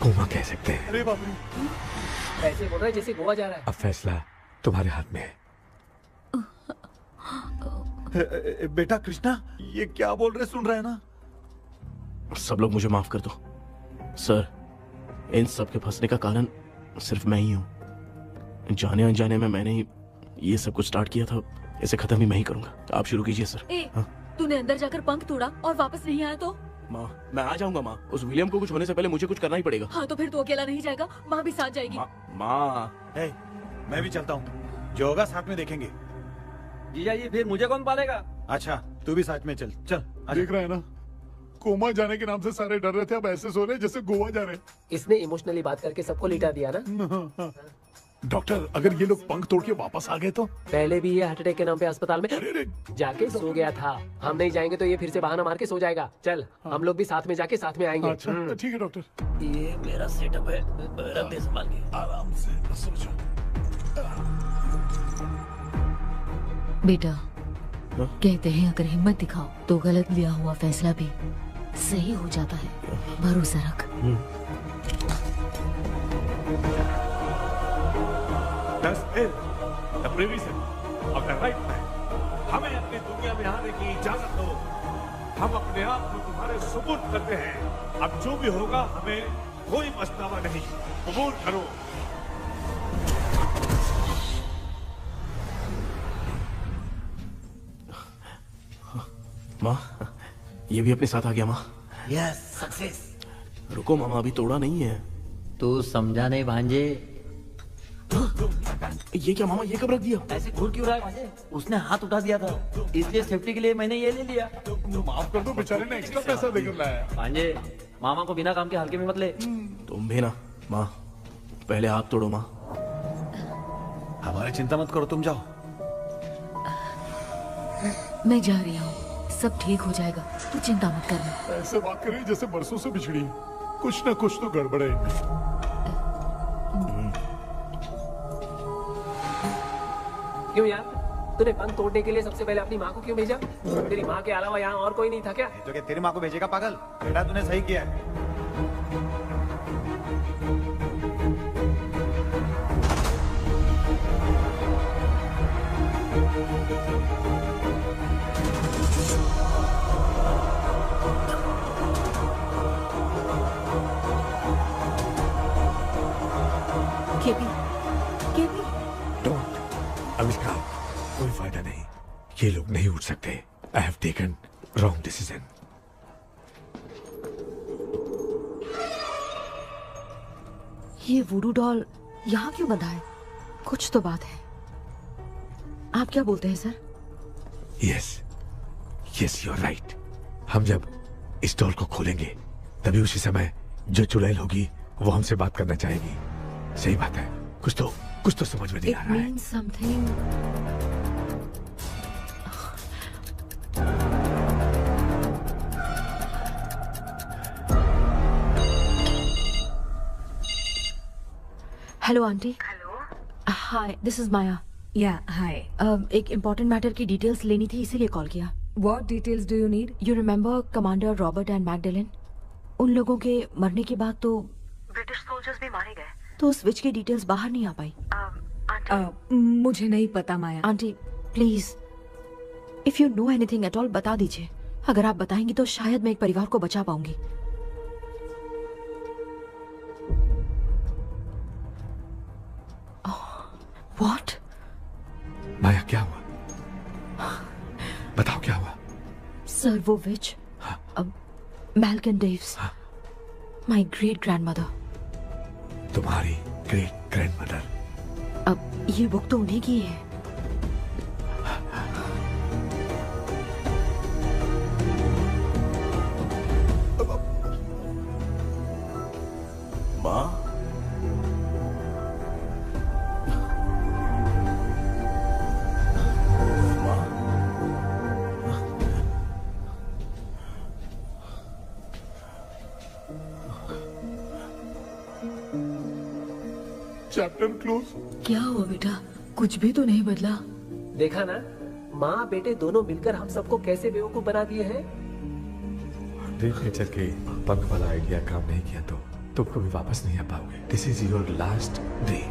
कोमा कह सकते हैं। अरे बाप रे, ऐसे बोल रहा है जैसे गोवा जा रहा है। अब फैसला तुम्हारे हाथ में है। बेटा कृष्णा, ये क्या बोल रहे, सुन रहे हैं ना? सब लोग मुझे माफ कर दो सर। इन सब के फंसने का कारण सिर्फ मैं ही हूँ। जाने अनजाने में मैंने ही ये सब कुछ स्टार्ट किया था। इसे खत्म भी मैं ही करूंगा। आप शुरू कीजिए सर। तूने अंदर जाकर पंख तोड़ा और वापस नहीं आया तो? माँ, मैं आ जाऊंगा माँ। उस विलियम को कुछ होने से पहले मुझे कुछ करना ही पड़ेगा। हाँ, तो फिर तू अकेला नहीं जाएगा, माँ भी साथ जाएगी। माँ, मैं भी चलता हूँ, जो होगा साथ में देखेंगे। जीजा जी, फिर मुझे कौन पालेगा? अच्छा, तू भी साथ में चल। चल देख रहा है ना, कोमा जाने के नाम से सारे डर रहे थे, अब ऐसे सो रहे जैसे गोवा जा रहे। इसने इमोशनली बात करके सबको लिटा दिया ना। डॉक्टर, अगर ये लोग पंख तोड़ के वापस आ गए तो? पहले भी ये हार्ट अटैक के नाम पे अस्पताल में जाके सो गया था। हम नहीं जाएंगे तो ये फिर से बहाना मार के सो जाएगा। चल, हम लोग भी साथ में जाके साथ में आएंगे। अच्छा, ठीक है डॉक्टर। ये मेरा सेटअप है, रख दे संभाल के। आराम से सो जाओ। बेटा, कहते हैं अगर हिम्मत दिखाओ तो गलत लिया हुआ फैसला भी सही हो जाता है। भरोसा रख। हमें अपनी दुनिया में आने की इजाजत दो। हम अपने आप को तुम्हारे सुपुर्द करते हैं। अब जो भी होगा हमें कोई पछतावा नहीं। कबूल करो। माँ, ये भी अपने साथ आ गया। माँ, यस, सक्सेस। रुको मामा, अभी तोड़ा नहीं है। तू समझा नहीं भांजे। ये क्या मामा, ये कब रख दिया? ऐसे घूर क्यों रहा है भांजे? उसने हाथ उठा दिया था, इसलिए सेफ्टी के लिए मैंने ये ले लिया। माफ कर दो, बेचारे ने एक्स्ट्रा पैसा देकर लाया। भांजे, मामा को बिना काम के हल्के में मत ले। तुम भी ना। माँ, पहले हाथ तोड़ो। माँ, हमारी चिंता मत करो, तुम जाओ। मैं जा रही हूँ, सब ठीक हो जाएगा, तू चिंता मत करना। ऐसे बात कर रही जैसे बरसों से बिछड़ी है। कुछ ना कुछ तो गड़बड़ है इनमें। क्यों यार, तूने बंद तोड़ने के लिए सबसे पहले अपनी माँ को क्यों भेजा? तेरी माँ के अलावा यहाँ और कोई नहीं था क्या? तो क्या तेरी माँ को भेजेगा पागल? बेटा तूने सही किया है। KP, KP. डोंट, अविष्का, कोई फायदा नहीं। ये लोग नहीं उठ सकते। I have taken wrong decision. ये वुडू डॉल यहाँ क्यों बंधा है? कुछ तो बात है। आप क्या बोलते हैं sir? Yes, yes, you are right. हम जब इस डॉल को खोलेंगे तभी उसी समय जो चुड़ैल होगी वो हमसे बात करना चाहेगी। सही बात है। कुछ तो समझ में नहीं आ रहा है। It means something. Hello aunty. Hello. Hi, this is Maya. Yeah hi. एक इम्पोर्टेंट मैटर की डिटेल्स लेनी थी, इसीलिए कॉल किया। What details do you need? You remember commander Robert and Magdalene? उन लोगों के मरने के बाद तो ब्रिटिश सोल्जर्स भी मारे गए। तो स्विच की डिटेल्स बाहर नहीं आ पाई। मुझे नहीं पता Maya. Aunty please, if you know anything at all बता दीजिए। अगर आप बताएंगी तो शायद मैं एक परिवार को बचा पाऊंगी। व्हाट? माया, क्या हुआ? बताओ क्या हुआ? सर वो विच, मैल्कन डेव्स, माय ग्रेट ग्रैंडमदर। तुम्हारी ग्रेट ग्रैंडमदर? अब ये बुक तो उन्हीं की है। माँ, चैप्टर क्लोज। क्या हुआ बेटा? कुछ भी तो नहीं बदला। देखा ना, माँ बेटे दोनों मिलकर हम सबको कैसे बेवकूफ बना दिए हैं। ड्रीम कैचर के पंख वाला आइडिया काम नहीं किया तो तुम कभी वापस नहीं आ पाओगे। This is your last dream.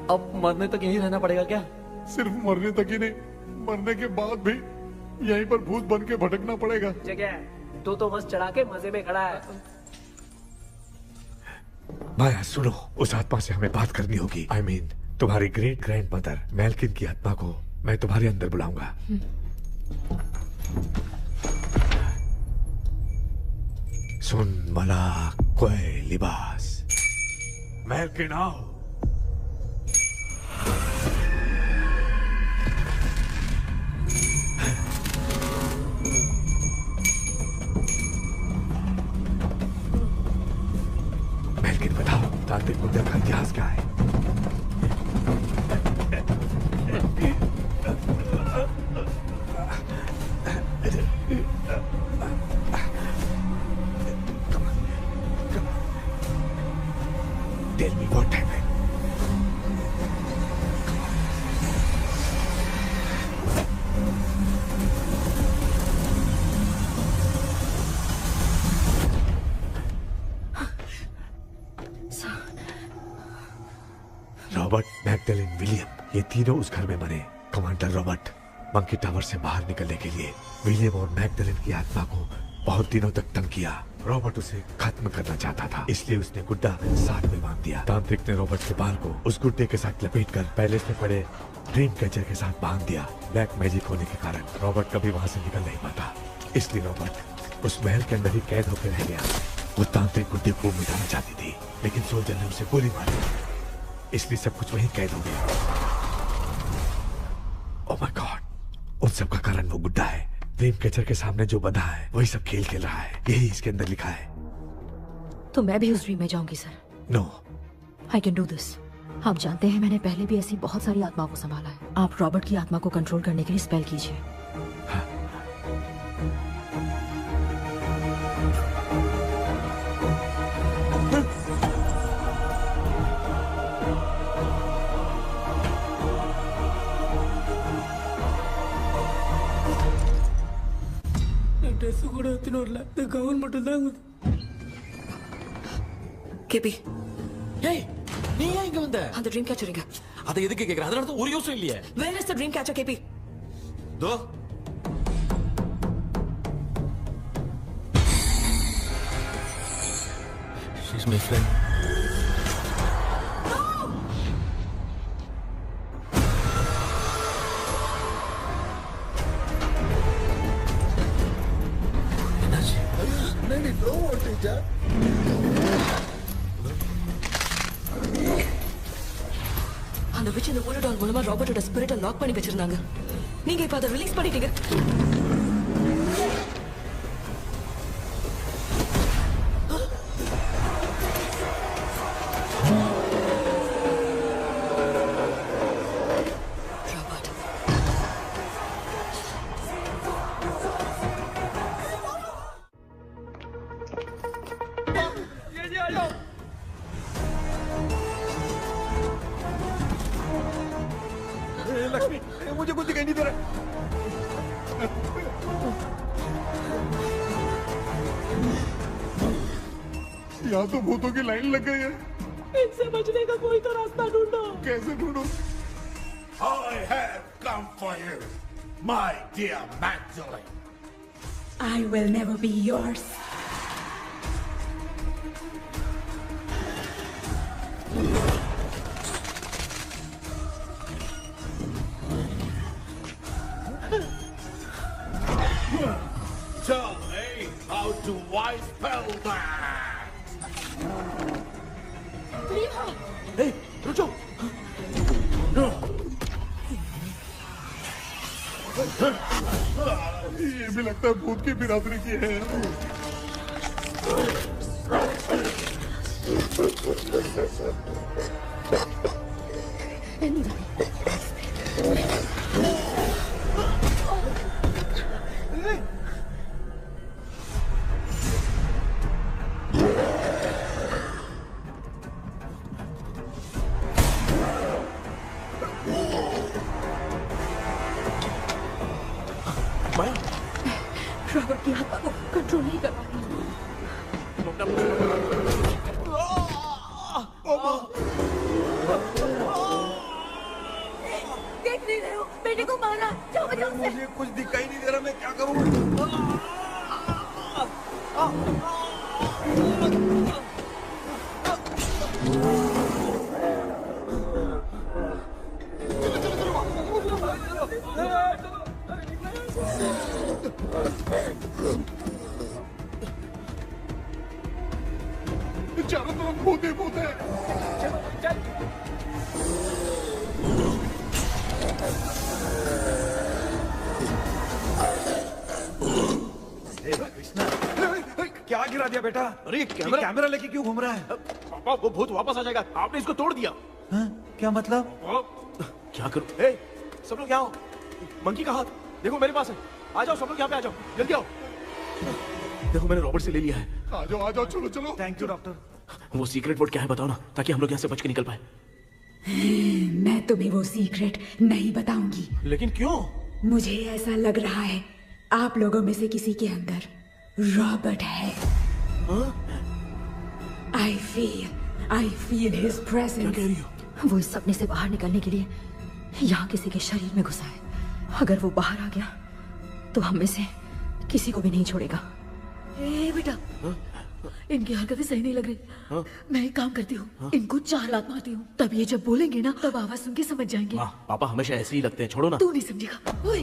अब मरने तक यहीं रहना पड़ेगा क्या? सिर्फ मरने तक ही नहीं, मरने के बाद भी यहीं पर भूत बन के भटकना पड़ेगा। जगह तो मस्त चढ़ा के मजे में खड़ा है। माया सुनो, उस आत्मा से हमें बात करनी होगी। I mean, तुम्हारी ग्रेट ग्रैंड मदर मैल्किन की आत्मा को मैं तुम्हारे अंदर बुलाऊंगा। सुन मला कोई लिबास, मैल्किन आओ। मैल्किन बताओ, तांत्रिक मुद्रा का इतिहास क्या है? Tell me what happened. Robert, Magdalene, William, ये तीनों उस घर में मरे। कमांडर रॉबर्ट मंकी टावर से बाहर निकलने के लिए विलियम और मैगडेलिन की आत्मा को बहुत दिनों तक तंग किया। रॉबर्ट उसे खत्म करना चाहता था, इसलिए उसने गुड्डा साथ में बांध दिया। तांत्रिक ने रॉबर्ट के बाल को उस गुड्डे के साथ लपेटकर पैलेस में पड़े ड्रीम कैचर के साथ बांध दिया। ब्लैक मैजिक होने के कारण रॉबर्ट कभी वहां से निकल नहीं पाता, इसलिए रॉबर्ट उस महल के अंदर ही कैद होकर रह गया। वो तांत्रिक गुड्डे को मिटाना चाहती थी, लेकिन सोल्जर ने उसे गोली मारी, इसलिए सब कुछ वहीं कैद हो गया। ओह माय गॉड, उन सब का कारण वो गुड्डा है। ड्रीम कैचर के सामने जो बंधा है वही सब खेल खेल रहा है, यही इसके अंदर लिखा है। तो मैं भी उस ड्रीम में जाऊंगी sir. No, I can do this. आप जानते हैं मैंने पहले भी ऐसी बहुत सारी आत्माओं को संभाला है। आप रॉबर्ट की आत्मा को कंट्रोल करने के लिए स्पेल कीजिए। ட்ரெஸ் கூட எடுத்துன்னு வரல. இந்த கவுன் மட்டும் தான். கேபி, ஏய் நீ ஏன் இங்க வந்த? அந்த ட்ரீம் கேச்சர் எங்க? அதை எதுக்கு கேக்குற? அதனால தான் ஒரு யோசனை இல்லையே. Where is the dream catcher, கேபி? தோ she's my friend. नहीं दो टीचर அந்த witch இந்த ஒரு டால் மூலமா ராபர்ட்டோட ஸ்பிரிட்டை லாக் பண்ணி வச்சிருந்தாங்க. நீங்க இப்ப அதை ரிலீஸ் பண்ணிட்டீங்க. लक्ष्मी, मुझे कुछ दिखाई नहीं दे रहा। यहाँ तो भूतों की लाइन लग गई है। इनसे बचने का कोई तो रास्ता ढूंढो। कैसे ढूंढो? I have come for you, my dear Magdalene. I will never be yours. Tell me how to wipe spell that. Hey, रुको। ये भी लगता है भूत की बिरादरी की है। रॉबर्ट की आत्मा को कंट्रोल नहीं कर पा रही। देख नहीं रहे हो? बेटे को मारा। जाओ बचाओ उसे। मुझे कुछ दिखाई नहीं दे रहा, मैं क्या करूं? चारों तरफ भूत ही भूत है। क्या गिरा दिया बेटा? अरे कैमरा लेके क्यों घूम रहा है? पापा वो भूत वापस आ जाएगा। आपने इसको तोड़ दिया। हाँ? क्या मतलब? क्या करूं? ए, सब लोग यहाँ आओ। मंकी का हाथ देखो मेरे पास है। आ जाओ सब लोग यहाँ पे आ जाओ। जल्दी आओ। देखो मैंने रॉबर्ट से ले लिया है। आ जाओ चलो चलो। Thank you doctor. वो सीक्रेट वर्ड क्या है बताओ ना, ताकि हम लोग यहाँ से बच के निकल पाए। मैं तुम्हें वो सीक्रेट नहीं बताऊंगी। लेकिन क्यों? मुझे ऐसा लग रहा है आप लोगों में से किसी के अंदर रॉबर्ट है। I feel his presence. क्या कह रही हो? वो इस सपने से बाहर निकलने के लिए यहाँ किसी के शरीर में घुसा है। अगर वो बाहर आ गया तो हम में से किसी को भी नहीं छोड़ेगा। ए बेटा, इनकी हरकतें सही नहीं लग रही। मैं एक काम करती हूँ, इनको 4 लात मारती हूँ, तब ये जब बोलेंगे ना तब आवाज सुन के समझ जाएंगे। पापा हमेशा ऐसे ही लगते हैं, छोड़ो ना। तू नहीं समझेगा। ओए,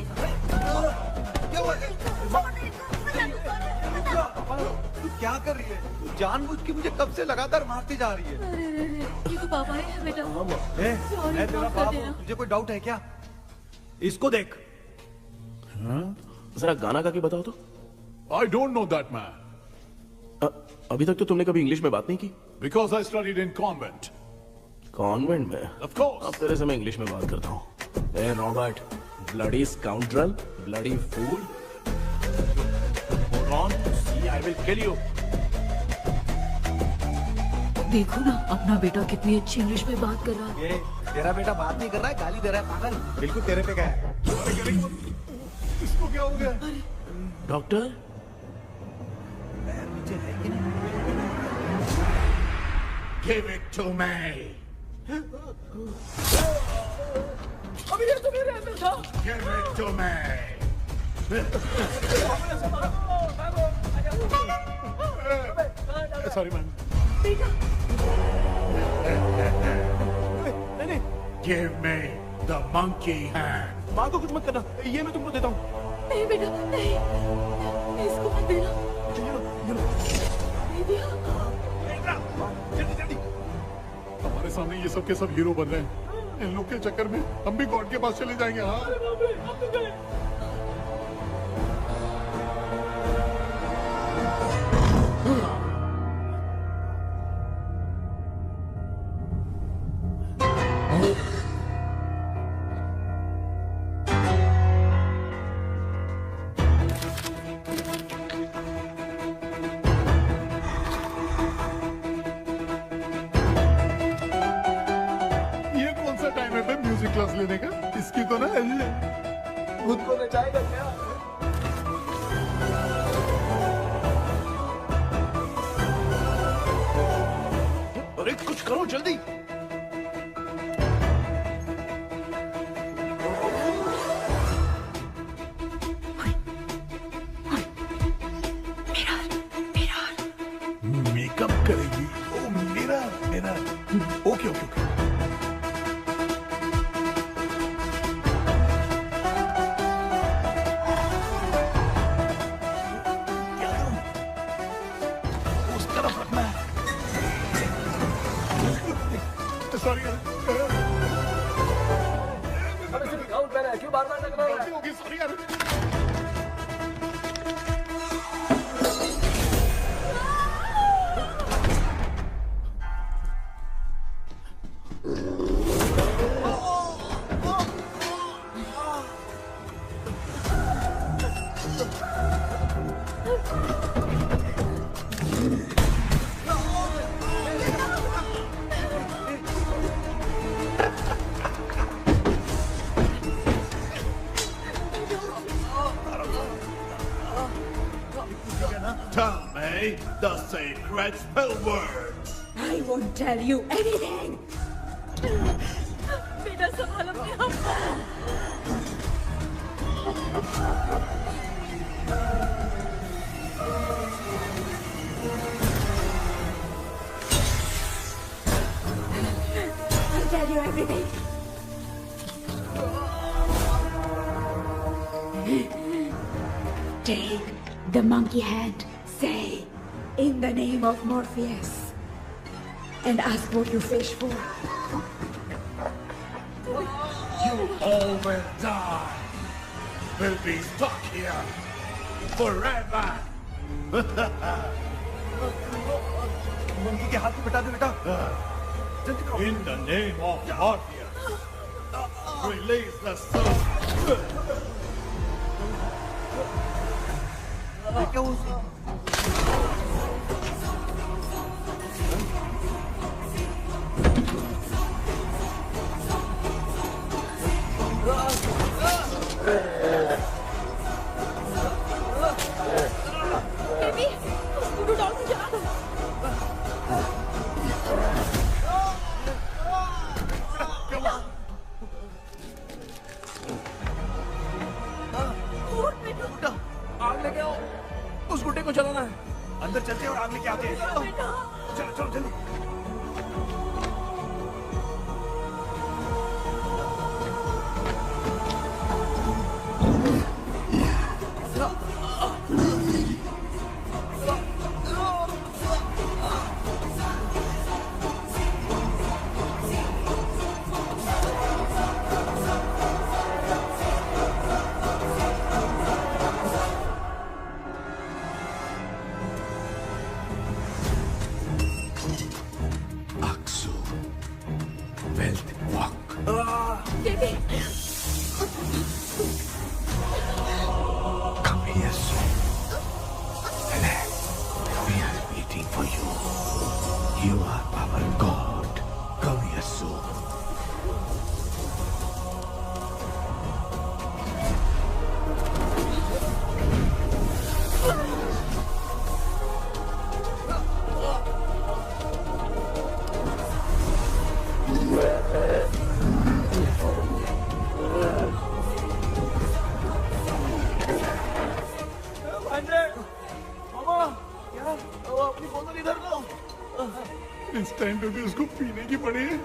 तू क्या कर रही है? जानबूझ के मुझे कब से लगातार मारती जा रही है। अरे ये तो पापा है बेटा। मैं तेरा बाप हूँ, तुझे कोई डाउट है क्या? इसको देख। जरा गाना गा के बताओ तो। I don't know that man. अभी तक तो तुमने कभी इंग्लिश में बात नहीं की। Because I studied in convent. Convent में? Of course. अब तेरे से मैं इंग्लिश में बात करता हूँ। ए Robert, bloody scoundrel, bloody fool. Hold on, see, I will kill you. देखो ना अपना बेटा कितनी अच्छी इंग्लिश में बात कर रहा है। ये तेरा बेटा बात नहीं कर रहा है, गाली दे रहा है पागल। बिल्कुल तेरे पे क्या है? इसको क्या हो गया? Doctor? Give it to me. अभी ये तो मेरे अंदर था। Give it to me. Sorry man. नहीं। Give me the monkey hand. माँ को कुछ मत करना, ये मैं तुमको देता हूँ। नहीं बेटा नहीं, इसको मत देना। नहीं दिया। हमारे सामने ये सब के सब हीरो बन रहे हैं। इन लोग के चक्कर में हम भी गॉड के पास चले जाएंगे। हाँ क्लास लेने का। इसकी तो ना खुद को नचाएगा क्या? अरे कुछ करो जल्दी। मेकअप करेगी? ओ मेरा मेरा ओके ओके ओके। सॉरी यार, क्यों बार-बार लग रहा है? सॉरी यार। Tell me the sacred spell words. I won't tell you anything. बेटा संभाल अपने आप को। I'll tell you everything. Take the monkey hand. Say, in the name of Morpheus, and ask what you fish for. You all will die. We'll be stuck here forever. Monkey के हाथ में बता दे बेटा। In the name of Morpheus, release the soul. क्या वो baby scooter doll से चला दो। आग लेके आओ, उस गुड्डे को चलाना है। अंदर चलते हैं और आग लेके आते हैं। चलो चलो जल्दी। You are our God. Come here soon. अपनी बोतल इधर लो। इस टाइम पे भी उसको पीने की पड़ी है।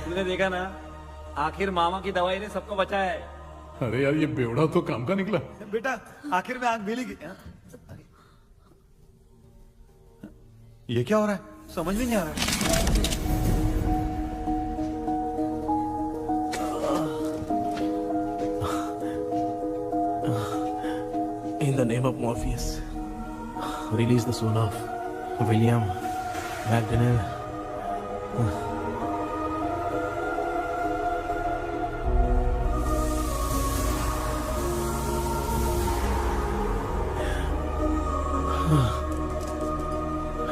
तुमने देखा ना, आखिर मामा की दवाई ने सबको बचाया है। अरे यार ये बेवड़ा तो काम का निकला। बेटा आखिर में आंख मिली गई। ये क्या हो रहा है? समझ में नहीं आ रहा है। In the name of Morpheus, release the soul of William Magdalene.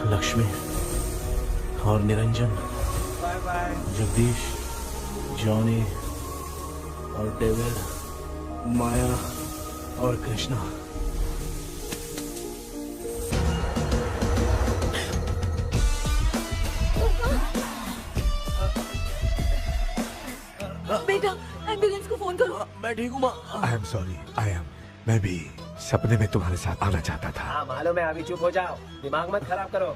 Lakshmi और Niranjan, bye bye. Jagdish, Johnny और डेविड, माया और कृष्णा। बेटा एम्बुलेंस को फोन करो। मैं ठीक हूँ माँ। आई एम सॉरी, मैं भी सपने में तुम्हारे साथ आना चाहता था। हाँ मालूम है, अभी चुप हो जाओ, दिमाग मत खराब करो।